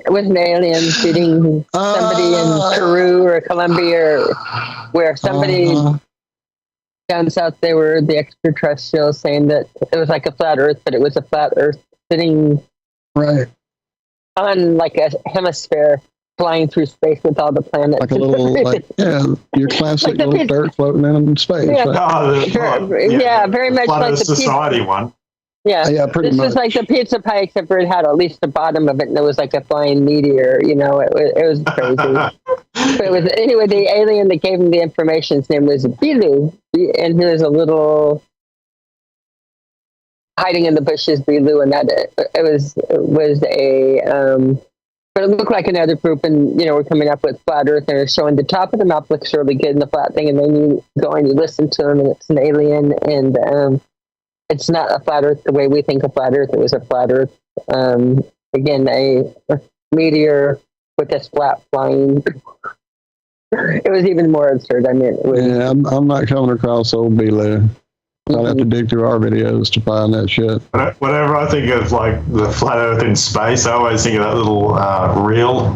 was an alien shooting somebody in Peru or Colombia, or where somebody down south, they were the extraterrestrials saying that it was like a flat Earth, but it was a flat Earth sitting on like a hemisphere, flying through space with all the planets. Like a little, your classic like little dirt floating in space. Yeah, right? Very much Flat like Earth the Society one. Yeah, pretty much. This is like the pizza pie, except for it had at least the bottom of it, and it was like a flying meteor. It was crazy. But it was anyway. The alien that gave him the information, his name was Bilu, and he was a little hiding in the bushes, Bilu, and that it was a. But it looked like another group, and we're coming up with flat Earth, and they're showing the top of the map looks really good in the flat thing, and then you go and you listen to them, and it's an alien, and it's not a flat Earth the way we think of flat Earth. It was a flat Earth. Again, a meteor with a splat flying. It was even more absurd. I mean, it was, I'm not coming across old Bilu. I'd have to dig through our videos to find that shit. Whenever I think of like the flat Earth in space, I always think of that little reel,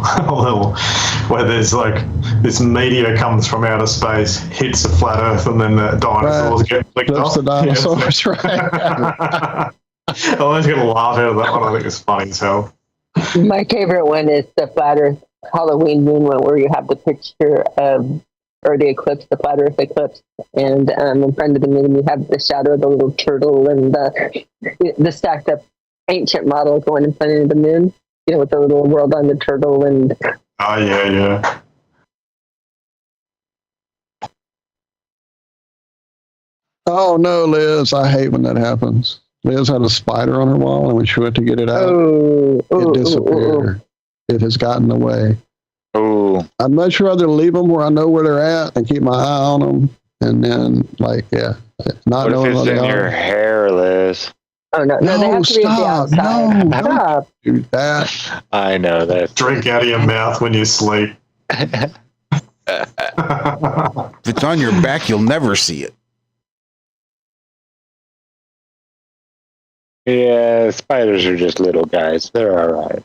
where there's like this meteor comes from outer space, hits the flat Earth, and then the dinosaurs get flicked off. The dinosaurs, right? I always get a laugh out of that one. I think it's funny as hell. My favorite one is the flat Earth Halloween moon one, where you have the picture of. Or the eclipse, the flat Earth eclipse, and in front of the moon you have the shadow of the little turtle and the stacked up ancient model going in front of the moon. You know, with the little world on the turtle and. Oh yeah. Oh no, Liz! I hate when that happens. Liz had a spider on her wall, and when she went to get it out, it disappeared. It has gotten away. Oh, I'd much rather leave them where I know where they're at and keep my eye on them, and then not what if knowing it's where they in are. your hair, Liz? Oh no, they have to be at the stop! outside. No, Stop. don't do that. I know that. Drink out of your mouth when you sleep. If it's on your back, you'll never see it. Yeah, spiders are just little guys. They're all right.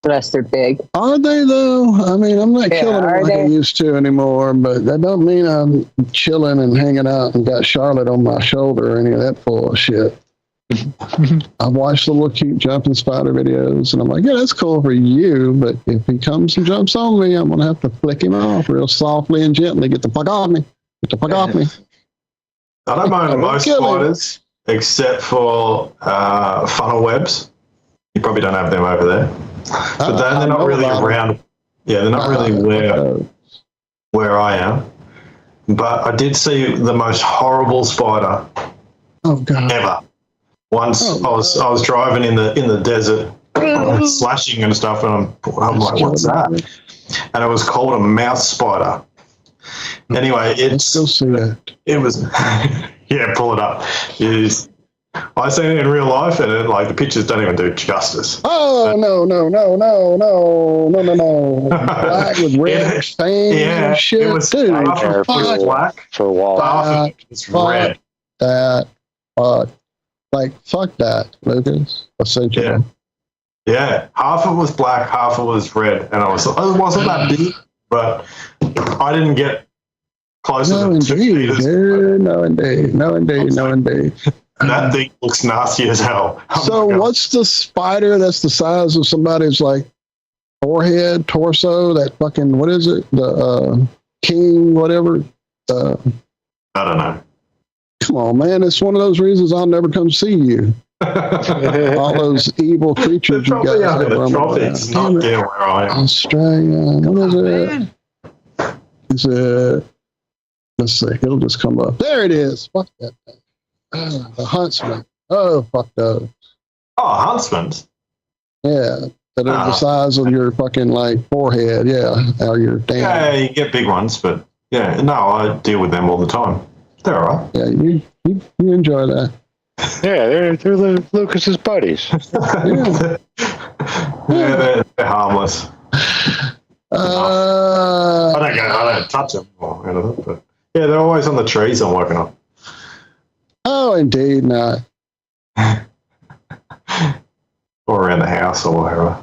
Unless they're big. Are they though? I mean, I'm not Yeah, killing them are like I they? used to anymore, but that don't mean I'm chilling and hanging out and got Charlotte on my shoulder or any of that bullshit. I've watched the little cute jumping spider videos, and I'm like, yeah, that's cool for you, but if he comes and jumps on me, I'm gonna have to flick him off real softly and gently. Get the fuck off me! Get the fuck off me! I don't mind most kill him. spiders, except for funnel webs. You probably don't have them over there. But they're I not know really about 'em. around. Yeah, they're not really where I am. But I did see the most horrible spider Oh god! ever. Once Oh, I was driving in the desert, slashing and stuff, and I'm like, what's that? And it was called a mouse spider. Anyway, Let's go see that. it was yeah, pull it up. It is. I seen it in real life, and the pictures don't even do justice. Oh no! Black with red fangs Yeah, and shit. it was Dude, half of it was fuck black, For Walt. half of it was red. that. Fuck that, Lucas. Essentially. Yeah. Yeah, half of it was black, half of it was red, and I was like, oh, it wasn't that big, but I didn't get closer No, than 2 indeed, meters. dude. No, indeed. And that thing looks nasty as hell. Oh So, my God. what's the spider that's the size of somebody's forehead, torso? That fucking what is it? The king, whatever. I don't know. Come on, man! It's one of those reasons I'll never come see you. All those evil creatures you Probably guys up in have the running tropics, around. not down where I am. Australia. What is it? Is it? Let's see. It'll just come up. There it is. Fuck that thing. The huntsman. Oh, fuck those. Oh, huntsman. Yeah. That are the size of your fucking forehead. Yeah. Or your damn. Yeah, you get big ones, but yeah, no, I deal with them all the time. They're all right. Yeah, you enjoy that. Yeah, they're Lucas's buddies. Yeah. Yeah, they're harmless. I don't touch them or anything, but yeah, they're always on the trees I'm working on. Oh, indeed not. Or around the house or whatever.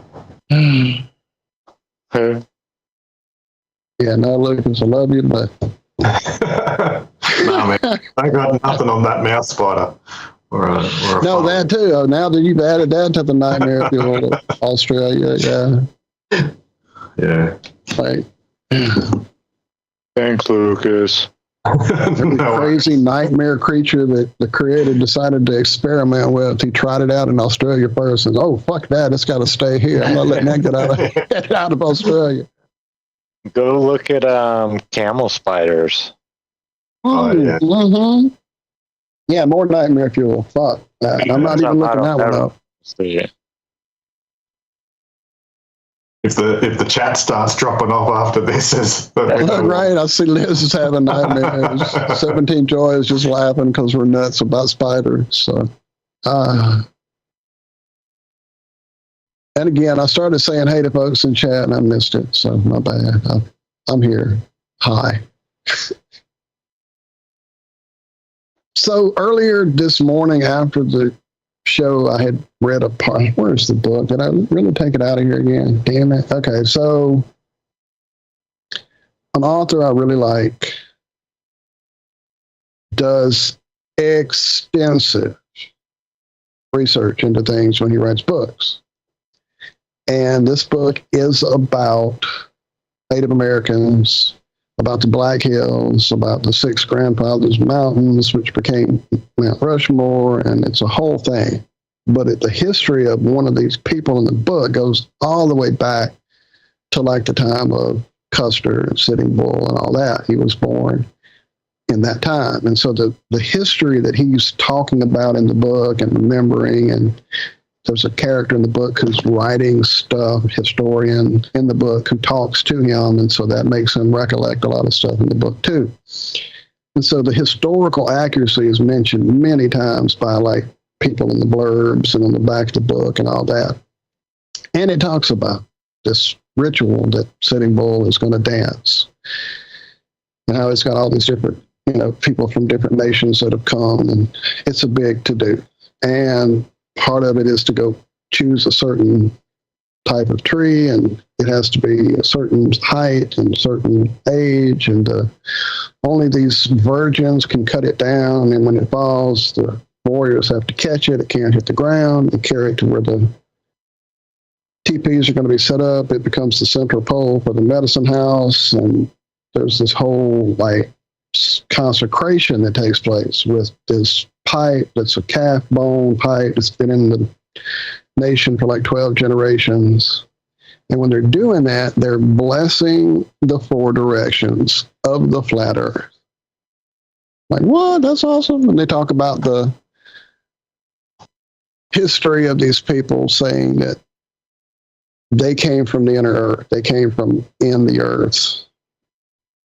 Yeah, no, Lucas, I love you, but No, man, I got nothing on that mouse spider. Or a no, funnel. that too. Oh, now that you've added that to the nightmare fuel of Australia, yeah. Yeah. Like, Thanks, Lucas. every No, crazy nightmare creature that the creator decided to experiment with. He tried it out in Australia first, and oh fuck that, it's got to stay here. I'm not letting that get out of Australia. Go look at camel spiders. Oh, yeah. Mm-hmm. Yeah, more nightmare fuel. Fuck that. I'm not even looking that one up. See. If the chat starts dropping off after this, Right, I see Liz is having nightmares. 17 Joy is just laughing because we're nuts about spiders. So, and again, I started saying hey to folks in chat and I missed it. So my bad. I'm here. Hi. So earlier this morning after the show, I had read a part. Where's the book? Did I really take it out of here again? Damn it. Okay, so an author I really like does extensive research into things when he writes books. And this book is about Native Americans, about the Black Hills, about the Six Grandfathers Mountains, which became Mount Rushmore, and it's a whole thing. But the history of one of these people in the book goes all the way back to like the time of Custer and Sitting Bull and all that. He was born in that time. And so the history that he's talking about in the book and remembering, and there's a character in the book who's writing stuff, historian in the book, who talks to him, and so that makes him recollect a lot of stuff in the book too. And so the historical accuracy is mentioned many times by like people in the blurbs and on the back of the book and all that. And it talks about this ritual that Sitting Bull is going to dance, and how it's got all these different, people from different nations that have come, and it's a big to-do. And part of it is to go choose a certain type of tree, and it has to be a certain height and a certain age, and only these virgins can cut it down, and when it falls, the warriors have to catch it. It can't hit the ground and carry it to where the teepees are going to be set up. It becomes the central pole for the medicine house, and there's this whole like consecration that takes place with this pipe that's a calf bone pipe that's been in the nation for like 12 generations. And when they're doing that, they're blessing the 4 directions of the flat earth. Like, what? That's awesome. And they talk about the history of these people, saying that they came from the inner earth. They came from in the earth,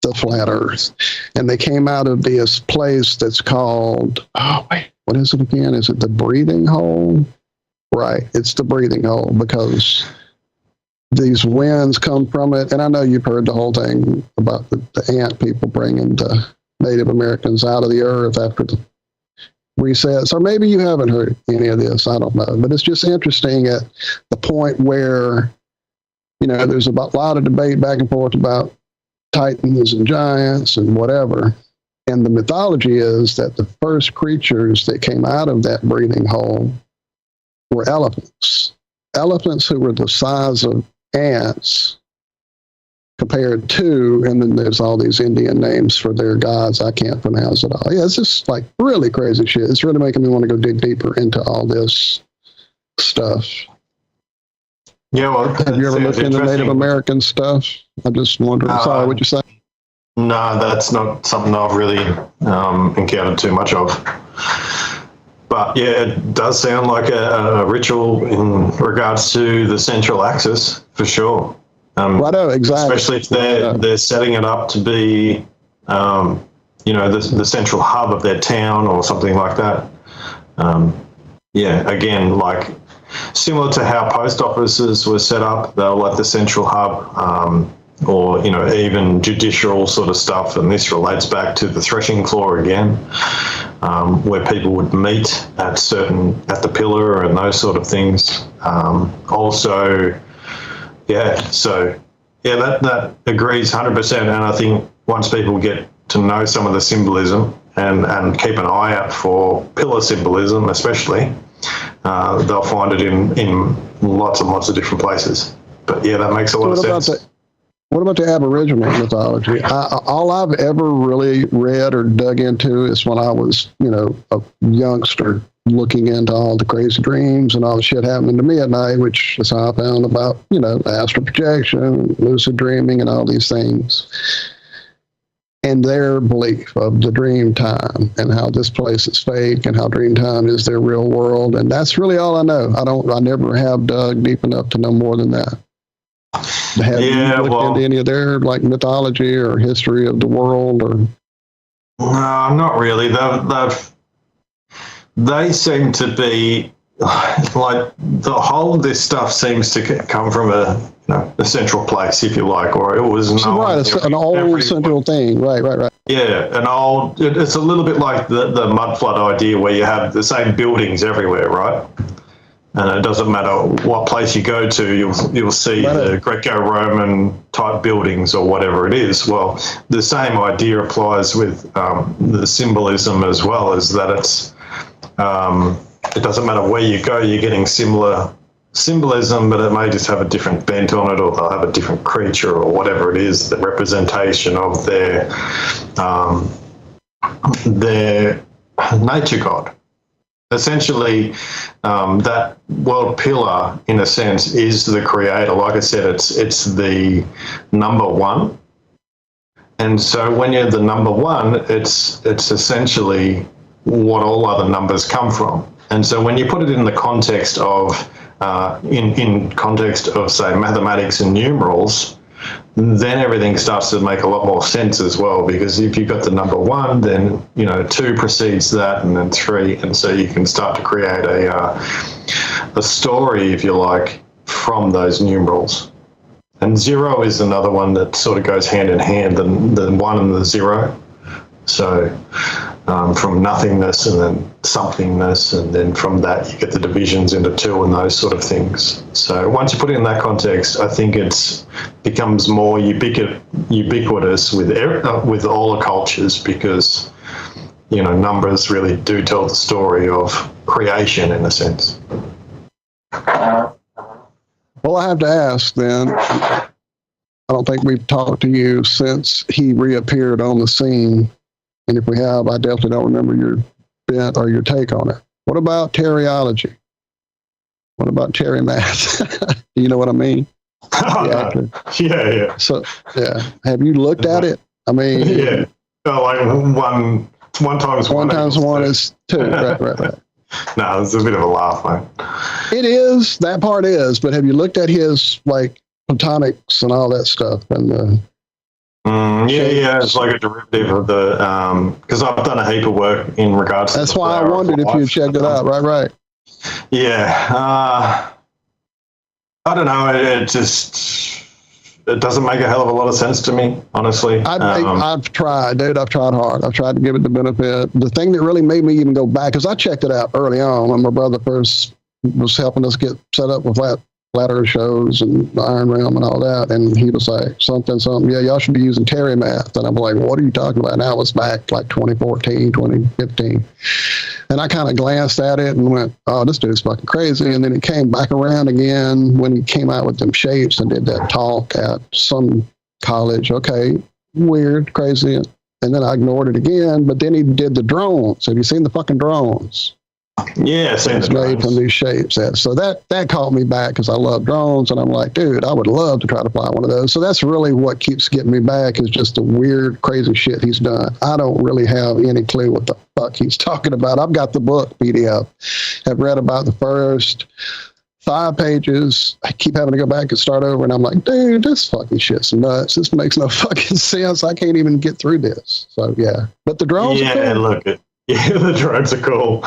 the flat earth. And they came out of this place that's called, what is it again? Is it the breathing hole? Right. It's the breathing hole, because these winds come from it. And I know you've heard the whole thing about the ant people bringing the Native Americans out of the earth after the resets. Or maybe you haven't heard any of this. I don't know. But it's just interesting at the point where, there's a lot of debate back and forth about titans and giants and whatever. And the mythology is that the first creatures that came out of that breathing hole were elephants. Elephants who were the size of ants compared to, and then there's all these Indian names for their gods. I can't pronounce it all. Yeah, it's just like really crazy shit. It's really making me want to go dig deeper into all this stuff. Yeah, well, have you ever looked into Native American stuff? I'm just wondering. Sorry, what'd you say? No, that's not something I've really encountered too much of. But yeah, it does sound like a ritual in regards to the central axis, for sure. Righto, exactly. Especially if they're setting it up to be, the central hub of their town or something like that. Again, like similar to how post offices were set up, they were like the central hub, or even judicial sort of stuff. And this relates back to the threshing floor again, where people would meet at the pillar and those sort of things. That agrees 100%. And I think once people get to know some of the symbolism and keep an eye out for pillar symbolism, especially, they'll find it in lots and lots of different places. But yeah, that makes a lot of sense. What about the Aboriginal mythology? All I've ever really read or dug into is when I was, a youngster, looking into all the crazy dreams and all the shit happening to me at night, which is how I found about, astral projection, lucid dreaming, and all these things. And their belief of the dream time and how this place is fake and how dream time is their real world. And that's really all I know. I never have dug deep enough to know more than that. Have you looked into any of their mythology or history of the world? Or no, not really. They seem to be like the whole of this stuff seems to come from a central place, if you like, or it was an old central thing. Right. Yeah, it's a little bit like the mud flood idea, where you have the same buildings everywhere, right? And it doesn't matter what place you go to, you'll see the Greco-Roman type buildings or whatever it is. Well, the same idea applies with the symbolism as well, is that it's it doesn't matter where you go, you're getting similar symbolism, but it may just have a different bent on it, or they'll have a different creature or whatever it is, the representation of their nature god. essentially, that world pillar, in a sense, is the creator. Like I said, it's the number one. And so when you're the number one, it's essentially what all other numbers come from. And so when you put it in the context of, in context of, say, mathematics and numerals, then everything starts to make a lot more sense as well, because if you've got the number one, then, 2 precedes that, and then 3, and so you can start to create a story, if you like, from those numerals. And 0 is another one that sort of goes hand in hand, the 1 and the 0. So from nothingness and then somethingness, and then from that you get the divisions into 2 and those sort of things. So once you put it in that context, I think it becomes more ubiquitous with all the cultures, because numbers really do tell the story of creation in a sense. Well, I have to ask then. I don't think we've talked to you since he reappeared on the scene. And if we have, I definitely don't remember your bent or your take on it. What about Terryology? What about Terry Math? Do you know what I mean? Yeah. So, yeah. Have you looked at it? I mean, yeah. Like one times one is 2. Right. No, it's a bit of a laugh, mate. It is. That part is. But have you looked at his platonics and all that stuff? And yeah, it's like a derivative of the, because I've done a heap of work in regards to that's why I wondered if you checked it out. Right. Yeah. I don't know. It doesn't make a hell of a lot of sense to me, honestly. I've tried, dude. I've tried hard. I've tried to give it the benefit. The thing that really made me even go back, because I checked it out early on when my brother first was helping us get set up with flat earth shows and the Iron Realm and all that, and he was like, something, yeah, y'all should be using Terry Math. And I'm like, what are you talking about? Now it's back like 2014, 2015. And I kind of glanced at it and went, oh, this dude's fucking crazy. And then it came back around again when he came out with them shapes and did that talk at some college. Okay, weird, crazy. And then I ignored it again, but then he did the drones. Have you seen the fucking drones? Yeah, it's made from these shapes. So that caught me back, because I love drones, and I'm like, dude, I would love to try to fly one of those. So that's really what keeps getting me back, is just the weird, crazy shit he's done. I don't really have any clue what the fuck he's talking about. I've got the book PDF. I've read about the first 5 pages. I keep having to go back and start over, and I'm like, dude, this fucking shit's nuts. This makes no fucking sense. I can't even get through this. So yeah, but the drones. Yeah, look it. Yeah, the drones are cool.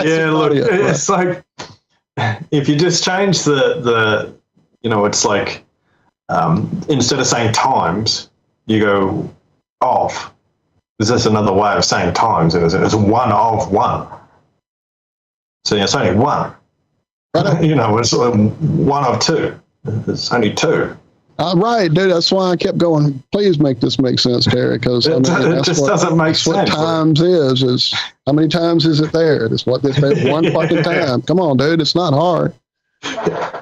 Yeah, look, it's like, if you just change the it's like, instead of saying times, you go of. Is this another way of saying times? It's 1 of 1. So it's only 1. It's 1 of 2. It's only 2. Right, dude. That's why I kept going. Please make this make sense, Terry, because it just doesn't make sense. What times is how many times is it there? It's what they say, 1 fucking time. Come on, dude. It's not hard.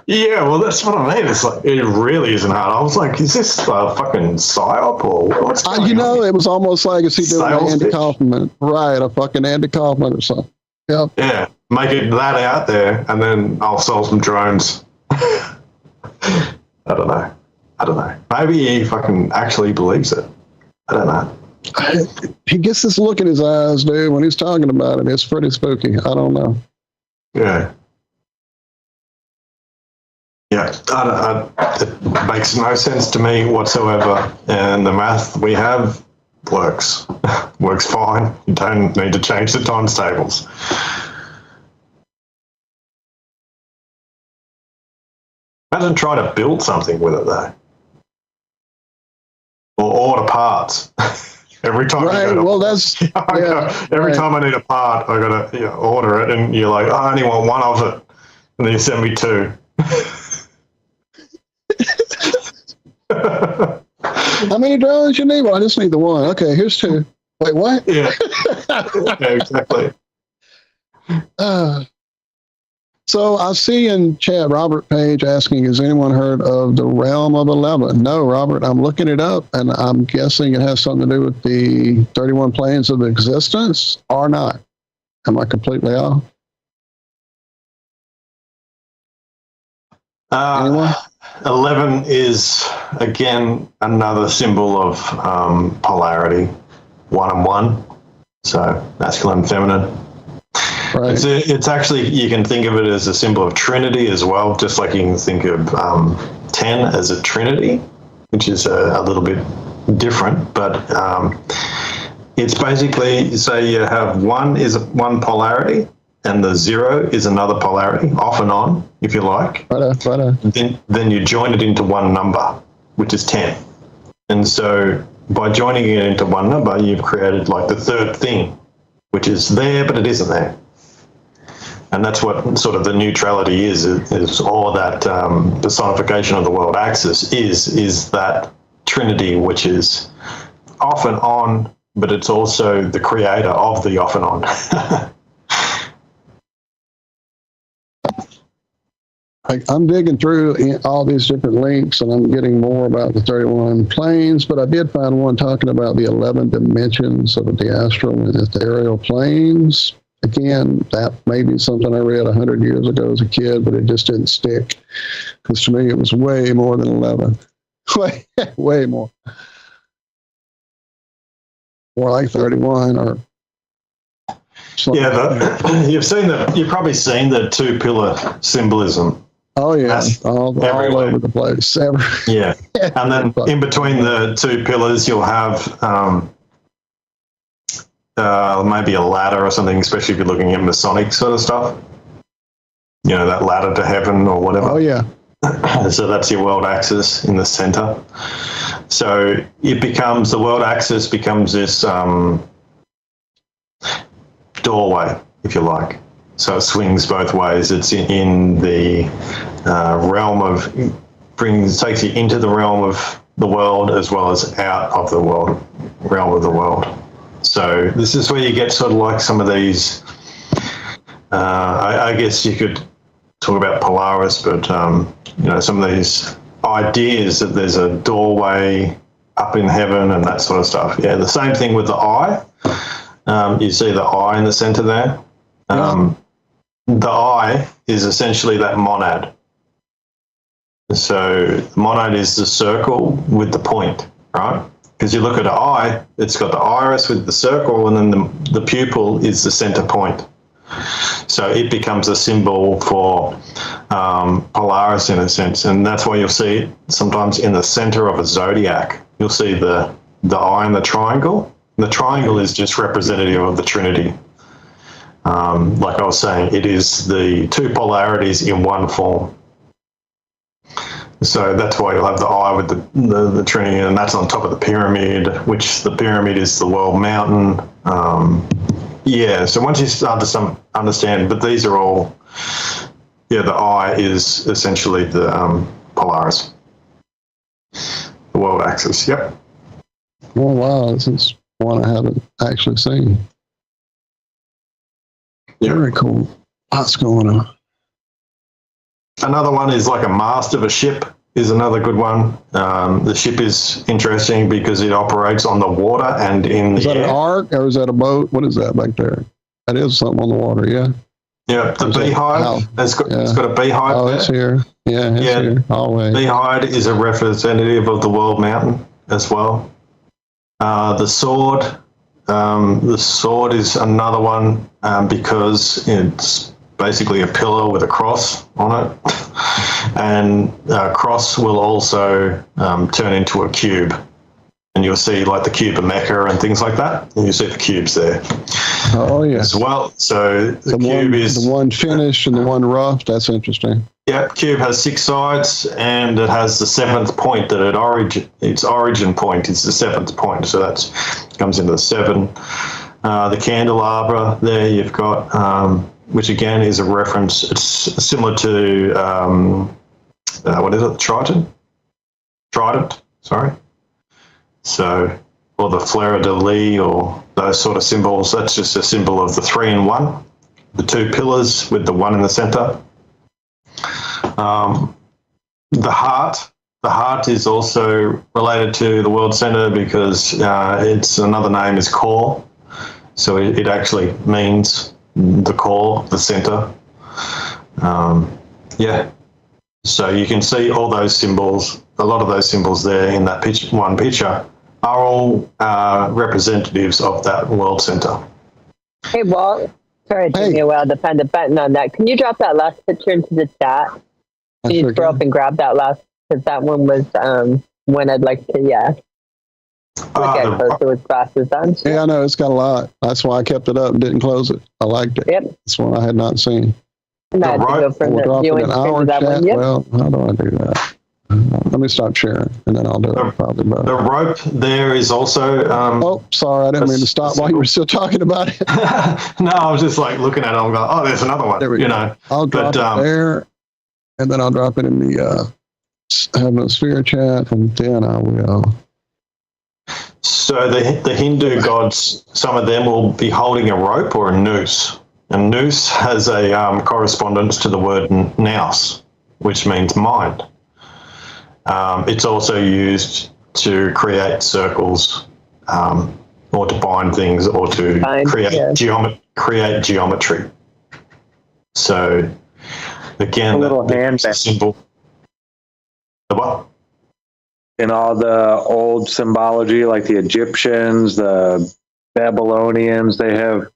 Yeah, well, that's what I mean. It's like, it really isn't hard. I was like, is this a fucking psyop or what's going on? It was almost like, is he doing an Andy Kaufman? Right, a fucking Andy Kaufman or something. Yep. Yeah, make it that out there, and then I'll sell some drones. I don't know. Maybe he fucking actually believes it. I don't know. He gets this look in his eyes, dude, when he's talking about it. It's pretty spooky. I don't know. Yeah. Yeah, it makes no sense to me whatsoever. And the math we have works fine. You don't need to change the times tables. Imagine trying to build something with it, though. Or order parts. Every time every time I need a part, I gotta order it, and you're like, I only want 1 of it, and then you send me 2. How many drones you need? Well, I just need the 1. Okay, here's 2. Wait, what? Yeah, exactly. So I see in chat Robert Page asking, has anyone heard of the Realm of 11? No, Robert, I'm looking it up, and I'm guessing it has something to do with the 31 planes of existence or not. Am I completely off? Anyone? 11 is, again, another symbol of polarity, 1 and 1. So masculine and feminine. Right. It's actually, you can think of it as a symbol of Trinity as well, just like you can think of 10 as a Trinity, which is a little bit different, but it's basically, say you have 1 is one polarity and the 0 is another polarity, off and on, if you like. Right. Then you join it into one number, which is 10. And so by joining it into one number, you've created like the third thing, which is there, but it isn't there. And that's what sort of the neutrality is all that personification of the world axis is that Trinity, which is off and on, but it's also the creator of the off and on. I'm digging through all these different links, and I'm getting more about the 31 planes, but I did find one talking about the 11 dimensions of the astral and ethereal planes. Again, that may be something I read 100 years ago as a kid, but it just didn't stick, because to me it was way more than 11. way more. More like 31 or something. Yeah, you've probably seen the 2-pillar symbolism. Oh yeah, all over the place. Yeah, and then in between the 2 pillars, you'll have maybe a ladder or something, especially if you're looking at Masonic sort of stuff. You know, that ladder to heaven or whatever. Oh yeah. So that's your world axis in the center. So the world axis becomes this doorway, if you like. So it swings both ways. It's in the realm of, takes you into the realm of the world as well as out of the realm of the world. So this is where you get sort of like some of these, I guess you could talk about Polaris, but some of these ideas that there's a doorway up in heaven and that sort of stuff. Yeah, the same thing with the eye. You see the eye in the center there. The eye is essentially that monad. So the monad is the circle with the point, right? Because you look at an eye, it's got the iris with the circle, and then the pupil is the center point. So it becomes a symbol for Polaris in a sense, and that's why you'll see it sometimes in the center of a zodiac. You'll see the eye and the triangle. The triangle is just representative of the Trinity. Like I was saying, it is the 2 polarities in one form. So that's why you'll have the eye with the Trinity, and that's on top of the pyramid, which the pyramid is the world mountain. So once you start to understand, but these are all, the eye is essentially the Polaris, the world axis. Yep. Oh wow, this is one I haven't actually seen. Yep. Very cool. What's going on? Another one is like a mast of a ship is another good one. The ship is interesting because it operates on the water and in the air. Is that an ark or is that a boat? What is that back there? That is something on the water, yeah. Yeah, the beehive. It's got a beehive. Oh, there. it's here. Yeah, it's here. Always. Beehive is a representative of the world mountain as well. The sword. The sword is another one because it's basically a pillar with a cross on it. And a cross will also turn into a cube. And you'll see like the cube of Mecca and things like that. And you see the cubes there. Oh, yeah. As well. So the cube is... The one finished and the one rough. That's interesting. Yeah, cube has 6 sides and it has the 7th point that its origin point is the 7th point. So that comes into the 7. The candelabra there you've got, which again is a reference. It's similar to, what is it, Trident, sorry. So, or the fleur-de-lis or those sort of symbols. That's just a symbol of the 3 in 1. The 2 pillars with the 1 in the center. The heart is also related to the world center because its another name is core. So it actually means the core, the center. Yeah. So you can see all those symbols, a lot of those symbols there in that one picture are all representatives of that world center. Hey, Walt. Sorry, it took me a while to find the button on that. Can you drop that last picture into the chat? Can you scroll up and grab that last? Because that one was one I'd like to, look at closer with glasses on. Yeah, I know. It's got a lot. That's why I kept it up and didn't close it. I liked it. Yep. It's one I had not seen. And I had to go from the viewing screen to that one. Yep. Well, how do I do that? Let me stop sharing, and then I'll do it probably better. The rope there is also... oh, sorry. I didn't mean to stop while you were still talking about it. No, I was just like looking at it and going, oh, there's another one. There we go. I'll drop it there, and then I'll drop it in the Hemisphere chat, and then I will... So the Hindu gods, some of them will be holding a rope or a noose. And noose has a correspondence to the word nous, which means mind. It's also used to create circles or to bind things or to create geometry. So, again, a little that's a symbol. The what? In all the old symbology, like the Egyptians, the Babylonians, they have,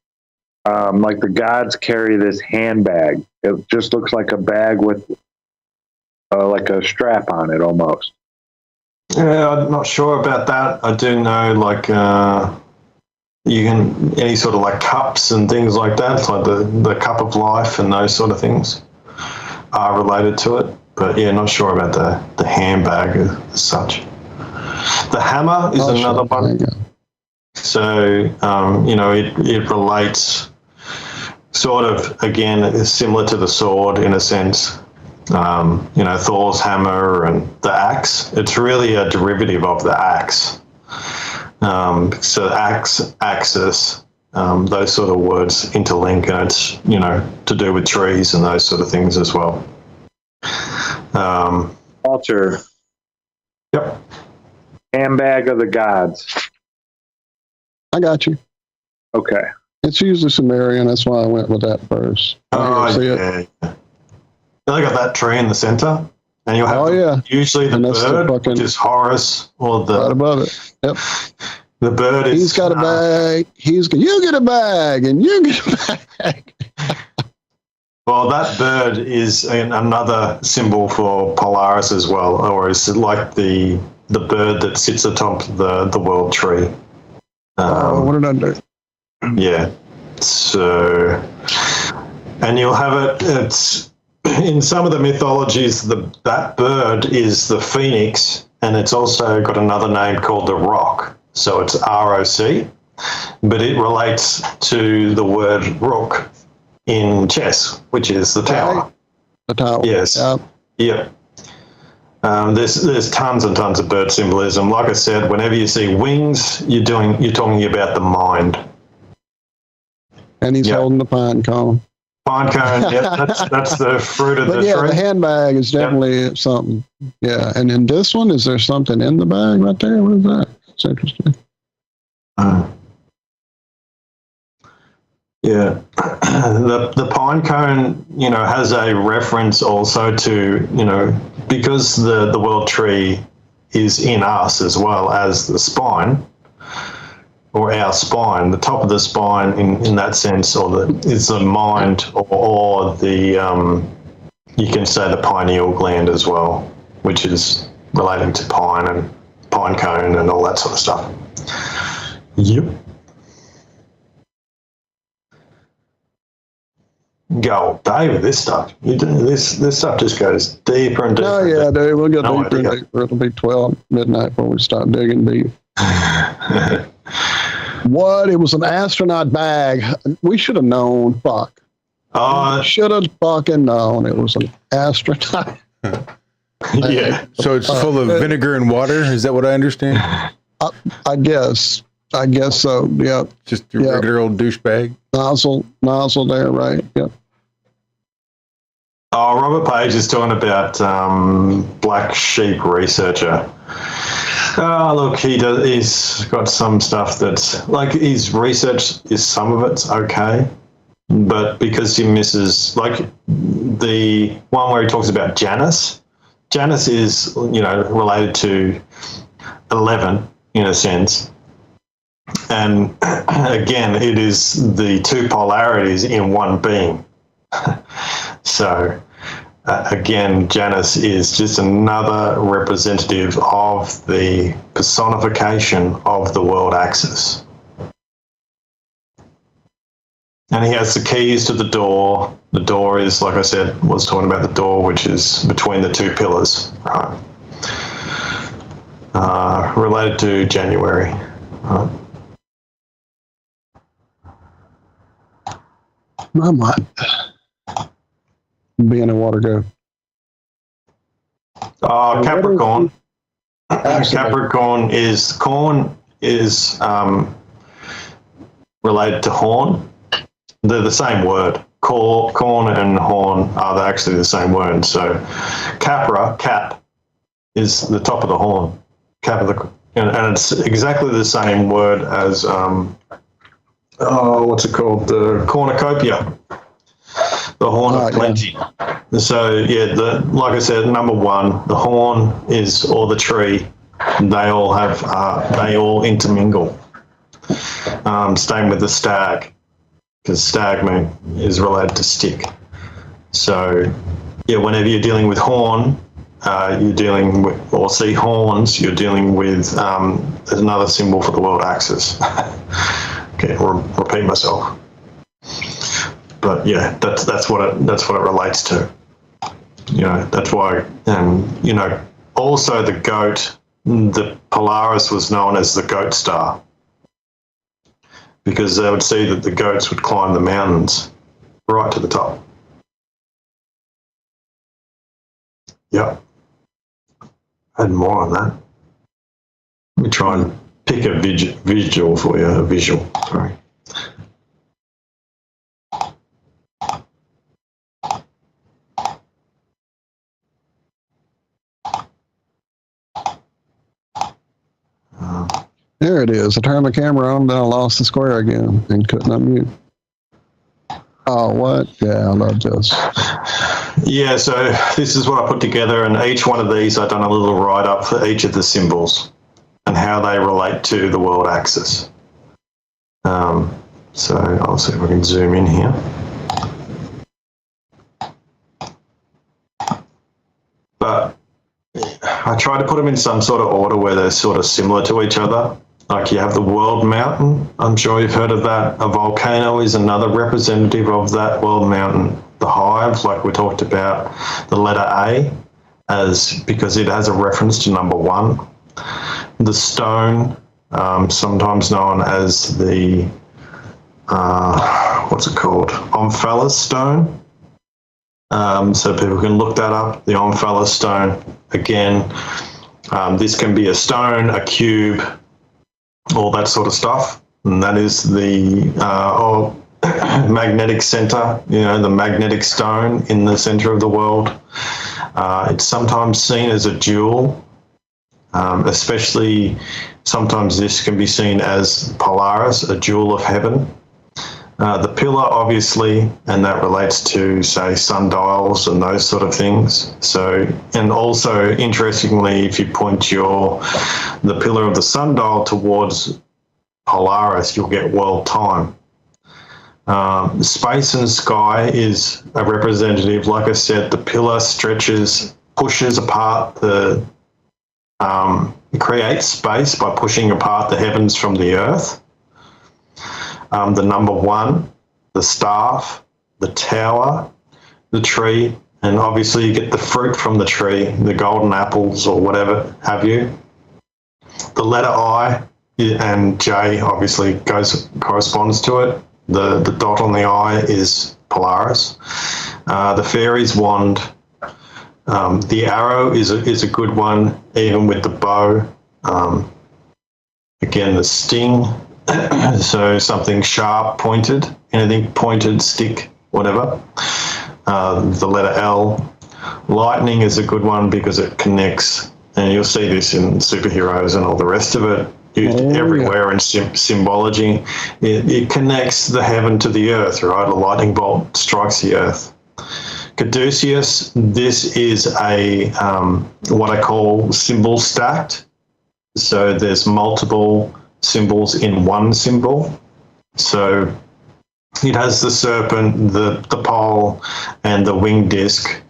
like the gods carry this handbag. It just looks like a bag with like a strap on it almost. Yeah, I'm not sure about that. I do know, like, any sort of like cups and things like that, like the cup of life and those sort of things are related to it. But yeah, not sure about the handbag as such. The hammer is another one. So, it relates sort of, again, is similar to the sword in a sense. Thor's hammer and the axe. It's really a derivative of the axe. So axe, axis, those sort of words interlink, and it's, to do with trees and those sort of things as well. Altar. Yep. Handbag of the gods. I got you. Okay. It's usually Sumerian. That's why I went with that first. Yeah. They got that tree in the center, and you'll have usually the bird, which is Horus, or the right above it. Yep. The bird is. He's got a bag. You get a bag, and you get a bag. Well, that bird is another symbol for Polaris as well, or is it like the bird that sits atop the world tree? What did I do? Yeah. So, and you'll have it's in some of the mythologies. That bird is the phoenix, and it's also got another name called the rock. So it's ROC, but it relates to the word rook in chess, which is the tower. The tower. Yes. Yep. There's tons and tons of bird symbolism. Like I said, whenever you see wings, you're talking about the mind. And he's holding the pine cone. Pine cone. Yep. That's the fruit of the tree. The handbag is definitely something. Yeah. And in this one, is there something in the bag right there? What is that? It's interesting. Yeah, the pine cone, has a reference also to, because the world tree is in us as well as the spine, or our spine, the top of the spine in that sense, is the mind, or the, you can say the pineal gland as well, which is relating to pine and pine cone and all that sort of stuff. Yep. Go, Dave, this stuff. This stuff just goes deeper and deeper. Oh yeah, dude, we'll go deeper and deeper. It'll be 12 midnight before we stop digging deep. What? It was an astronaut bag. We should have known. Fuck. Should have fucking known. It was an astronaut. Yeah. So it's full of vinegar and water. Is that what I understand? I guess so. Yeah. Just your regular old douchebag. Nozzle there, right? Yep. Oh, Robert Page is talking about Black Sheep Researcher. Oh, look, he's got some stuff that's like his research is some of it's okay, but because he misses, like the one where he talks about Janus. Janus is, related to 11 in a sense. And again, it is the two polarities in one being. So again, Janus is just another representative of the personification of the world axis. And he has the keys to the door. The door is, like I said, was talking about the door, which is between the two pillars, right? Related to January, right? I might be in a water go. Capricorn. Capricorn is corn is related to horn. They're the same word. Corn and horn are actually the same word. So cap is the top of the horn. Cap of the, and it's exactly the same word as what's it called? The cornucopia. The horn of plenty. Yeah. So yeah, like I said, number one, the horn is, or the tree. They all have they all intermingle. Same with the stag, because stag moon is related to stick. So yeah, whenever you're dealing with horn, you're dealing with, or see horns, you're dealing with another symbol for the world axis. Okay, repeat myself. But yeah, that's what it relates to. That's why, also the goat, the Polaris was known as the goat star, because they would see that the goats would climb the mountains right to the top. Yep. Add more on that. Let me try and pick a visual for you. A visual, sorry. There it is. I turned my camera on, then I lost the square again and couldn't unmute. Oh, what? Yeah, I love this. Yeah, so this is what I put together, and each one of these I've done a little write-up for each of the symbols and how they relate to the world axis. So I'll see if I can zoom in here. But I try to put them in some sort of order where they're sort of similar to each other. Like you have the world mountain. I'm sure you've heard of that. A volcano is another representative of that world mountain. The hive, like we talked about, the letter A, because it has a reference to number one. The stone, sometimes known as the, what's it called? Omphalos stone. So people can look that up, the Omphalos stone. Again, this can be a stone, a cube, all that sort of stuff. And that is the magnetic center, the magnetic stone in the center of the world. It's sometimes seen as a jewel, especially sometimes this can be seen as Polaris, a jewel of heaven. The pillar, obviously, and that relates to, say, sundials and those sort of things. So, and also, interestingly, if you point the pillar of the sundial towards Polaris, you'll get world time. Space and sky is a representative. Like I said, the pillar pushes apart it creates space by pushing apart the heavens from the earth. The number one, the staff, the tower, the tree, and obviously you get the fruit from the tree, the golden apples or whatever have you. The letter I and J obviously corresponds to it. The dot on the I is Polaris. The fairy's wand. The arrow is a good one, even with the bow. Again, the sting. So something sharp, pointed, anything pointed, stick, whatever. The letter L. Lightning is a good one because it connects, and you'll see this in superheroes and all the rest of it. used everywhere in symbology. It connects the heaven to the earth, right? A lightning bolt strikes the earth. Caduceus, this is a what I call symbol stacked. So there's multiple symbols in one symbol. So it has the serpent, the pole, and the winged disc,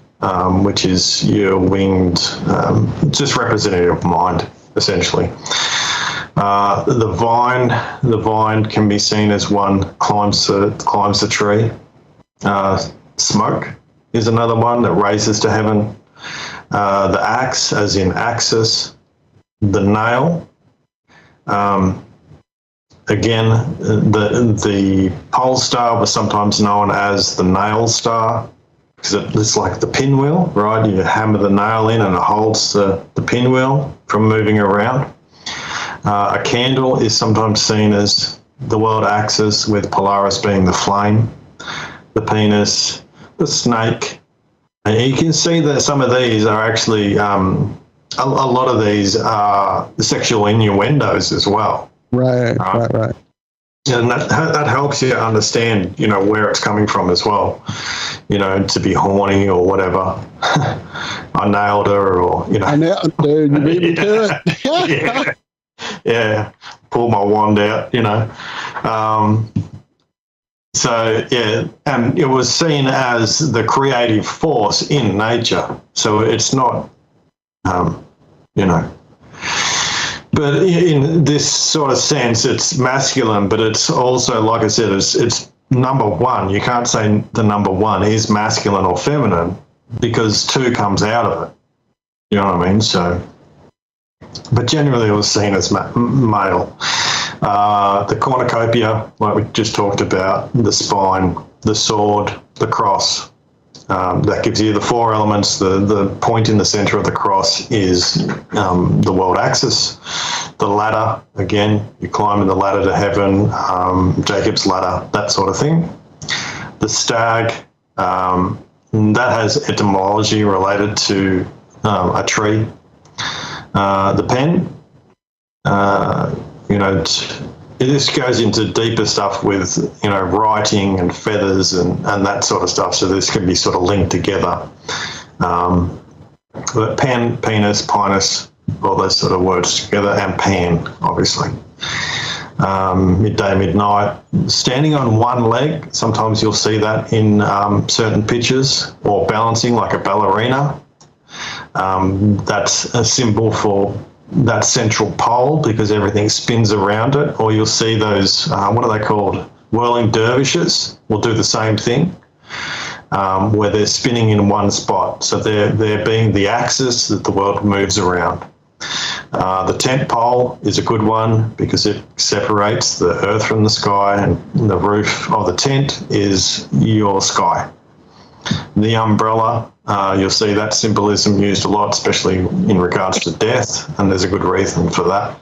which is your winged, just representative of mind, essentially. The vine can be seen as one climbs the tree. Smoke is another one that raises to heaven. The axe, as in axis. The nail. Again, the pole star was sometimes known as the nail star because it's like the pinwheel, right? You hammer the nail in and it holds the pinwheel from moving around. A candle is sometimes seen as the world axis, with Polaris being the flame, the penis, the snake. And you can see that some of these are actually, a lot of these are sexual innuendos as well. Right. And that helps you understand, where it's coming from as well. To be horny or whatever. I nailed her, or I nailed, dude. You beat me to it. Yeah. Pull my wand out. So yeah, and it was seen as the creative force in nature. So it's not, But in this sort of sense, it's masculine, but it's also, like I said, it's number one. You can't say the number one is masculine or feminine because two comes out of it. You know what I mean? So, but generally it was seen as male. The cornucopia, like we just talked about, the spine, the sword, the cross. That gives you the four elements. The point in the center of the cross is the world axis. The ladder, again, you're climbing the ladder to heaven, Jacob's ladder, that sort of thing. The stag, that has etymology related to a tree. The pen, this goes into deeper stuff with, writing and feathers and that sort of stuff. So this can be sort of linked together. But pen, penis, pinus, all those sort of words together, and pan, obviously. Midday, midnight. Standing on one leg, sometimes you'll see that in certain pictures, or balancing like a ballerina. That's a symbol for that central pole because everything spins around it. Or you'll see those, what are they called? Whirling dervishes will do the same thing, where they're spinning in one spot. So they're being the axis that the world moves around. The tent pole is a good one because it separates the earth from the sky, and the roof of the tent is your sky. The umbrella, you'll see that symbolism used a lot, especially in regards to death, and there's a good reason for that.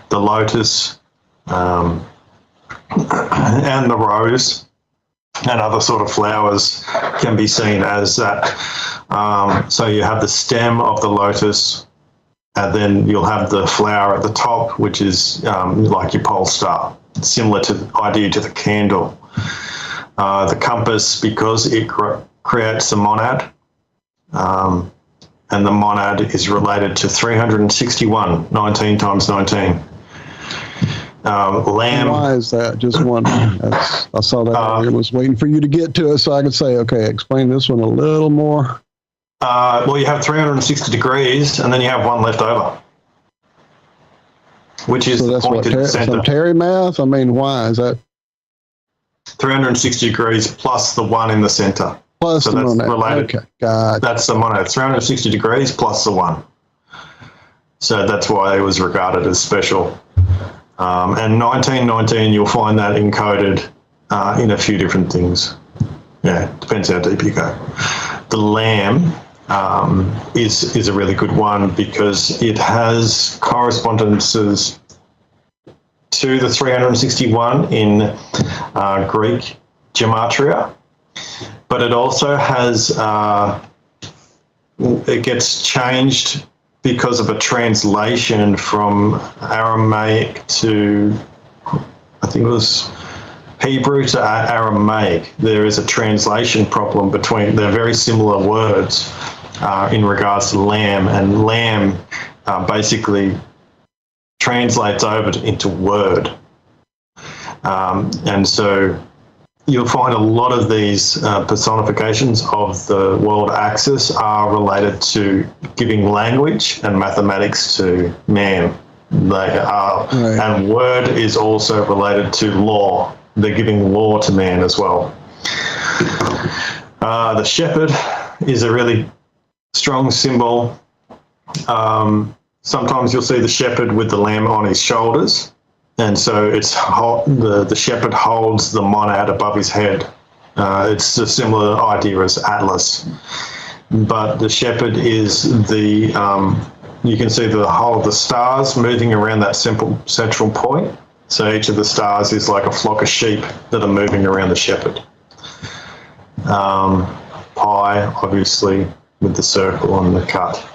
The lotus and the rose and other sort of flowers can be seen as that. So you have the stem of the lotus, and then you'll have the flower at the top, which is like your pole star, similar to the idea to the candle. The compass, because it creates the monad, and the monad is related to 361, 19 times 19. Lamb. Why is that? Just one. I saw that earlier. I was waiting for you to get to it so I could say, okay, explain this one a little more. Well, you have 360 degrees, and then you have one left over, which is the point in the center. So Terry math? I mean, why is that? 360 degrees plus the one in the center. Plus so the that's monad. related. Okay, got it. That's the monad. 360 degrees plus the one. So that's why it was regarded as special. And 1919, you'll find that encoded in a few different things. Yeah, depends how deep you go. The lamb is a really good one because it has correspondences to the 361 in Greek gematria, but it also has, it gets changed because of a translation from Aramaic to, I think it was Hebrew to Aramaic, there is a translation problem between, they're very similar words in regards to lamb, and lamb basically translates over into word. And so you'll find a lot of these personifications of the world axis are related to giving language and mathematics to man. They are, and word is also related to law. They're giving law to man as well. The shepherd is a really strong symbol. Sometimes you'll see the shepherd with the lamb on his shoulders. And so it's the shepherd holds the monad above his head. It's a similar idea as Atlas. But the shepherd is the, you can see the whole of the stars moving around that central point. So each of the stars is like a flock of sheep that are moving around the shepherd. Pi, obviously, with the circle and the cut.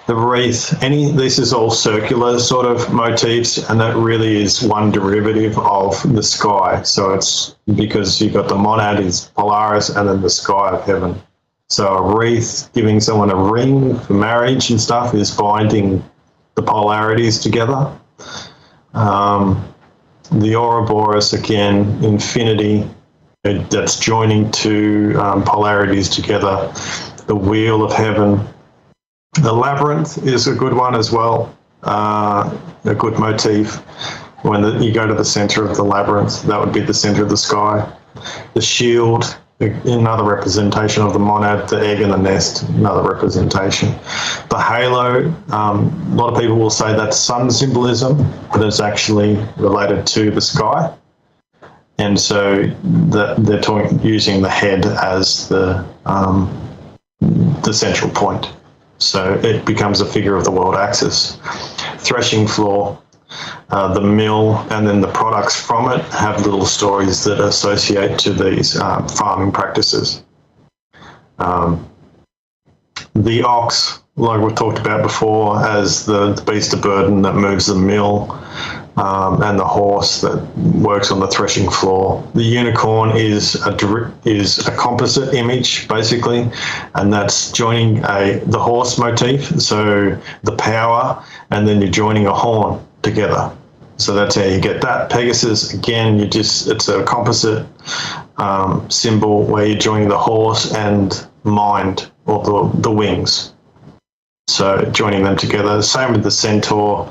The wreath, this is all circular sort of motifs, and that really is one derivative of the sky. So it's because you've got the monad is Polaris and then the sky of heaven. So a wreath, giving someone a ring for marriage and stuff, is binding the polarities together. The Ouroboros, again, infinity, that's joining two polarities together. The wheel of heaven. The labyrinth is a good one as well, a good motif. When you go to the center of the labyrinth, that would be the center of the sky. The shield, another representation of the monad. The egg and the nest, another representation. The halo, a lot of people will say that's sun symbolism, but it's actually related to the sky. And so they're using the head as the central point. So it becomes a figure of the world axis. Threshing floor, the mill, and then the products from it have little stories that associate to these farming practices. The ox, like we talked about before, as the beast of burden that moves the mill, and the horse that works on the threshing floor. The unicorn is a composite image, basically, and that's joining the horse motif, so the power, and then you're joining a horn together. So that's how you get that. Pegasus, again, it's a composite symbol where you're joining the horse and mind, or the wings. So joining them together. Same with the centaur.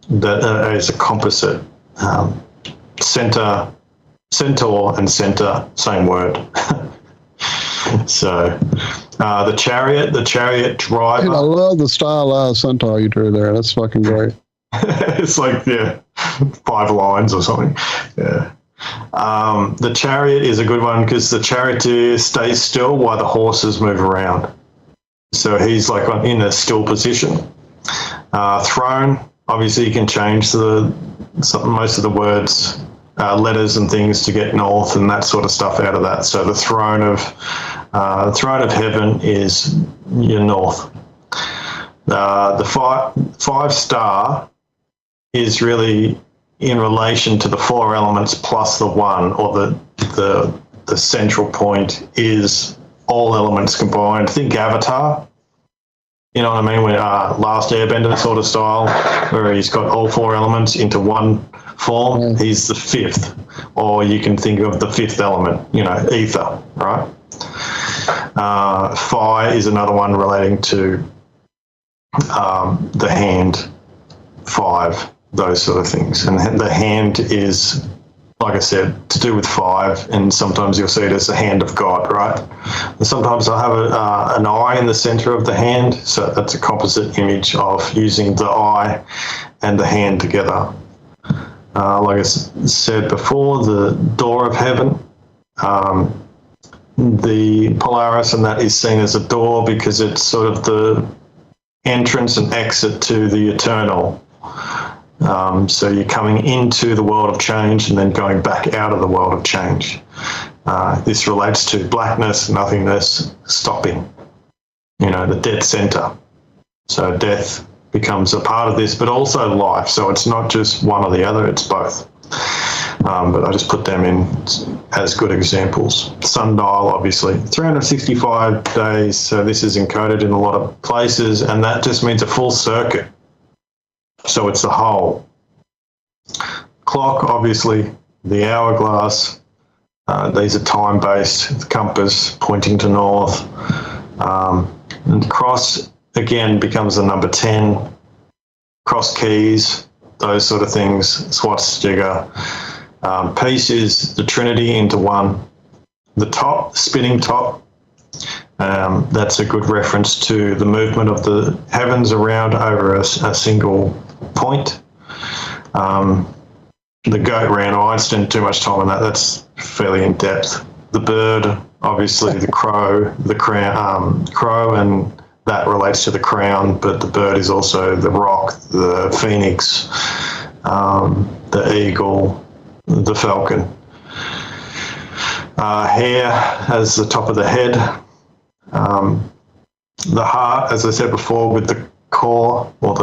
That is a composite. Centaur and center, same word. So the chariot driver. And I love the stylized centaur you drew there. That's fucking great. It's like 5 lines or something. Yeah. The chariot is a good one because the charioteer stays still while the horses move around. So he's like in a still position. Throne, obviously you can change most of the words, letters and things to get north and that sort of stuff out of that. So the throne of heaven is your north. The 5 star is really in relation to the 4 elements plus the 1, or the central point is all elements combined. Think Avatar. You know what I mean? When Last Airbender sort of style, where he's got all 4 elements into one form, he's the 5th. Or you can think of the 5th element, ether, right? Fire is another one relating to the hand, 5, those sort of things. And the hand is, like I said, to do with 5, and sometimes you'll see it as the hand of God, right? And sometimes I'll have an eye in the center of the hand, so that's a composite image of using the eye and the hand together. Like I said before, the door of heaven, the Polaris, and that is seen as a door because it's sort of the entrance and exit to the eternal. So you're coming into the world of change and then going back out of the world of change. This relates to blackness, nothingness, stopping, the dead center. So death becomes a part of this, but also life. So it's not just one or the other, it's both. But I just put them in as good examples. Sundial, obviously, 365 days. So this is encoded in a lot of places, and that just means a full circuit. So it's the whole. Clock, obviously, the hourglass. These are time-based, compass pointing to north. And cross, again, becomes the number 10. Cross keys, those sort of things, swastika. Peace is the Trinity into one. The top, spinning top, that's a good reference to the movement of the heavens around over a single point. The goat ran, I won't spend too much time on that, that's fairly in depth. The bird, obviously the crow, the crown, crow, and that relates to the crown, but the bird is also the rock, the phoenix, the eagle, the falcon. Hair as the top of the head. The heart, as I said before, with the core, or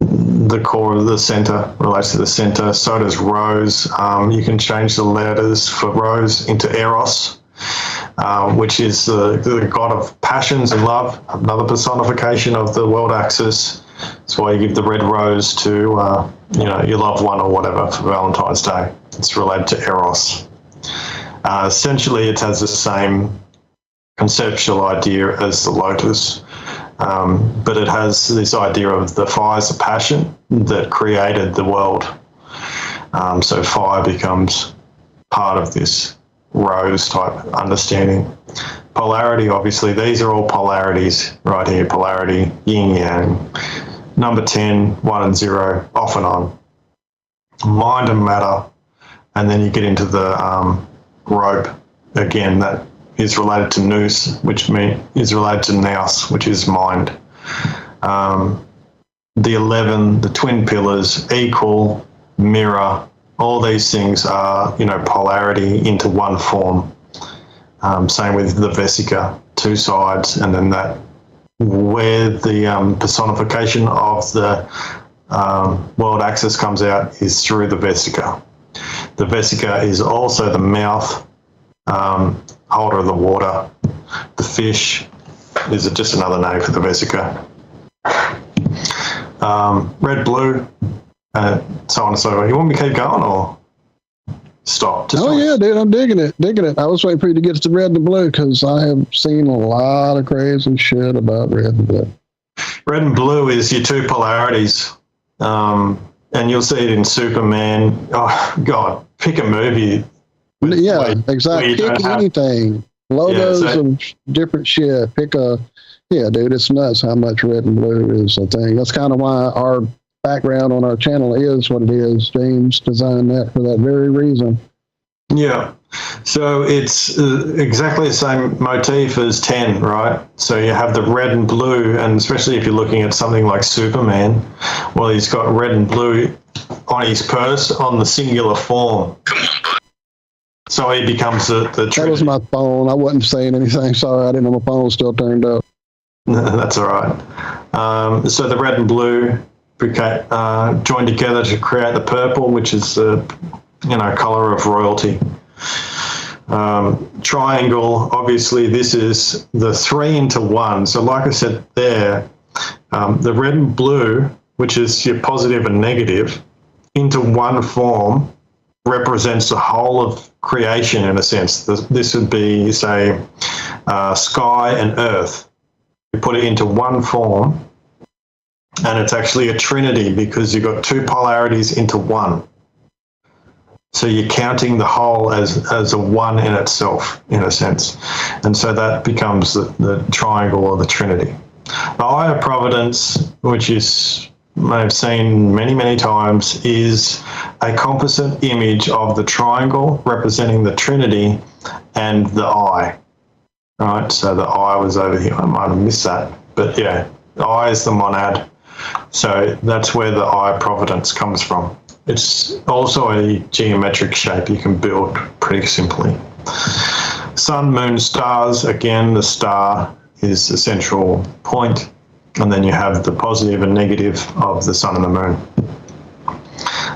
the core of the center relates to the center. So does rose. You can change the letters for rose into eros, which is the god of passions and love, another personification of the world axis. That's why you give the red rose to your loved one or whatever for Valentine's Day. It's related to eros. Essentially, it has the same conceptual idea as the lotus, but it has this idea of the fires of passion that created the world. So fire becomes part of this rose type understanding. Polarity, obviously, these are all polarities right here. Polarity, yin yang. Number 10, 1 and 0, off and on. Mind and matter. And then you get into the rope. Again, that is related to nous, which is related to nous, which is mind. The 11, the twin pillars, equal, mirror, all these things are, polarity into one form. Same with the vesica, two sides, and then that where the personification of the world axis comes out is through the vesica. The vesica is also the mouth, holder of the water. The fish is just another name for the vesica. Red, blue, so on and so on. You want me to keep going or stop? Yeah, dude, I'm digging it. I was waiting for you to get to red and blue because I have seen a lot of crazy shit about red and blue. Red and blue is your two polarities, and you'll see it in Superman. Oh, God, pick a movie. Yeah, exactly. Pick anything. Logos of different shit. Pick a... Yeah, dude, it's nuts how much red and blue is a thing. That's kind of why our background on our channel is what it is. James designed that for that very reason. Yeah. So it's exactly the same motif as 10, right? So you have the red and blue, and especially if you're looking at something like Superman, well, he's got red and blue on his purse on the singular form. So he becomes the That was my phone. I wasn't saying anything. Sorry, I didn't know my phone was still turned up. That's all right. So the red and blue joined together to create the purple, which is the color of royalty. Triangle, obviously, this is the 3 into 1. So like I said there, the red and blue, which is your positive and negative, into one form represents the whole of creation in a sense. This would be, say, sky and earth. You put it into one form, and it's actually a trinity because you've got two polarities into one. So you're counting the whole as a one in itself, in a sense. And so that becomes the triangle or the trinity. The Eye of Providence, which you may have seen many, many times, is a composite image of the triangle representing the trinity and the eye. All right, so the eye was over here. I might have missed that. But yeah, the eye is the monad. So that's where the Eye of Providence comes from. It's also a geometric shape you can build pretty simply. Sun, moon, stars. Again, the star is the central point, and then you have the positive and negative of the sun and the moon.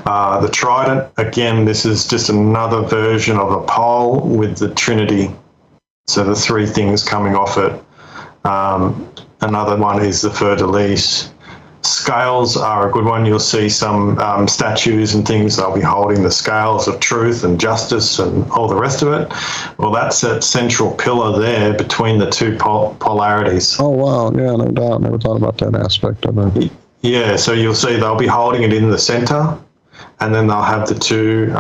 The trident, again, this is just another version of a pole with the Trinity. So the three things coming off it. Another one is the fleur-de-lis. Scales are a good one. You'll see some statues and things. They'll be holding the scales of truth and justice and all the rest of it. Well, that's that central pillar there between the two polarities. Oh, wow. Yeah, no doubt. Never thought about that aspect of it. Yeah, so you'll see they'll be holding it in the center, and then they'll have the two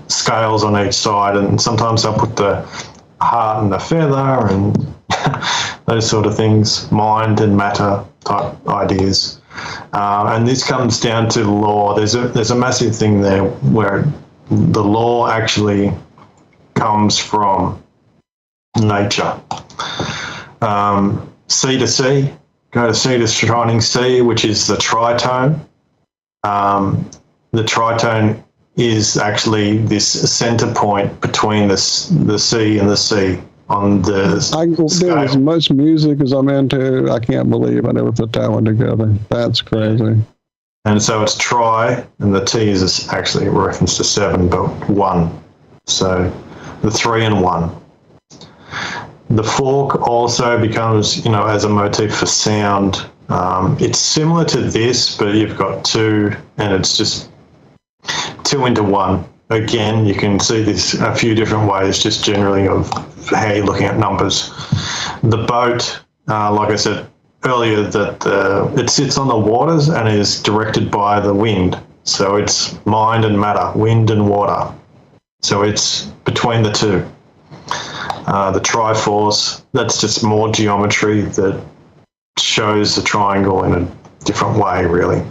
scales on each side, and sometimes they'll put the heart and the feather and those sort of things, mind and matter type ideas. And this comes down to law. There's a massive thing there where the law actually comes from nature. Sea to sea, go to sea to shining sea, which is the tritone. The tritone is actually this center point between the sea and the sea on the scale. As much music as I'm into, I can't believe I never put that one together. That's crazy. And so it's tri, and the T is actually a reference to 7, but 1. So the 3 and 1. The fork also becomes, as a motif for sound. It's similar to this, but you've got 2, and it's just 2 into 1. Again, you can see this a few different ways, just generally of how you're looking at numbers. The boat, like I said earlier, that it sits on the waters and is directed by the wind. So it's mind and matter, wind and water. So it's between the two. The Triforce, that's just more geometry that shows the triangle in a different way, really.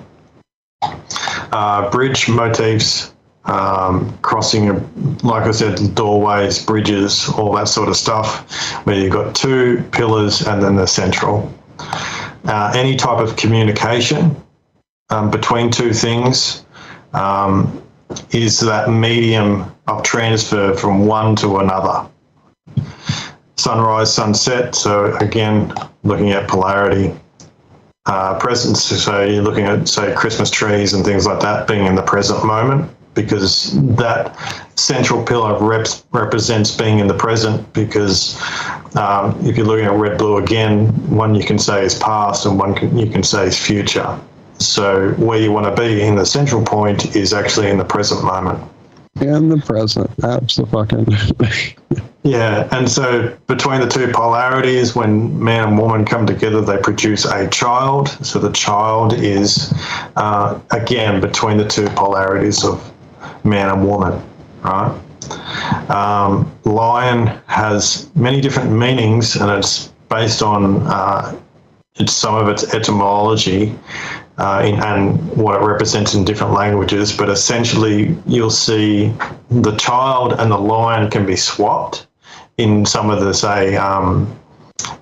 Bridge motifs, crossing, like I said, doorways, bridges, all that sort of stuff, where you've got 2 pillars and then the central. Any type of communication between 2 things is that medium of transfer from one to another. Sunrise, sunset, so again, looking at polarity. Presence, so you're looking at, say, Christmas trees and things like that being in the present moment, because that central pillar represents being in the present, because if you're looking at red, blue again, one you can say is past and one you can say is future. So where you want to be in the central point is actually in the present moment. In the present, absolutely. Yeah, and so between the two polarities, when man and woman come together, they produce a child. So the child is, again, between the two polarities of man and woman, right? Lion has many different meanings, and it's based on some of its etymology and what it represents in different languages. But essentially, you'll see the child and the lion can be swapped in some of the, say,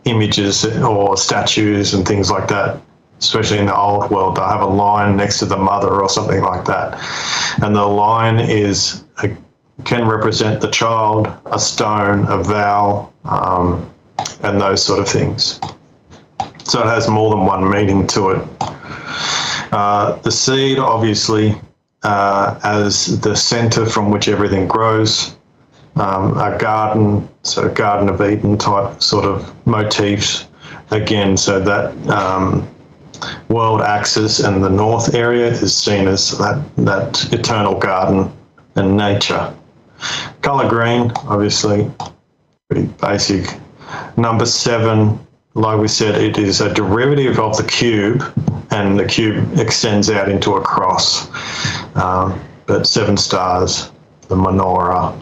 images or statues and things like that, especially in the old world. They'll have a lion next to the mother or something like that. And the lion can represent the child, a stone, a vowel, and those sort of things. So it has more than one meaning to it. The seed, obviously, as the center from which everything grows. A garden, so Garden of Eden type sort of motifs. Again, so that world axis and the north area is seen as that eternal garden and nature. Color green, obviously, pretty basic. Number 7, like we said, it is a derivative of the cube, and the cube extends out into a cross. But 7 stars, the menorah.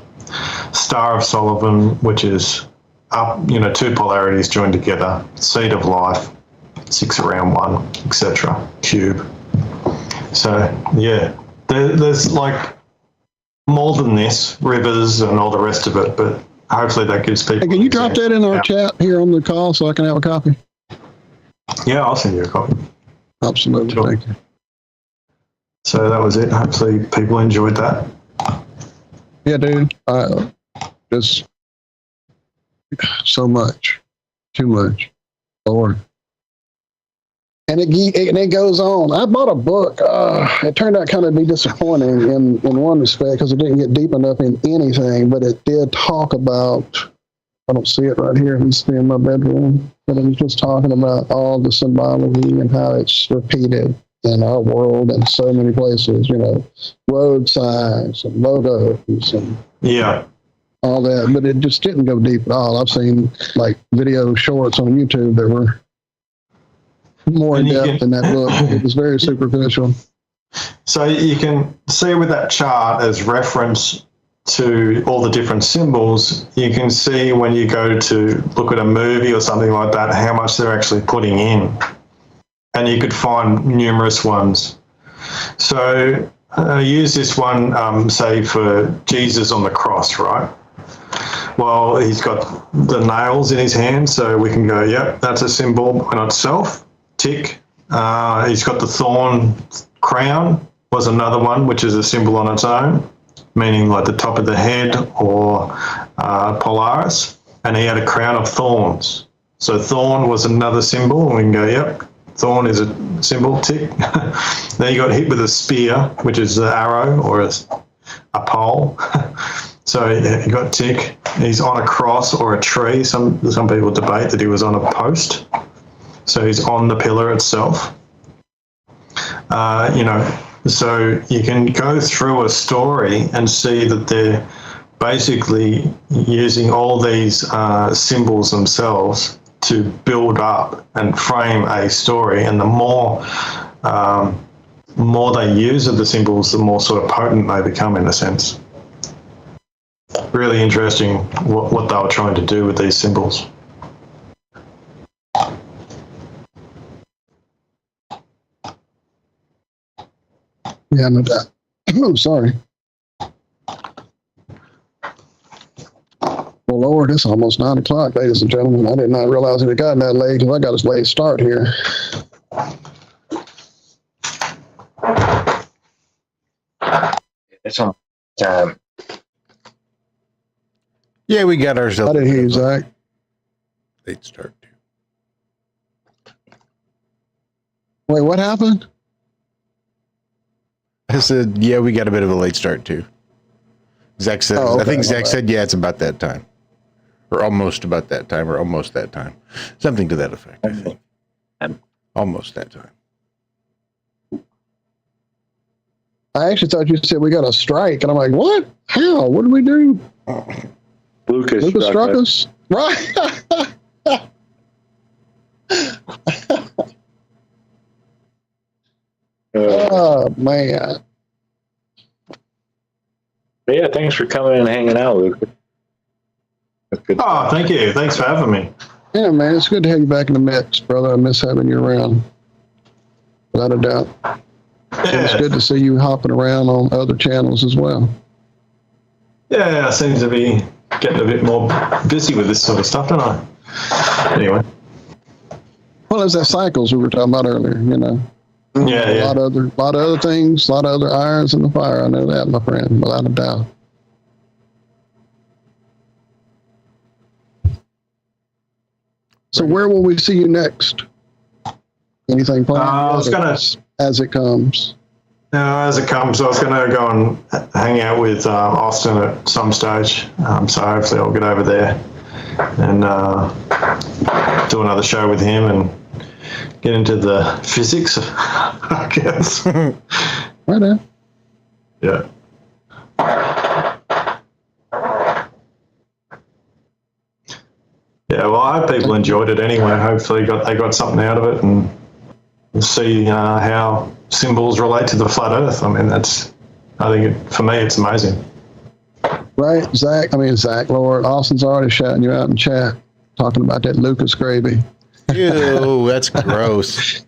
Star of Solomon, which is up, 2 polarities joined together. Seed of life, 6 around 1, etc. Cube. So, yeah, there's like more than this, rivers and all the rest of it, but hopefully that gives people... Hey, can you drop that in our chat here on the call so I can have a copy? Yeah, I'll send you a copy. Absolutely, sure. Thank you. So that was it. Hopefully people enjoyed that. Yeah, dude. Just so much. Too much. Lord. And it goes on. I bought a book. It turned out kind of be disappointing in one respect because it didn't get deep enough in anything, but it did talk about, I don't see it right here. It's in my bedroom, but it was just talking about all the symbology and how it's repeated in our world in so many places, road signs and logos and all that. But it just didn't go deep at all. I've seen like video shorts on YouTube that were more in depth in that book. It was very superficial. So you can see with that chart as reference to all the different symbols, you can see when you go to look at a movie or something like that, how much they're actually putting in. And you could find numerous ones. So use this one, say, for Jesus on the cross, right? Well, he's got the nails in his hand, so we can go, yep, that's a symbol in itself. Tick. He's got the thorn crown, was another one, which is a symbol on its own, meaning like the top of the head or Polaris. And he had a crown of thorns. So thorn was another symbol, and we can go, yep, thorn is a symbol, tick. Then he got hit with a spear, which is an arrow or a pole. So he got tick. He's on a cross or a tree. Some people debate that he was on a post. So he's on the pillar itself. So you can go through a story and see that they're basically using all these symbols themselves to build up and frame a story. And the more they use of the symbols, the more sort of potent they become, in a sense. Really interesting what they were trying to do with these symbols. Yeah, no doubt. Oh, sorry. Well, Lord, it's almost 9 o'clock, ladies and gentlemen. I did not realize it had gotten that late because I got a late start here. It's on time. Yeah, we got ourselves. I didn't hear you, Zach. Late start. Wait, what happened? I said, yeah, we got a bit of a late start too. Zach said, I think Zach said, yeah, it's about that time. Or almost about that time, or almost that time. Something to that effect, I think. Almost that time. I actually thought you said we got a strike, and I'm like, what? How? What did we do? Lucas struck us? Right. Oh, man. Yeah, thanks for coming in and hanging out, Lucas. That's good. Oh, thank you. Thanks for having me. Yeah, man, it's good to have you back in the mix, brother. I miss having you around, without a doubt. Yeah. And it's good to see you hopping around on other channels as well. Yeah, I seem to be getting a bit more busy with this sort of stuff, don't I? Anyway. Well, there's that cycles we were talking about earlier, Yeah, a lot of other things, a lot of other irons in the fire. I know that, my friend, without a doubt. So where will we see you next? Anything planned? As it comes. As it comes, I was going to go and hang out with Austin at some stage. So hopefully I'll get over there and do another show with him and get into the physics, I guess. Right now. Yeah. Yeah, well, I hope people enjoyed it anyway. Hopefully they got something out of it and see how symbols relate to the flat Earth. I mean, for me, it's amazing. Right, Zach, Lord, Austin's already shouting you out in chat, talking about that Lucas gravy. Ew, that's gross.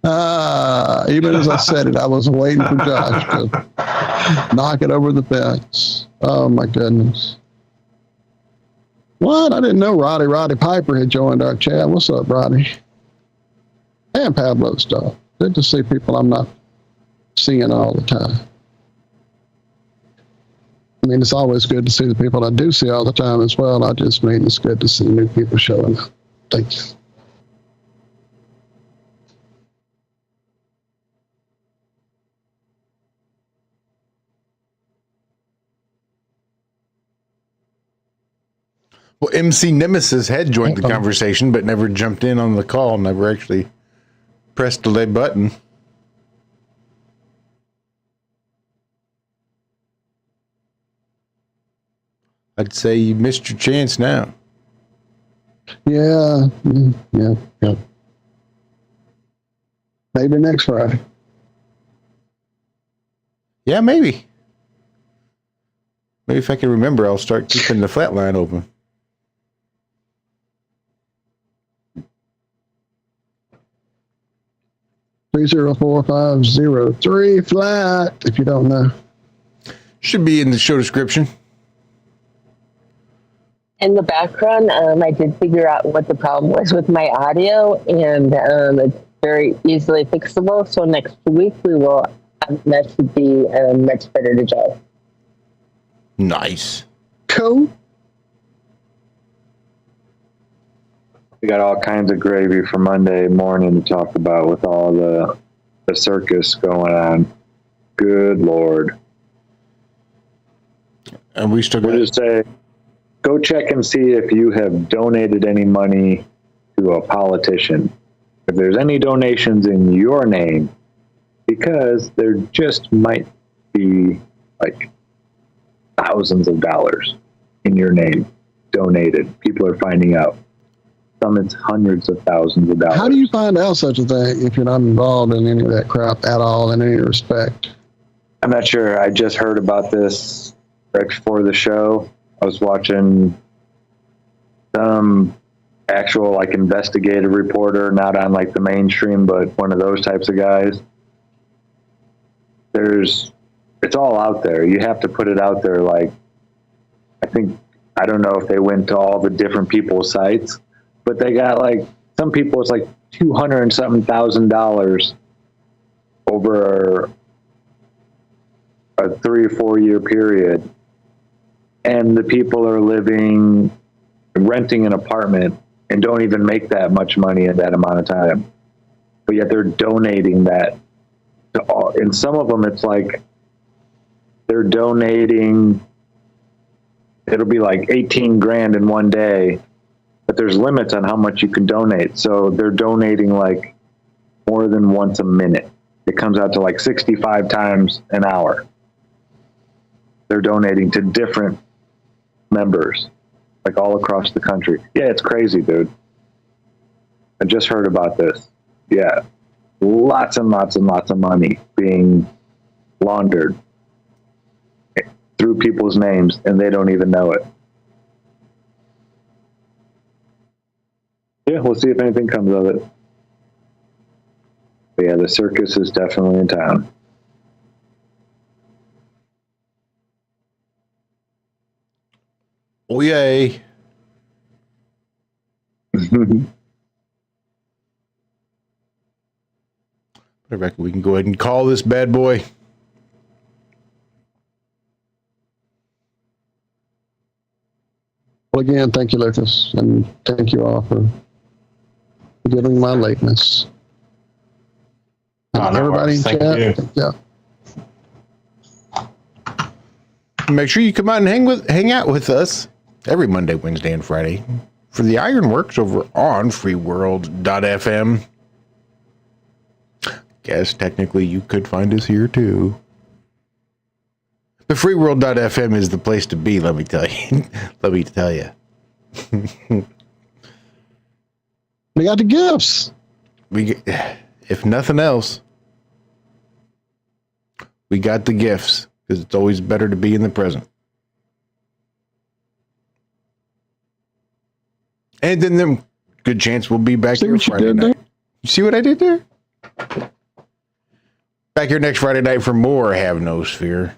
Even as I said it, I was waiting for Josh to knock it over the fence. Oh, my goodness. What? I didn't know Roddy Piper had joined our chat. What's up, Roddy? And Pablo's stuff. Good to see people I'm not seeing all the time. I mean, it's always good to see the people I do see all the time as well. I just mean it's good to see new people showing up. Thank you. Well, MC Nemesis had joined the conversation, but never jumped in on the call, never actually pressed the delay button. I'd say you missed your chance now. Yeah. Maybe next Friday. Yeah, maybe. Maybe if I can remember, I'll start keeping the flat line open. Three 304-503 flat, if you don't know. Should be in the show description. In the background, I did figure out what the problem was with my audio, and it's very easily fixable. So next week we will that should be much better to go. Nice. Cool. We got all kinds of gravy for Monday morning to talk about with all the circus going on. Good Lord. And we still got to say, go check and see if you have donated any money to a politician. If there's any donations in your name, because there just might be like thousands of dollars in your name donated. People are finding out. Some it's hundreds of thousands of dollars. How do you find out such a thing if you're not involved in any of that crap at all in any respect? I'm not sure. I just heard about this right before the show. I was watching some actual like investigative reporter, not on like the mainstream, but one of those types of guys. It's all out there. You have to put it out there. Like, I don't know if they went to all the different people's sites, but they got like, some people it's like $200 and something thousand over a 3 or 4 year period. And the people are renting an apartment and don't even make that much money in that amount of time. But yet they're donating that to all. And some of them, it's like they're donating, it'll be like 18 grand in one day, but there's limits on how much you can donate. So they're donating like more than once a minute. It comes out to like 65 times an hour. They're donating to different members, like all across the country. Yeah, it's crazy, dude. I just heard about this. Yeah. Lots and lots and lots of money being laundered through people's names, and they don't even know it. Yeah, we'll see if anything comes of it. But yeah, the circus is definitely in town. Oh, yay. Rebecca, we can go ahead and call this bad boy. Well, again, thank you, Lucas, and thank you all for forgiving my lateness. Oh, no everybody in worries. chat, yeah. Make sure you come out and hang out with us every Monday, Wednesday, and Friday for the Ironworks over on freeworld.fm. Guess technically you could find us here too. The freeworld.fm is the place to be, let me tell you. Let me tell you. We got the gifts. If nothing else, we got the gifts, because it's always better to be in the present. And then good chance we'll be back here Friday night. You see what I did there? Back here next Friday night for more Have No Sphere.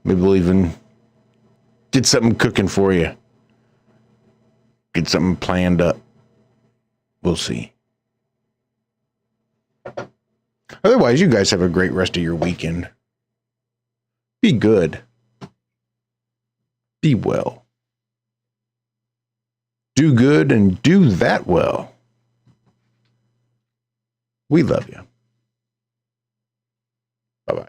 Maybe we'll even get something cooking for you. Get something planned up. We'll see. Otherwise, you guys have a great rest of your weekend. Be good. Be well. Do good and do that well. We love you. Bye-bye.